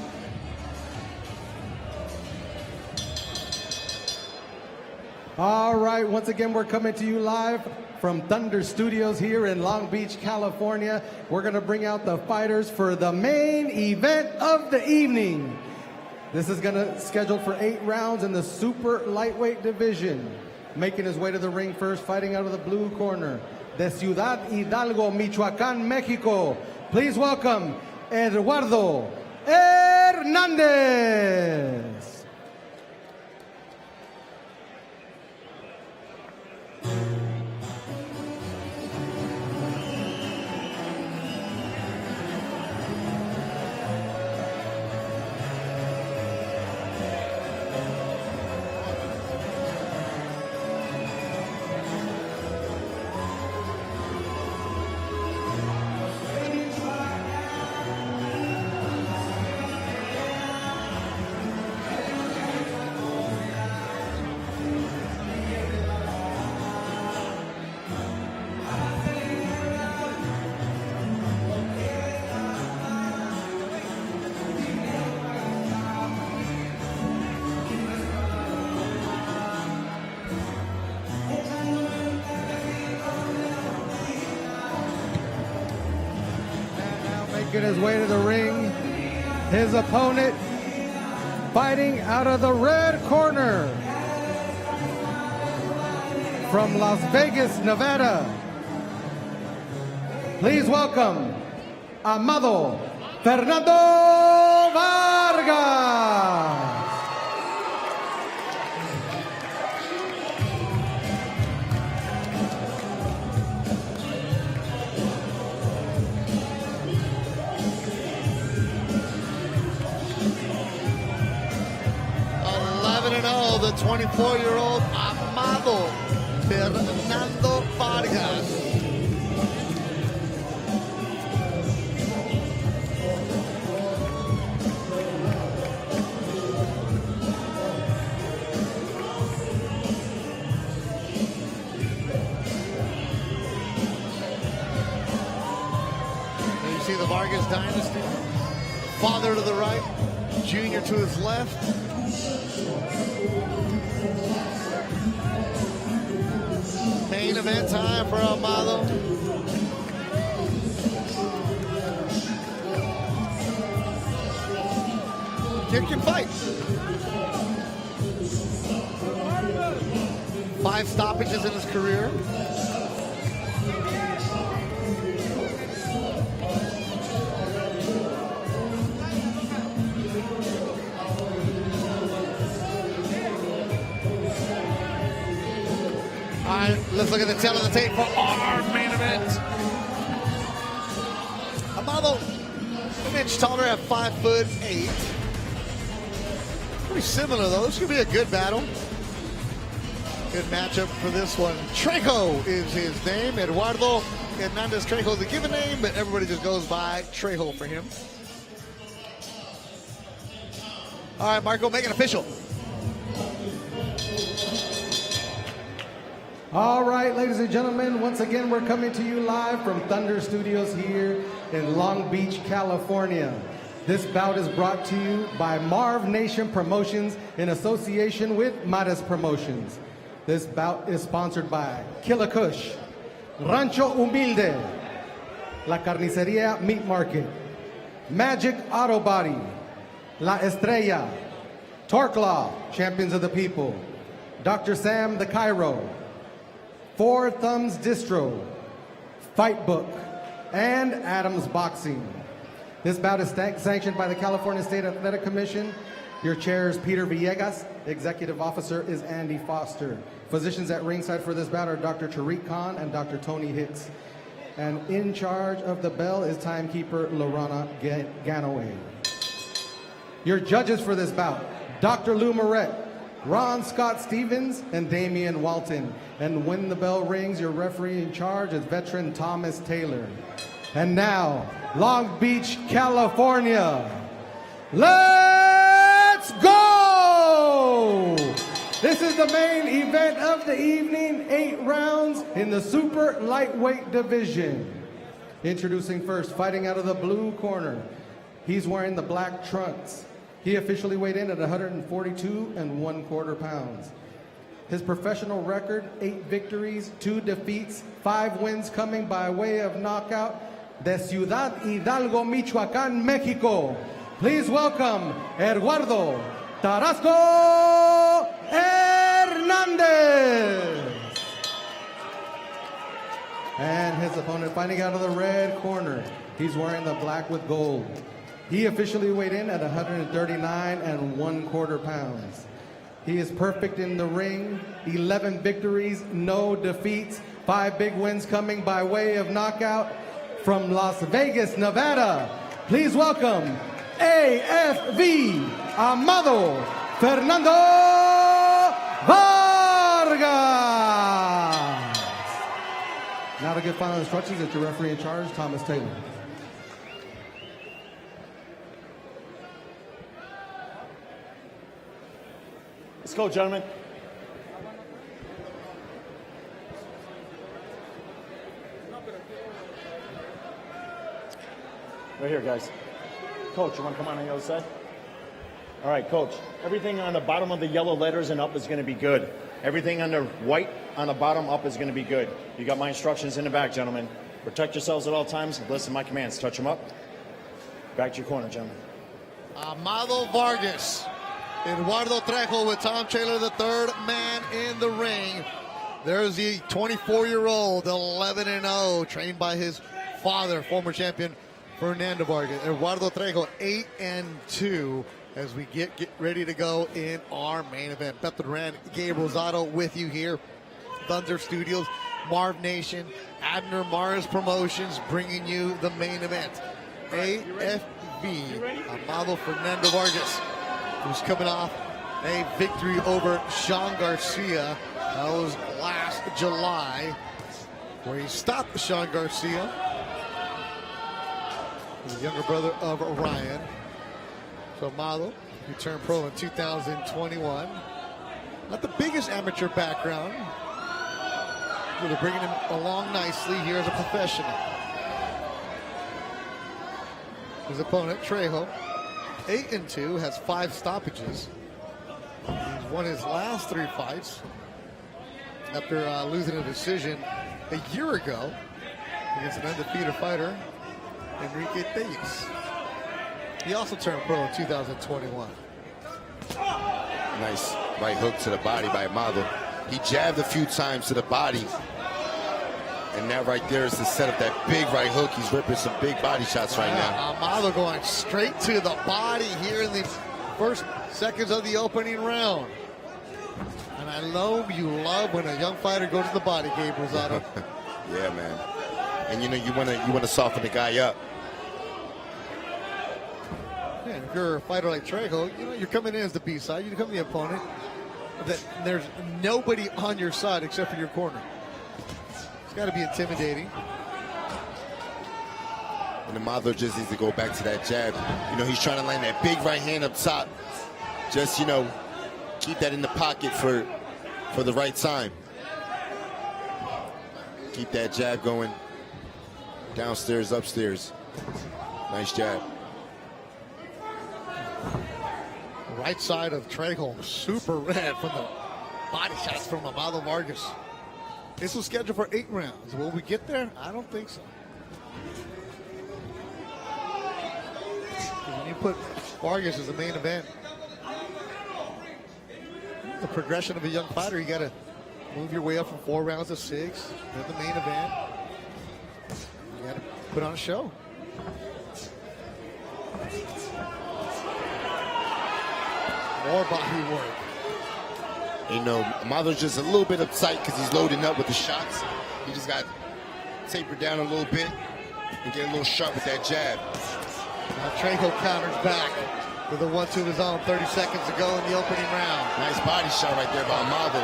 All right, once again, we're coming to you live from Thunder Studios here in Long Beach, California. We're going to bring out the fighters for the main event of the evening. This is scheduled for 8 rounds in the super lightweight division. Making his way to the ring first, fighting out of the blue corner, de Ciudad Hidalgo, Michoacán, Mexico. Please welcome Eduardo Hernandez. Making his way to the ring, his opponent fighting out of the red corner from Las Vegas, Nevada. Please welcome Amado Fernando Vargas. The 24-year-old Amado Fernando Vargas. And you see the Vargas dynasty. Father to the right, Junior to his left. Main event time for Amado. Kid can fight. 5 stoppages in his career. All right, let's look at the tail of the tape for our main event. Amado, an inch taller at 5'8". Pretty similar though. This could be a good battle. Good matchup for this one. Trejo is his name. Eduardo Hernandez Trejo is a given name, but everybody just goes by Trejo for him. All right, Marco, make it official. All right, ladies and gentlemen, once again, we're coming to you live from Thunder Studios here in Long Beach, California. This bout is brought to you by Marvnation Promotions in association with Mares Promotions. This bout is sponsored by Killa Kush, Rancho Humilde, La Carniceria Meat Market, Magic Auto Body, La Estrella, Torque Law, Champions of the People, Dr. Sam the Cairo, Four Thumbs Distro, Fight Book, and Adams Boxing. This bout is sanctioned by the California State Athletic Commission. Your chair is Peter Villegas. Executive Officer is Andy Foster. Physicians at ringside for this bout are Dr. Tariq Khan and Dr. Tony Hicks. And in charge of the bell is timekeeper Lorana Ganaway. Your judges for this bout, Dr. Lou Moret, Ron Scott Stevens, and Damian Walton. And when the bell rings, your referee in charge is veteran Thomas Taylor. And now, Long Beach, California. Let's go! This is the main event of the evening, 8 rounds in the super lightweight division. Introducing first, fighting out of the blue corner. He's wearing the black trunks. He officially weighed in at 142 1/4 pounds. His professional record, 8 victories, 2 defeats, 5 wins coming by way of knockout. De Ciudad Hidalgo, Michoacán, Mexico. Please welcome Eduardo Tarasco Hernandez. And his opponent fighting out of the red corner. He's wearing the black with gold. He officially weighed in at 139 1/4 pounds. He is perfect in the ring, 11 victories, no defeats, 5 big wins coming by way of knockout. From Las Vegas, Nevada, please welcome AFV Amado Fernando Vargas. Now to give final instructions, it's your referee in charge, Thomas Taylor. Let's go, gentlemen. Right here, guys. Coach, you want to come on the other side? All right, Coach. Everything on the bottom of the yellow letters and up is going to be good. Everything under white on the bottom up is going to be good. You got my instructions in the back, gentlemen. Protect yourselves at all times. Listen to my commands. Touch them up. Back to your corner, gentlemen. Amado Vargas. Eduardo Trejo with Tom Taylor, the third man in the ring. There's the 24-year-old, 11-0, trained by his father, former champion Fernando Vargas. Eduardo Trejo, 8-2, as we get ready to go in our main event. Beto Duran, Gabe Rosado with you here. Thunder Studios, Marvnation, Abner Mares Promotions, bringing you the main event. AFB, Amado Fernando Vargas, who's coming off a victory over Sean Garcia. That was last July, where he stopped Sean Garcia, the younger brother of Orion. So Amado, who turned pro in 2021. Not the biggest amateur background, but they're bringing him along nicely here as a professional. His opponent, Trejo, 8-2, has 5 stoppages. He's won his last 3 fights after losing a decision a year ago against an undefeated fighter, Enrique Tejas. He also turned pro in 2021. Nice right hook to the body by Amado. He jabbed a few times to the body. And that right there is to set up that big right hook. He's ripping some big body shots right now. Amado going straight to the body here in the first seconds of the opening round. And I know you love when a young fighter goes to the body, Gabe Rosado. Yeah, man. And you know you want to soften the guy up. Yeah, if you're a fighter like Trejo, you know you're coming in as the B side. You become the opponent. That there's nobody on your side except for your corner. It's got to be intimidating. And Amado just needs to go back to that jab. You know, he's trying to land that big right hand up top. Just, you know, keep that in the pocket for the right time. Keep that jab going. Downstairs, upstairs. Nice jab. Right side of Trejo, super red from the body shots from Amado Vargas. This was scheduled for 8 rounds. Will we get there? I don't think so. When you put Vargas as the main event, the progression of a young fighter, you got to move your way up from 4 rounds to 6. Then the main event. You got to put on a show. More body work. You know, Amado's just a little bit uptight because he's loading up with the shots. He just got tapered down a little bit and get a little sharp with that jab. Now Trejo counters back with a 1-2 of his own 30 seconds to go in the opening round. Nice body shot right there by Amado.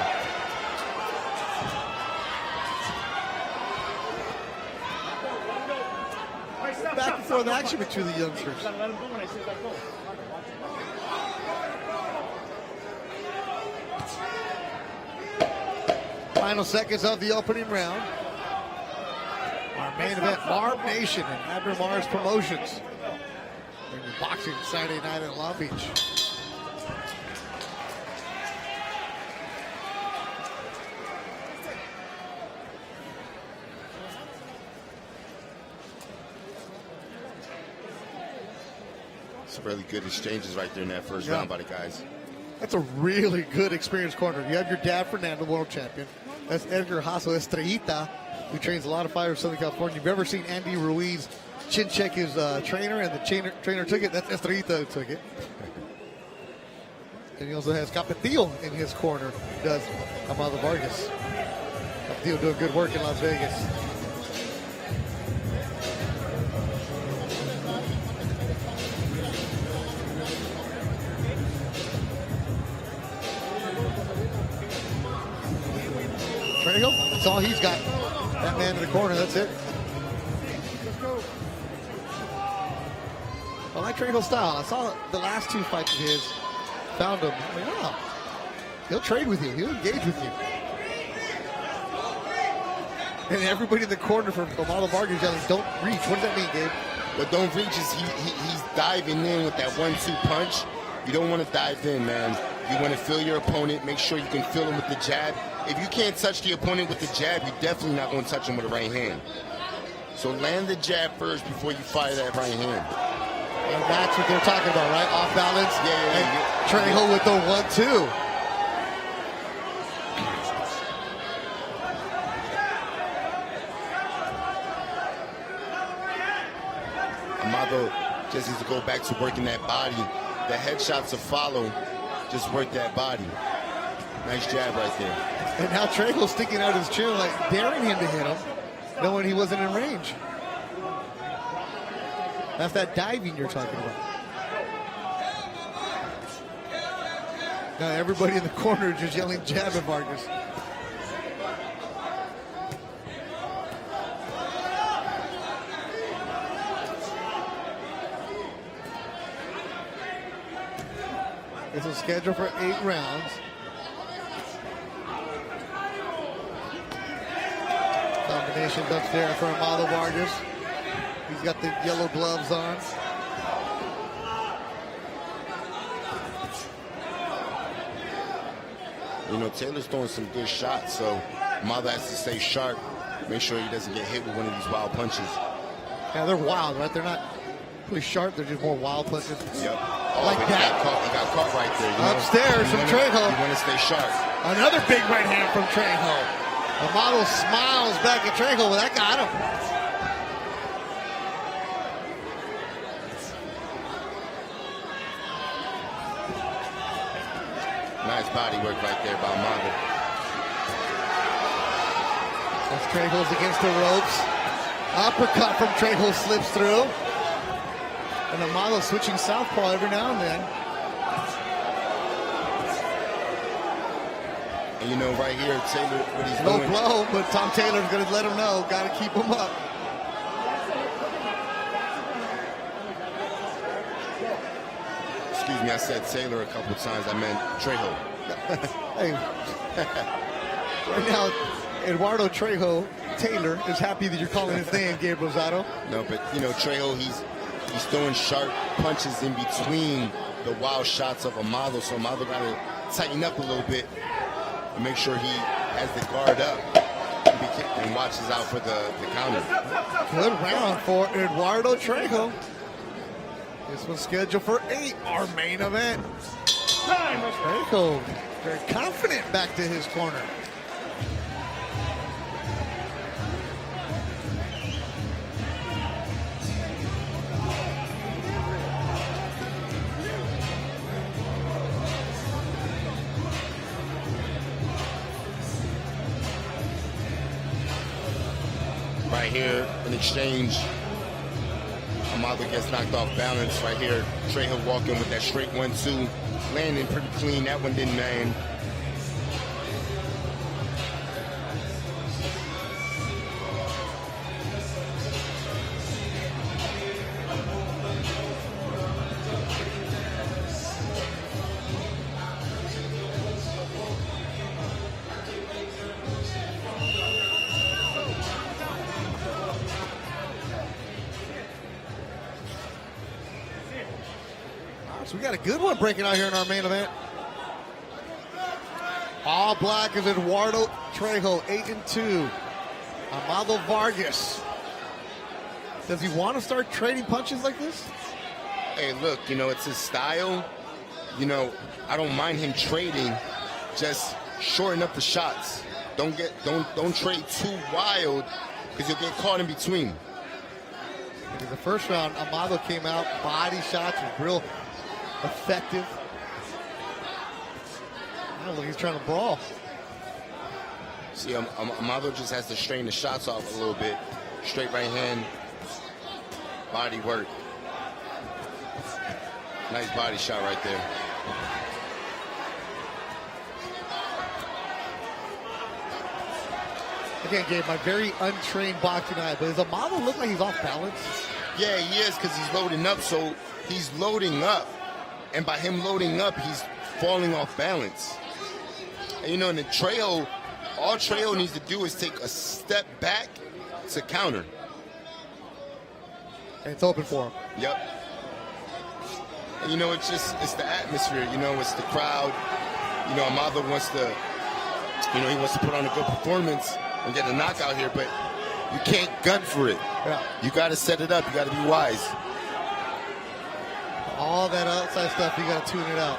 Back and forth action between the youngsters. Final seconds of the opening round. Our main event, Marvnation and Abner Mars Promotions. Bringing boxing Saturday night in Long Beach. Some really good exchanges right there in that first round by the guys. That's a really good experienced corner. You have your dad, Fernando, world champion. That's Edgar Hasso Estrellita, who trains a lot of fighters in Southern California. You've ever seen Andy Ruiz chin check his trainer and the trainer took it? That's Estrellita who took it. And he also has Capetillo in his corner, does Amado Vargas. Capetillo doing good work in Las Vegas. Trejo, that's all he's got. That man in the corner, that's it. I like Trejo's style. I saw the last 2 fights of his. Found him. I'm like, wow. He'll trade with you. He'll engage with you. And everybody in the corner from Amado Vargas yelling, don't reach. What does that mean, Gabe? What don't reach is he's diving in with that 1-2 punch. You don't want to dive in, man. You want to feel your opponent. Make sure you can feel him with the jab. If you can't touch the opponent with the jab, you're definitely not going to touch him with the right hand. So land the jab first before you fire that right hand. And that's what they're talking about, right? Off balance. Yeah. Trejo with the 1-2. Amado just needs to go back to working that body. The headshots to follow. Just work that body. Nice jab right there. And now Trejo's sticking out his chin, like daring him to hit him, knowing he wasn't in range. That's that diving you're talking about. Now everybody in the corner just yelling jab at Vargas. This is scheduled for 8 rounds. Combinations up there for Amado Vargas. He's got the yellow gloves on. You know, Taylor's throwing some good shots, so Amado has to stay sharp. Make sure he doesn't get hit with one of these wild punches. Yeah, they're wild, right? They're not really sharp. They're just more wild punches. Yep. Like that. He got caught right there. You know? Upstairs from Trejo. You want to stay sharp. Another big right hand from Trejo. Amado smiles back at Trejo. Well, that got him. Nice body work right there by Amado. As Trejo's against the ropes. Uppercut from Trejo slips through. And Amado switching southpaw every now and then. And you know, right here, Taylor, what he's No doing. blow, but Tom Taylor's going to let him know. Got to keep him up. Excuse me, I said Taylor a couple times. I meant Trejo. Hey, right now, Eduardo Trejo Taylor is happy that you're calling his name, Gabe Rosado. No, but you know, Trejo, he's throwing sharp punches in between the wild shots of Amado, so Amado got to tighten up a little bit and make sure he has the guard up and watches out for the counter. Good round for Eduardo Trejo. This one's scheduled for 8, our main event. Trejo very confident back to his corner. Right here, in exchange, Amado gets knocked off balance. Right here, Trejo walking with that straight 1-2, landing pretty clean. That one didn't land. So we got a good one breaking out here in our main event. All black is Eduardo Trejo, 8-2. Amado Vargas. Does he want to start trading punches like this? Hey, look, you know, it's his style. You know, I don't mind him trading. Just shorten up the shots. Don't trade too wild because you'll get caught in between. In the first round, Amado came out, body shots was real effective. I don't think he's trying to brawl. See, Amado just has to strain the shots off a little bit. Straight right hand, body work. Nice body shot right there. Again, Gabe, my very untrained boxing eye, but does Amado look like he's off balance? Yeah, he is because he's loading up, so he's loading up. And by him loading up, he's falling off balance. And you know, in the Trejo, all Trejo needs to do is take a step back to counter. And it's open for him. Yep. And you know, it's the atmosphere, you know, it's the crowd. You know, Amado wants to, you know, he wants to put on a good performance and get a knockout here, but you can't gun for it. Yeah. You got to set it up. You got to be wise. All that outside stuff, you got to tune it out.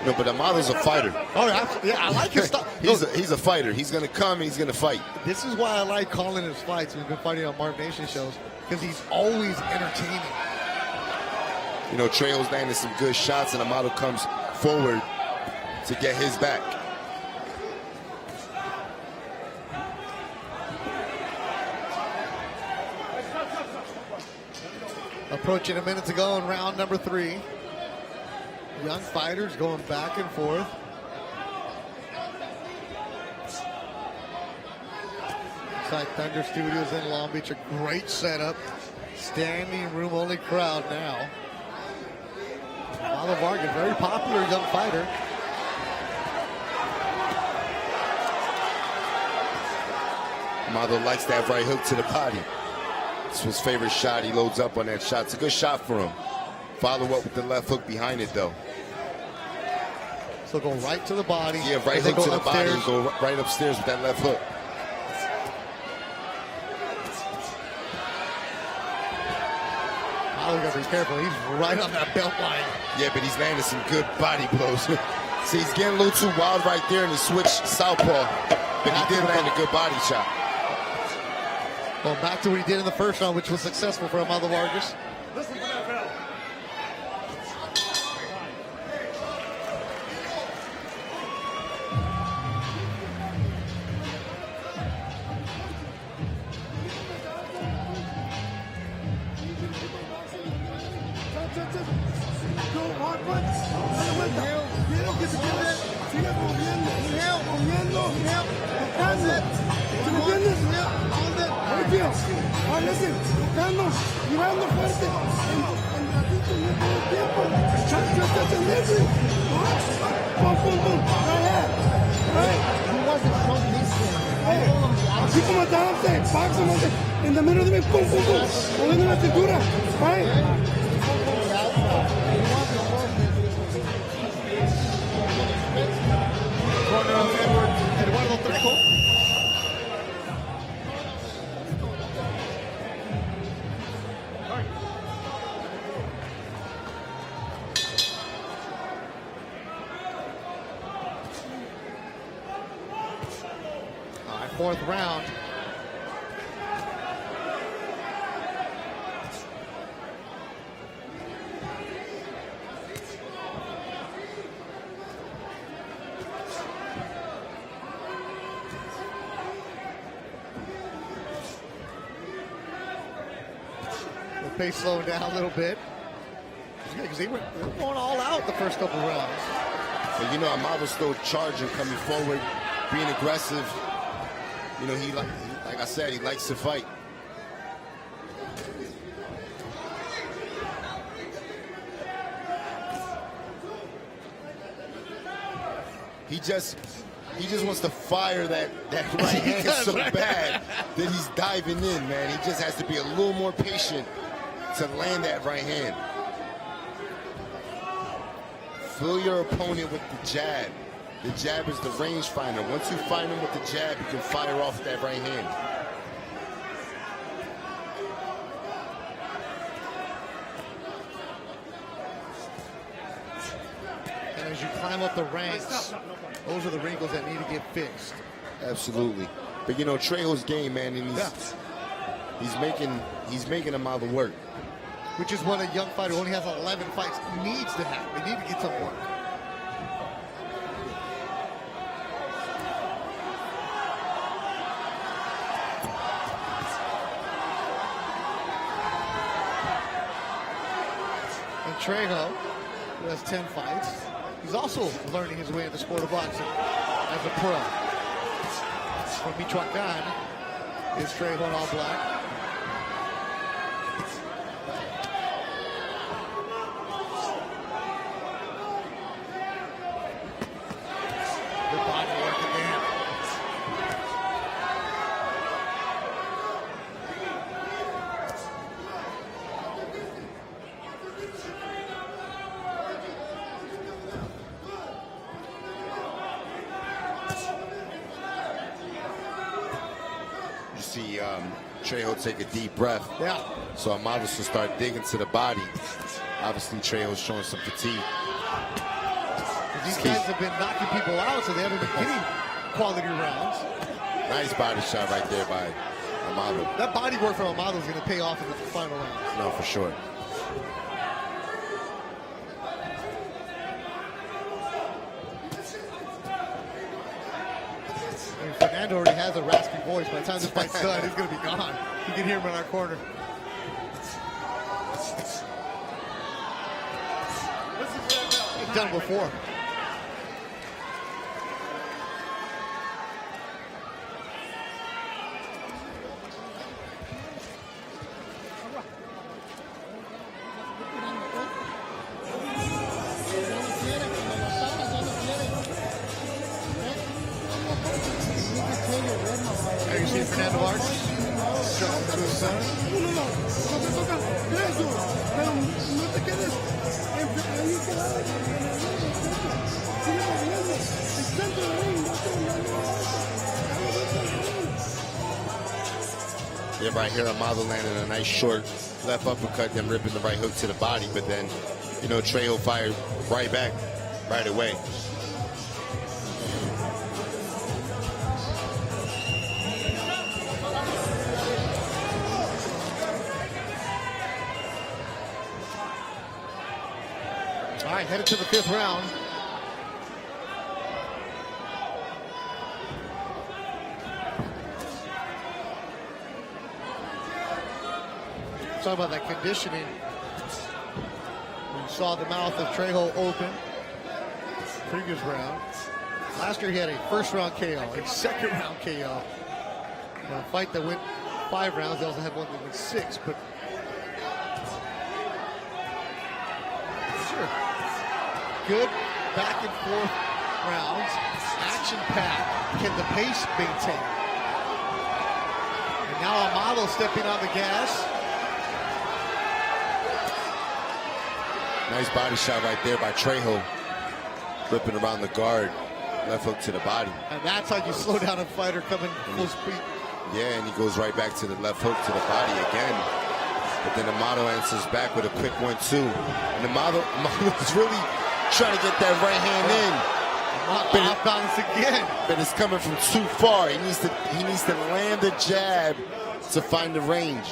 No, but Amado's a fighter. Oh, yeah, I like his stuff. He's a fighter. He's going to come and he's going to fight. This is why I like calling his fights. We've been fighting on Marvnation shows because he's always entertaining. You know, Trejo's landing some good shots, and Amado comes forward to get his back. Approaching a minute to go in round number 3. Young fighters going back and forth. Inside Thunder Studios in Long Beach, a great setup. Standing room only crowd now. Amado Vargas, very popular young fighter. Amado likes that right hook to the body. It's his favorite shot. He loads up on that shot. It's a good shot for him. Follow up with the left hook behind it, though. So go right to the body. Yeah, right hook to the body and go right upstairs with that left hook. Oh, you gotta be careful. He's right on that belt line. Yeah, but he's landing some good body blows. See, he's getting a little too wild right there in the switch southpaw, but he did land a good body shot. Well, back to what he did in the first round, which was successful for Amado Vargas. Listen to that bell. Listen, tocando, mirando fuerte, en ratito Así como dance, box him in the middle of me, boom, boom, boom. Moviendo la cintura, right? Corner of Eduardo Trejo. All right, fourth round. Pace slowing down a little bit because they were going all out the first couple rounds. But you know, Amado's still charging, coming forward, being aggressive. You know, he like I said, he likes to fight. He just wants to fire that right hand so bad that he's diving in, man. He just has to be a little more patient to land that right hand. Fill your opponent with the jab. The jab is the range finder. Once you find him with the jab, you can fire off that right hand. And as you climb up the ranks, those are the wrinkles that need to get fixed. Absolutely. But you know, Trejo's game, man, and he's making Amado work. Which is what a young fighter who only has 11 fights needs to have. They need to get some work. And Trejo, who has 10 fights, he's also learning his way in the sport of boxing as a pro. From Michoacan is Trejo in all black. See Trejo take a deep breath. Yeah. So Amado will start digging to the body. Obviously, Trejo's showing some fatigue. These guys have been knocking people out, so they haven't been getting quality rounds. Nice body shot right there by Amado. That body work from Amado is going to pay off in the final rounds. No, for sure. Fernando already has a raspy voice. By the time this fight's done, he's going to be gone. You can hear him in our corner. He's done before. You see Fernando Vargas showing to his son. Yeah, right here, Amado landing a nice short left uppercut, then ripping the right hook to the body. But then, you know, Trejo fired right back right away. All right, headed to the fifth round. Talk about that conditioning. We saw the mouth of Trejo open previous round. Last year he had a first round KO, a second round KO. In a fight that went 5 rounds, they also had one that went 6, but sure. Good back and forth rounds, action packed. Can the pace maintain? Now Amado stepping on the gas. Nice body shot right there by Trejo. Flipping around the guard. Left hook to the body. And that's how you slow down a fighter coming full speed. Yeah, and he goes right back to the left hook to the body again. But then Amado answers back with a quick 1-2. And Amado's really trying to get that right hand in. Off balance again. But it's coming from too far. He needs to land the jab to find the range.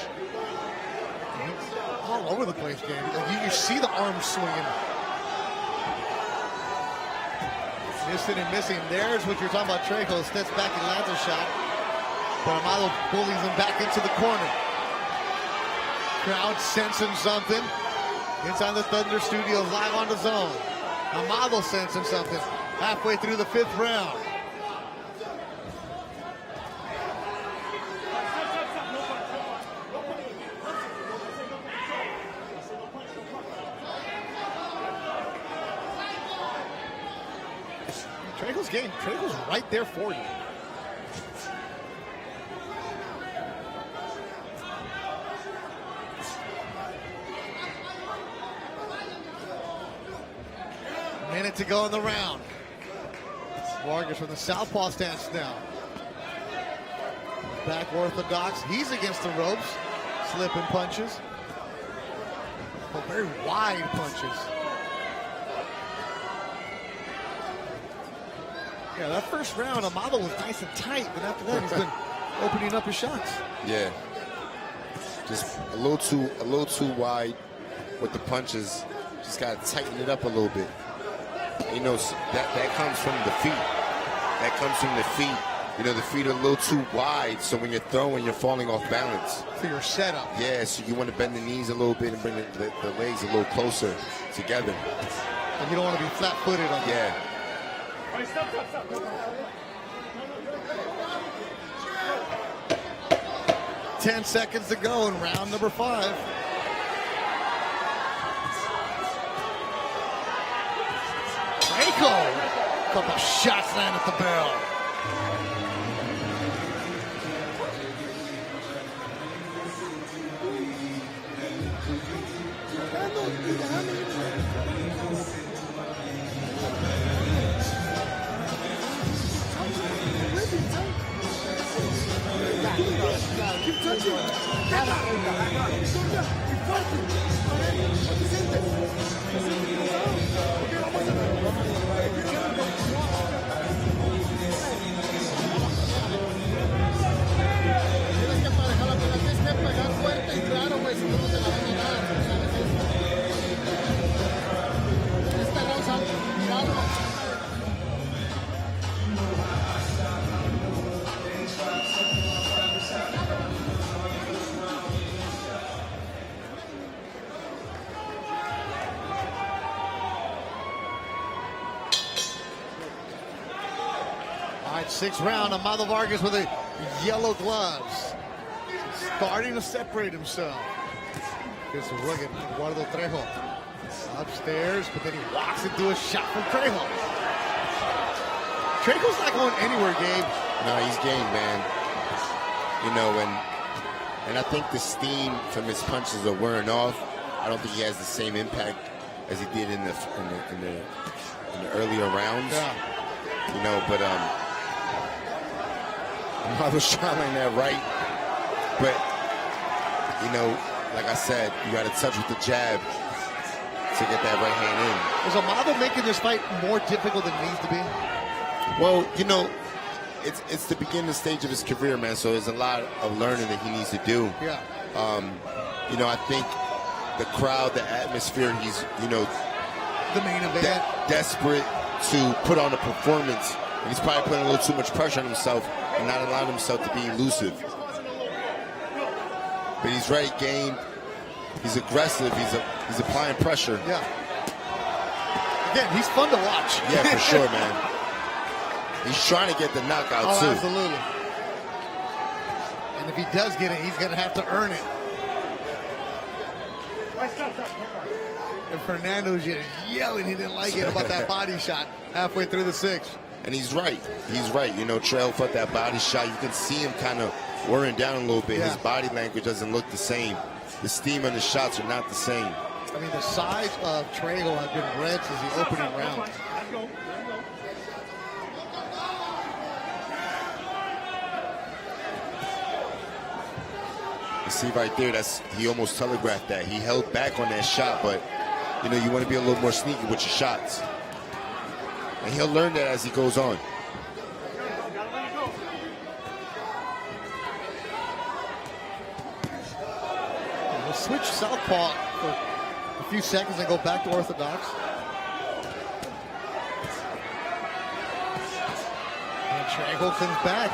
All over the place, Gabe. You see the arms swinging. Missing and missing. There's what you're talking about. Trejo steps back and lands a shot. But Amado bullies him back into the corner. Crowd sensing something. Inside the Thunder Studios, live on the zone. Amado sensing something. Halfway through the 5th round. Trejo's game. Trejo's right there for you. Minute to go in the round. Vargas from the southpaw stance now. Back orthodox. He's against the ropes. Slipping punches. But very wide punches. Yeah, that first round, Amado was nice and tight, but after that, he's been opening up his shots. Yeah, just a little too wide with the punches. Just got to tighten it up a little bit. You know, that comes from the feet. That comes from the feet. You know, the feet are a little too wide, so when you're throwing, you're falling off balance. For your setup. Yeah, so you want to bend the knees a little bit and bring the legs a little closer together. And you don't want to be flat-footed on that. Yeah. 10 seconds to go in round number 5. Trejo, couple shots land at the bell. Sixth round, Amado Vargas with the yellow gloves. Starting to separate himself. Here's the rugged Eduardo Trejo. Upstairs, but then he walks into a shot from Trejo. Trejo's not going anywhere, Gabe. No, he's game, man. You know, and I think the steam from his punches are wearing off. I don't think he has the same impact as he did in the earlier rounds. Yeah. You know, but I was trying that right, but you know, like I said, you got to touch with the jab to get that right hand in. Is Amado making this fight more difficult than it needs to be? Well, you know, it's the beginning stage of his career, man. So there's a lot of learning that he needs to do. Yeah. You know, I think the crowd, the atmosphere, he's, you know, the main event, desperate to put on a performance, and he's probably putting a little too much pressure on himself and not allowing himself to be elusive. But he's right game. He's aggressive. He's applying pressure. Yeah. Again, he's fun to watch. Yeah, for sure, man. He's trying to get the knockout too. Absolutely. And if he does get it, he's going to have to earn it. And Fernando's just yelling he didn't like it about that body shot halfway through the sixth. And he's right. He's right. You know, Trejo fought that body shot. You can see him kind of wearing down a little bit. Yeah. His body language doesn't look the same. The steam on the shots are not the same. I mean, the size of Trejo has been red since the opening round. You see right there, he almost telegraphed that. He held back on that shot, but you know, you want to be a little more sneaky with your shots. And he'll learn that as he goes on. We'll switch southpaw for a few seconds and go back to orthodox. And Trejo comes back.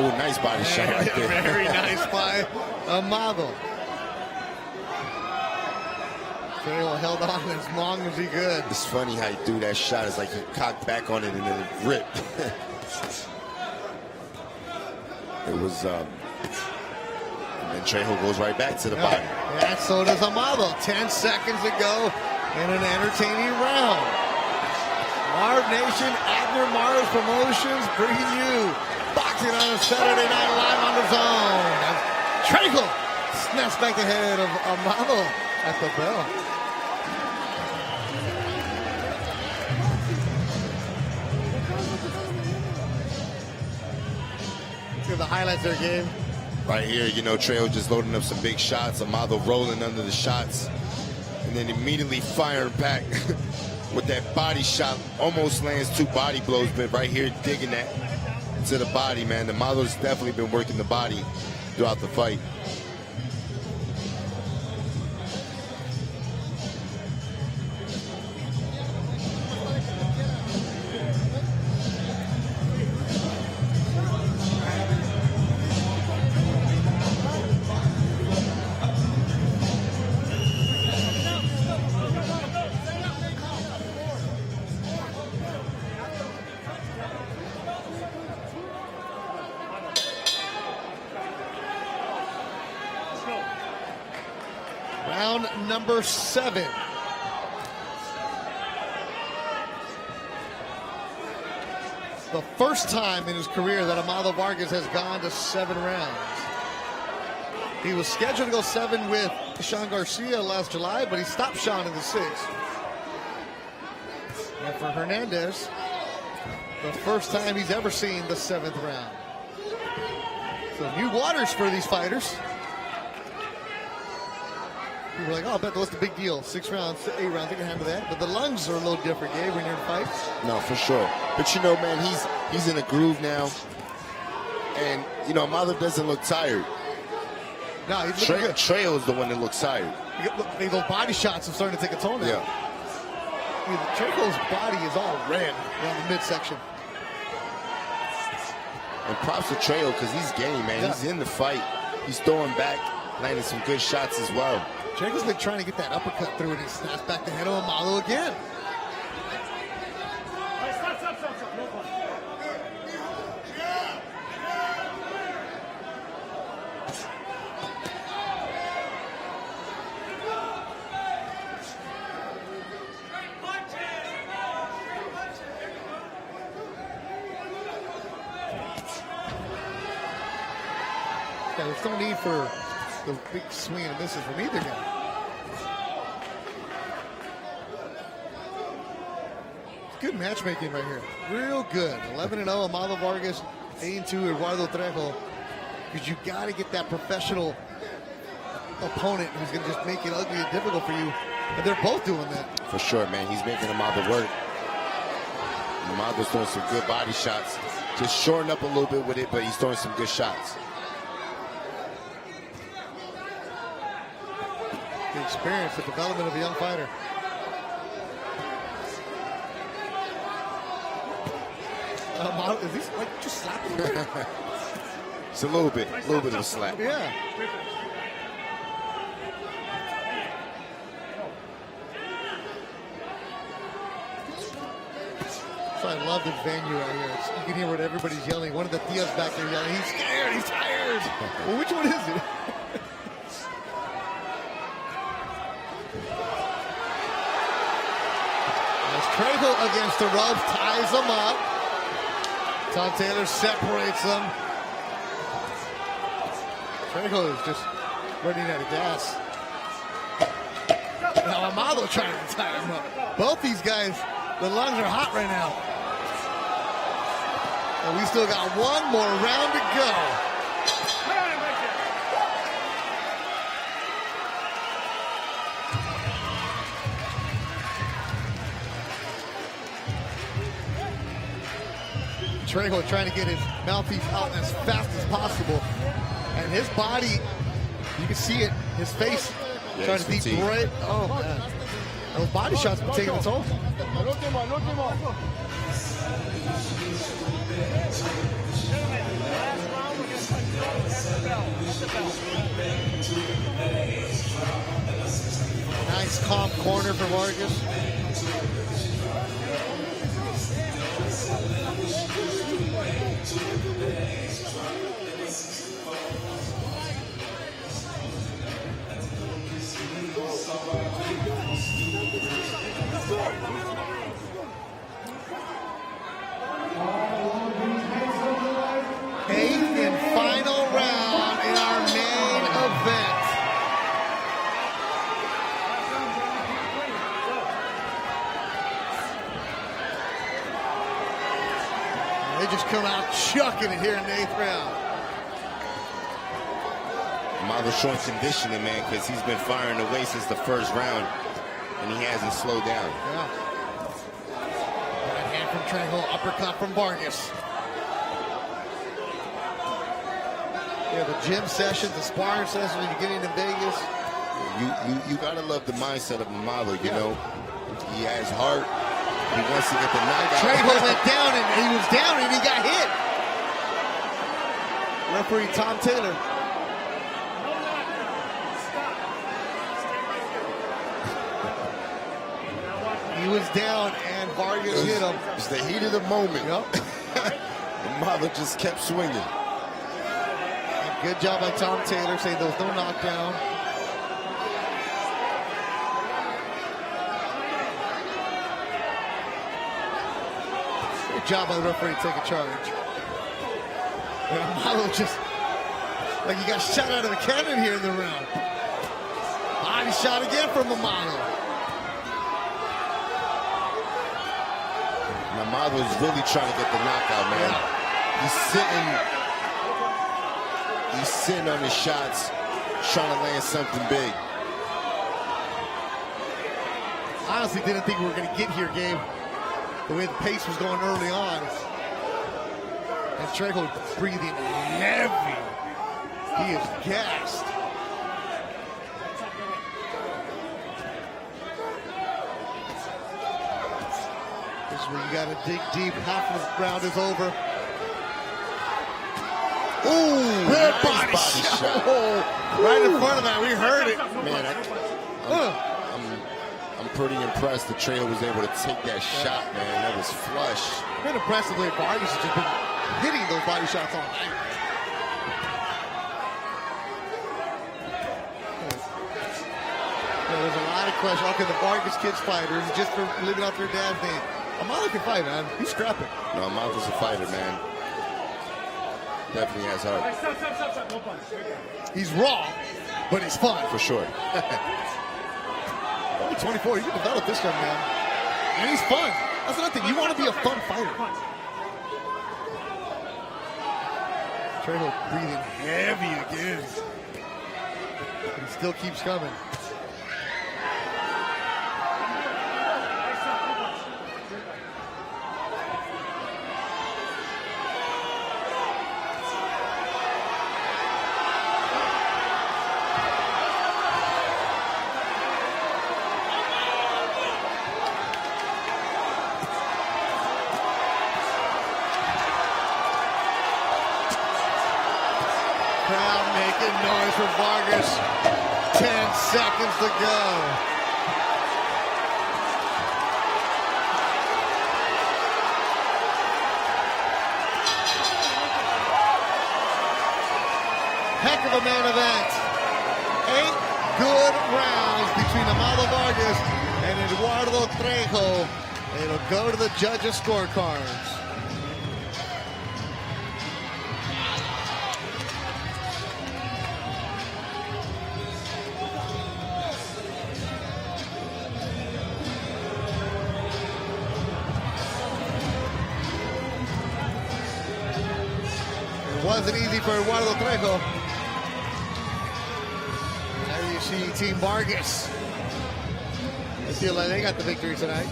Oh, nice body shot right there. Very nice by Amado. Trejo held on as long as he could. It's funny how he threw that shot. It's like he cocked back on it and then it ripped. It was, and then Trejo goes right back to the body. Yeah, so does Amado. 10 seconds to go in an entertaining round. Marvnation, Abner Mars Promotions bringing you boxing on a Saturday Night Live on the Zone. Trejo snaps back the head of Amado at the bell. Look at the highlights of their game. Right here, you know, Trejo just loading up some big shots. Amado rolling under the shots. And then immediately firing back with that body shot. Almost lands 2 body blows, but right here digging that to the body, man. Amado's definitely been working the body throughout the fight. Round number 7. The first time in his career that Amado Vargas has gone to 7 rounds. He was scheduled to go 7 with Sean Garcia last July, but he stopped Sean in the 6th. And for Hernandez, the first time he's ever seen the 7th round. So new waters for these fighters. People are like, oh, I bet what's the big deal? 6 rounds, 8 rounds, they can handle that. But the lungs are a little different, Gabe, when you're in fights. No, for sure. But you know, man, he's in a groove now. And, you know, Amado doesn't look tired. No, he's looking good. Trejo's the one that looks tired. Look, those body shots are starting to take a toll now. Yeah. I mean, Trejo's body is all red around the midsection. And props to Trejo because he's game, man. Yeah. He's in the fight. He's throwing back, landing some good shots as well. Trejo's been trying to get that uppercut through and he snaps back the head of Amado again. Yeah, there's no need for the big swing and misses from either guy. Good matchmaking right here. Real good. 11-0, Amado Vargas, 8-2, Eduardo Trejo. Because you got to get that professional opponent who's going to just make it ugly and difficult for you. And they're both doing that. For sure, man. He's making Amado work. Amado's throwing some good body shots. Just shorting up a little bit with it, but he's throwing some good shots. The experience, the development of a young fighter. Is he like just slapping him? It's a little bit of a slap. Yeah. So I love this venue right here. You can hear what everybody's yelling. One of the Tias back there yelling, he's scared, he's tired. Well, which one is it? against the ropes, ties him up. Tom Taylor separates them. Trejo is just running out of gas. Now Amado trying to tie him up. Both these guys, the lungs are hot right now. And we still got one more round to go. Trejo trying to get his mouthpiece out as fast as possible. And his body, you can see it, his face, trying to deep right. Oh, man. Those body shots have taking a toll. Nice calm corner for Vargas. Eighth and final round in our main event. They just come out chucking it here in the 8th round. Amado's showing conditioning, man, because he's been firing away since the first round, and he hasn't slowed down. Yeah. Right hand from Trejo, uppercut from Vargas. Yeah, the gym sessions, the sparring sessions when you get into Vegas. You gotta love the mindset of Amado, you know. He has heart. He wants to get the knockout. Trejo went down and he was down and he got hit. Referee Tom Taylor. He was down and Vargas hit him. It's the heat of the moment. Yep. Amado just kept swinging. Good job by Tom Taylor, saying there was no knockdown. Good job by the referee taking charge. And Amado just, like he got shot out of a cannon here in the round. Body shot again from Amado. And Amado's really trying to get the knockout, man. Yeah. He's sitting on his shots, trying to land something big. Honestly, didn't think we were going to get here, Gabe. The way the pace was going early on. And Trejo breathing heavy. He is gassed. This is where you got to dig deep. Half of the round is over. Ooh, good nice body shot. Right in front of that, we heard it. Man, I'm pretty impressed that Trejo was able to take that shot, man. That was flush. Been impressively, Vargas has just been hitting those body shots all night. Yeah, there's a lot of questions. How can the Vargas kids fighters just for living out their dad's name? Amado can fight, man. He's scrapping. No, Amado's a fighter, man. Definitely has heart. Stop. No punch. He's raw, but he's fun. For sure. Only 24, you can develop this young man. And he's fun. That's another thing. You want to be a fun fighter. Trejo breathing heavy again. But he still keeps coming. Noise for Vargas. 10 seconds to go. Heck of a main event. 8 good rounds between Amado Vargas and Eduardo Trejo. It'll go to the judges' scorecards. It wasn't easy for Eduardo Trejo. There you see Team Vargas. I feel like they got the victory tonight.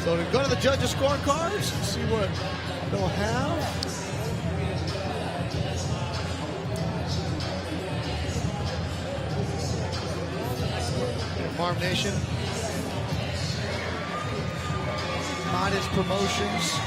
So to go to the judges' scorecards, see what they'll have. Marvnation, Modest Promotions.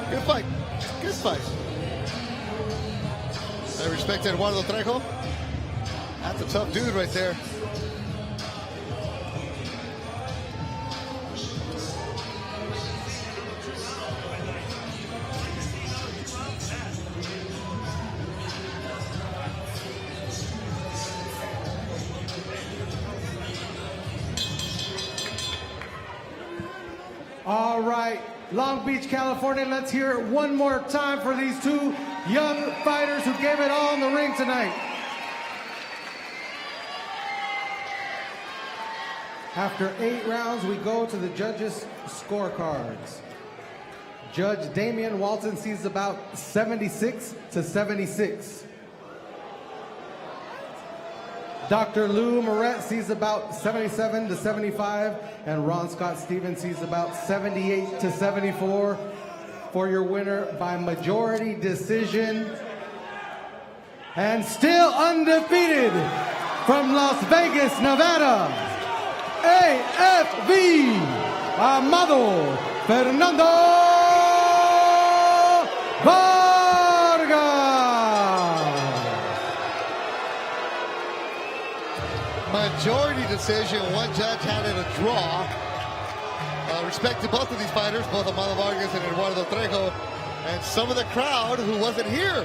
Good fight. Good fight. I respect Eduardo Trejo. That's a tough dude right there. All right, Long Beach, California, let's hear it one more time for these two young fighters who gave it all in the ring tonight. After 8 rounds, we go to the judges' scorecards. Judge Damian Walton sees about 76-76. Dr. Lou Moret sees about 77-75, and Ron Scott Stevens sees about 78-74 for your winner by majority decision. And still undefeated from Las Vegas, Nevada, AFV, Amado Vargas. Majority decision. One judge had it a draw. Respect to both of these fighters, both Amado Vargas and Eduardo Trejo. And some of the crowd who wasn't here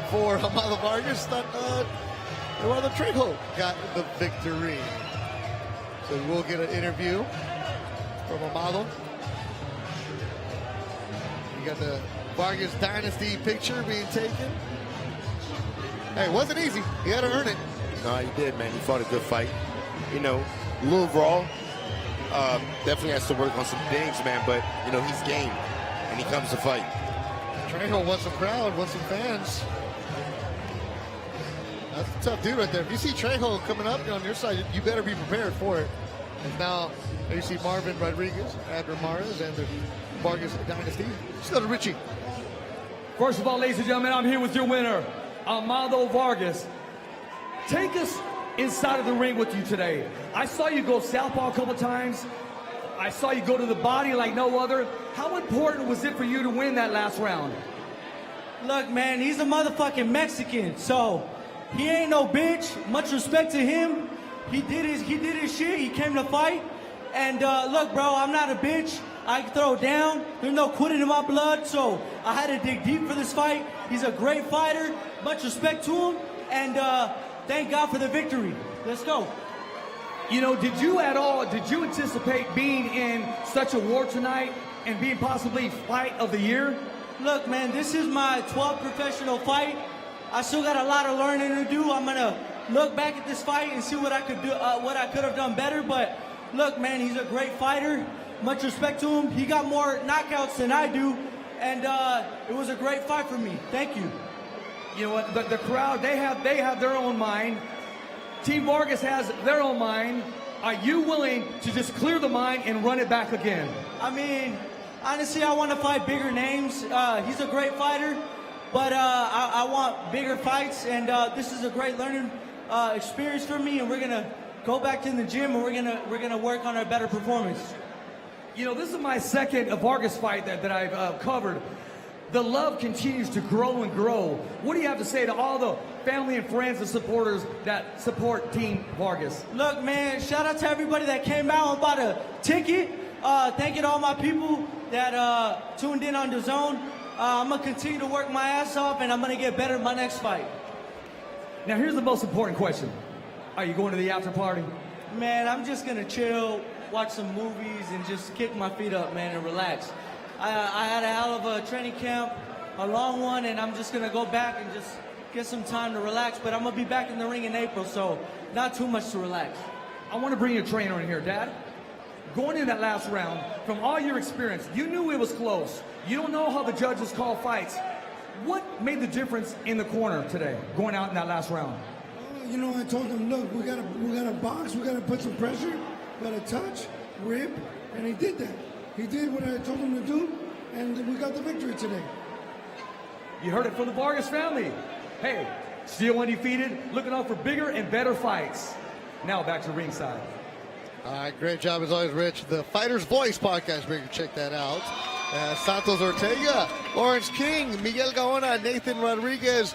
for Amado Vargas thought Eduardo Trejo got the victory. So we'll get an interview from Amado. You got the Vargas Dynasty picture being taken. Hey, it wasn't easy. You had to earn it. No, he did, man. He fought a good fight. You know, a little raw. Definitely has to work on some things, man. But, you know, he's game. And he comes to fight. Trejo wants some crowd, wants some fans. That's a tough dude right there. If you see Trejo coming up on your side, you better be prepared for it. And now you see Marvin Rodriguez, Abner Mares, and the Vargas Dynasty. Let's go to Richie. First of all, ladies and gentlemen, I'm here with your winner, Amado Vargas. Take us inside of the ring with you today. I saw you go southpaw a couple times. I saw you go to the body like no other. How important was it for you to win that last round? Look, man, he's a motherfucking Mexican, so he ain't no bitch. Much respect to him. He did his shit. He came to fight. And look, bro, I'm not a bitch. I can throw down. There's no quitting in my blood, so I had to dig deep for this fight. He's a great fighter. Much respect to him. And thank God for the victory. Let's go. You know, did you anticipate being in such a war tonight and being possibly fight of the year? Look, man, this is my 12th professional fight. I still got a lot of learning to do. I'm gonna look back at this fight and see what I could do, what I could have done better. But look, man, he's a great fighter. Much respect to him. He got more knockouts than I do, and it was a great fight for me. Thank you. You know what? The crowd, they have their own mind. Team Vargas has their own mind. Are you willing to just clear the mind and run it back again? I mean, honestly, I want to fight bigger names. He's a great fighter, but I want bigger fights, and this is a great learning experience for me. And we're gonna go back to the gym, and we're gonna work on our better performance. You know, this is my second Vargas fight that I've covered. The love continues to grow and grow. What do you have to say to all the family and friends and supporters that support Team Vargas? Look, man, shout out to everybody that came out and bought a ticket. Thank you to all my people that tuned in on the zone. I'm going to continue to work my ass off, and I'm going to get better in my next fight. Now, here's the most important question. Are you going to the after party? Man, I'm just going to chill, watch some movies, and just kick my feet up, man, and relax. I had a hell of a training camp, a long one, and I'm just going to go back and just get some time to relax. But I'm going to be back in the ring in April, so not too much to relax. I want to bring your trainer in here, Dad. Going in that last round, from all your experience, you knew it was close. You don't know how the judges call fights. What made the difference in the corner today, going out in that last round? You know, I told him, look, we gotta box, we gotta put some pressure, we gotta touch, rip, and he did that. He did what I told him to do, and we got the victory today. You heard it from the Vargas family. Hey, still undefeated, looking out for bigger and better fights. Now back to ringside. All right, great job as always, Rich. The Fighter's Voice podcast, we can check that out. Santos Ortega, Lawrence King, Miguel Gaona, Nathan Rodriguez,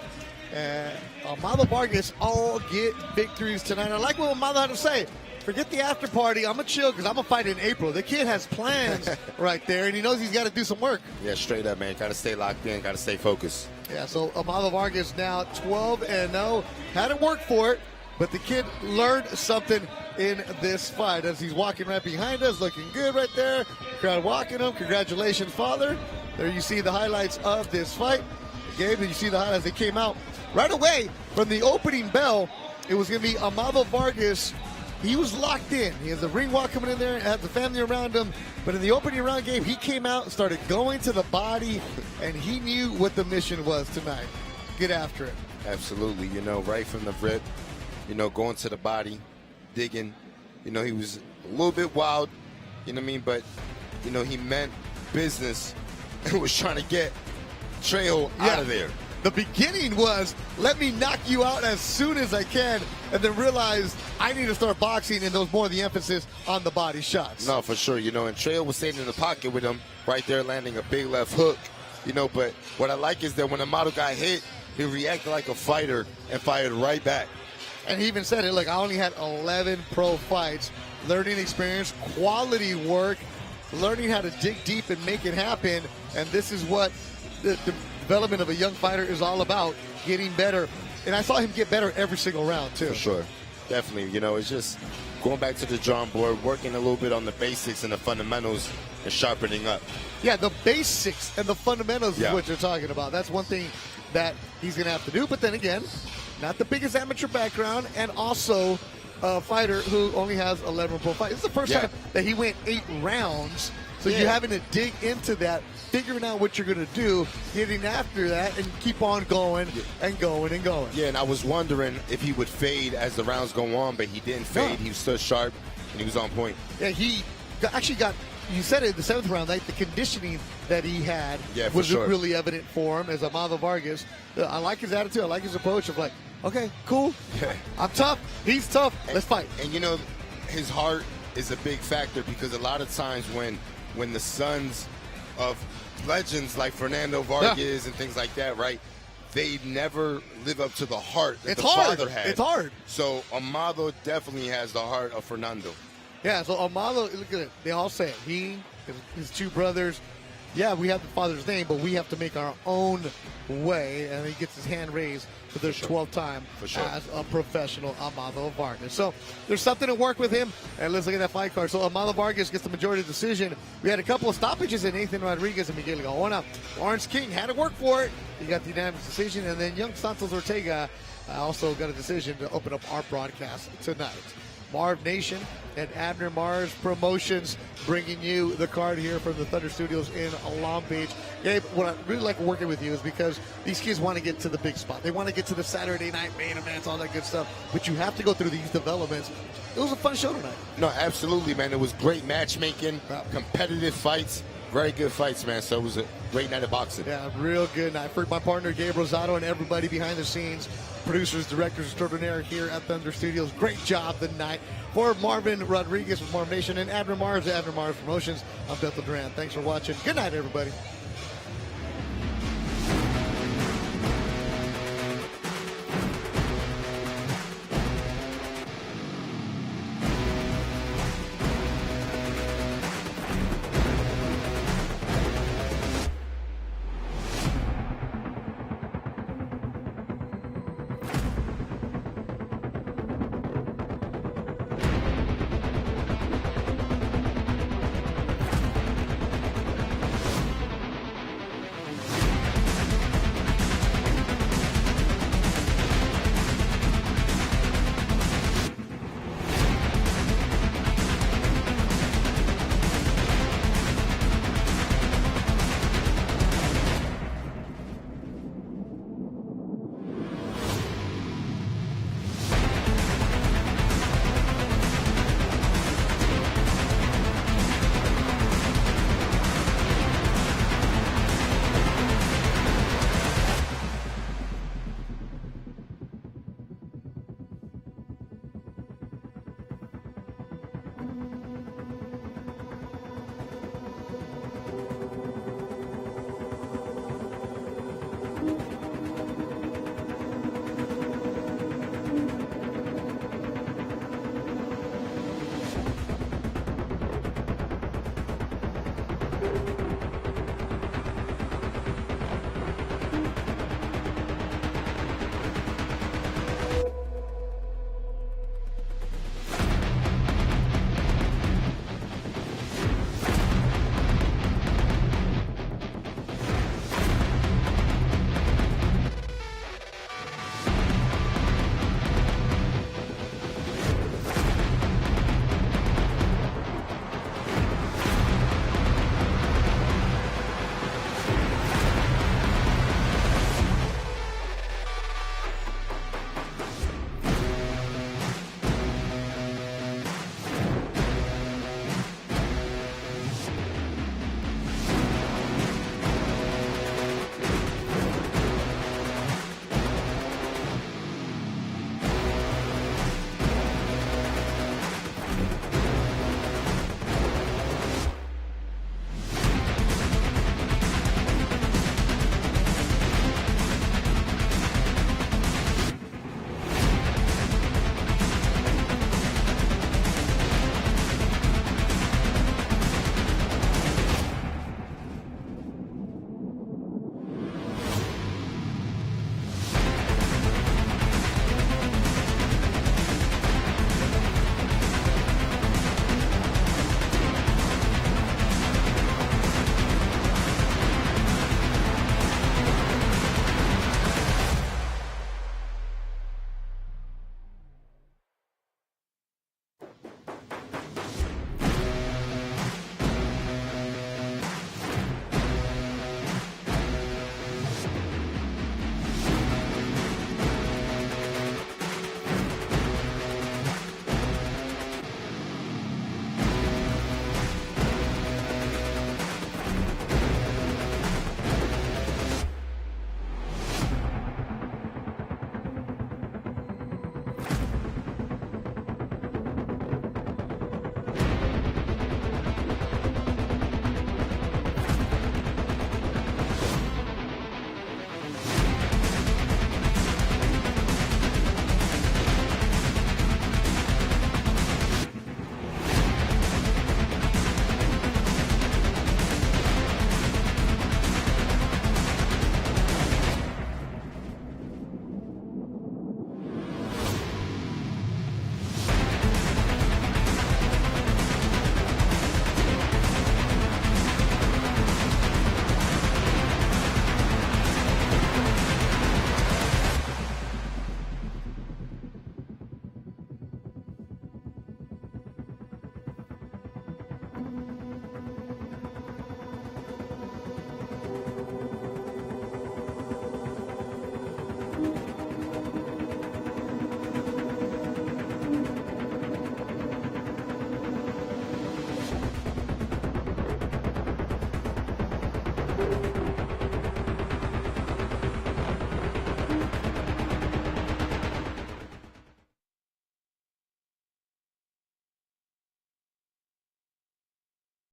Amado Vargas all get victories tonight. I like what Amado had to say. Forget the after party. I'm going to chill because I'm going to fight in April. The kid has plans right there, and he knows he's got to do some work. Yeah, straight up, man. Got to stay locked in. Got to stay focused. Yeah, so Amado Vargas now 12-0. Had to work for it, but the kid learned something in this fight as he's walking right behind us, looking good right there. Crowd walking him. Congratulations, father. There you see the highlights of this fight. Gabe, did you see the highlights? They came out right away from the opening bell. It was going to be Amado Vargas. He was locked in. He has the ring walk coming in there, had the family around him. But in the opening round game, he came out and started going to the body, and he knew what the mission was tonight. Get after it. Absolutely. You know, right from the rip, you know, going to the body, digging. You know, he was a little bit wild, you know what I mean? But, you know, he meant business and was trying to get Trejo out of there. The beginning was, let me knock you out as soon as I can, and then realized I need to start boxing, and there was more the emphasis on the body shots. No, for sure. You know, and Trejo was staying in the pocket with him right there, landing a big left hook. You know, but what I like is that when Amado got hit, he reacted like a fighter and fired right back. And he even said it, like, I only had 11 pro fights, learning experience, quality work, learning how to dig deep and make it happen, and this is what the development of a young fighter is all about, getting better. And I saw him get better every single round, too. For sure. Definitely. You know, it's just going back to the drawing board, working a little bit on the basics and the fundamentals and sharpening up. Yeah, the basics and the fundamentals is what you're talking about. That's one thing that he's going to have to do. But then again, not the biggest amateur background, and also a fighter who only has 11 pro fights. This is the first time that he went 8 rounds. So you're having to dig into that, figuring out what you're going to do, getting after that, and keep on going and going and going. Yeah, and I was wondering if he would fade as the rounds go on, but he didn't fade. He stood sharp, and he was on point. Yeah, he actually got, you said it in the 7th round, like the conditioning that he had was really evident for him as Amado Vargas. I like his attitude. I like his approach of like, okay, cool. I'm tough. He's tough. Let's fight. And, you know, his heart is a big factor because a lot of times when the sons of legends like Fernando Vargas and things like that, right, they never live up to the heart that the father had. It's hard. So Amado definitely has the heart of Fernando. Yeah, so Amado, look at it. They all say it. He, his 2 brothers, yeah, we have the father's name, but we have to make our own way. And he gets his hand raised for the 12th time as a professional, Amado Vargas. So there's something to work with him. And let's look at that fight card. So Amado Vargas gets the majority decision. We had a couple of stoppages in Nathan Rodriguez and Miguel Gaona. Lawrence King had to work for it. He got the unanimous decision. And then young Santos Ortega I also got a decision to open up our broadcast tonight. Marvnation and Abner Mars Promotions bringing you the card here from the Thunder Studios in Long Beach. Gabe, what I really like working with you is because these kids want to get to the big spot. They want to get to the Saturday night main events, all that good stuff. But you have to go through these developments. It was a fun show tonight. No, absolutely, man. It was great matchmaking, competitive fights, very good fights, man. So it was a great night of boxing. Yeah, real good night. For my partner, Gabe Rosado, and everybody behind the scenes, producers, directors extraordinaire here at Thunder Studios. Great job tonight. For Marvin Rodriguez with Marvnation and Abner Mars, Abner Mars Promotions, I'm Bethel Duran. Thanks for watching. Good night, everybody.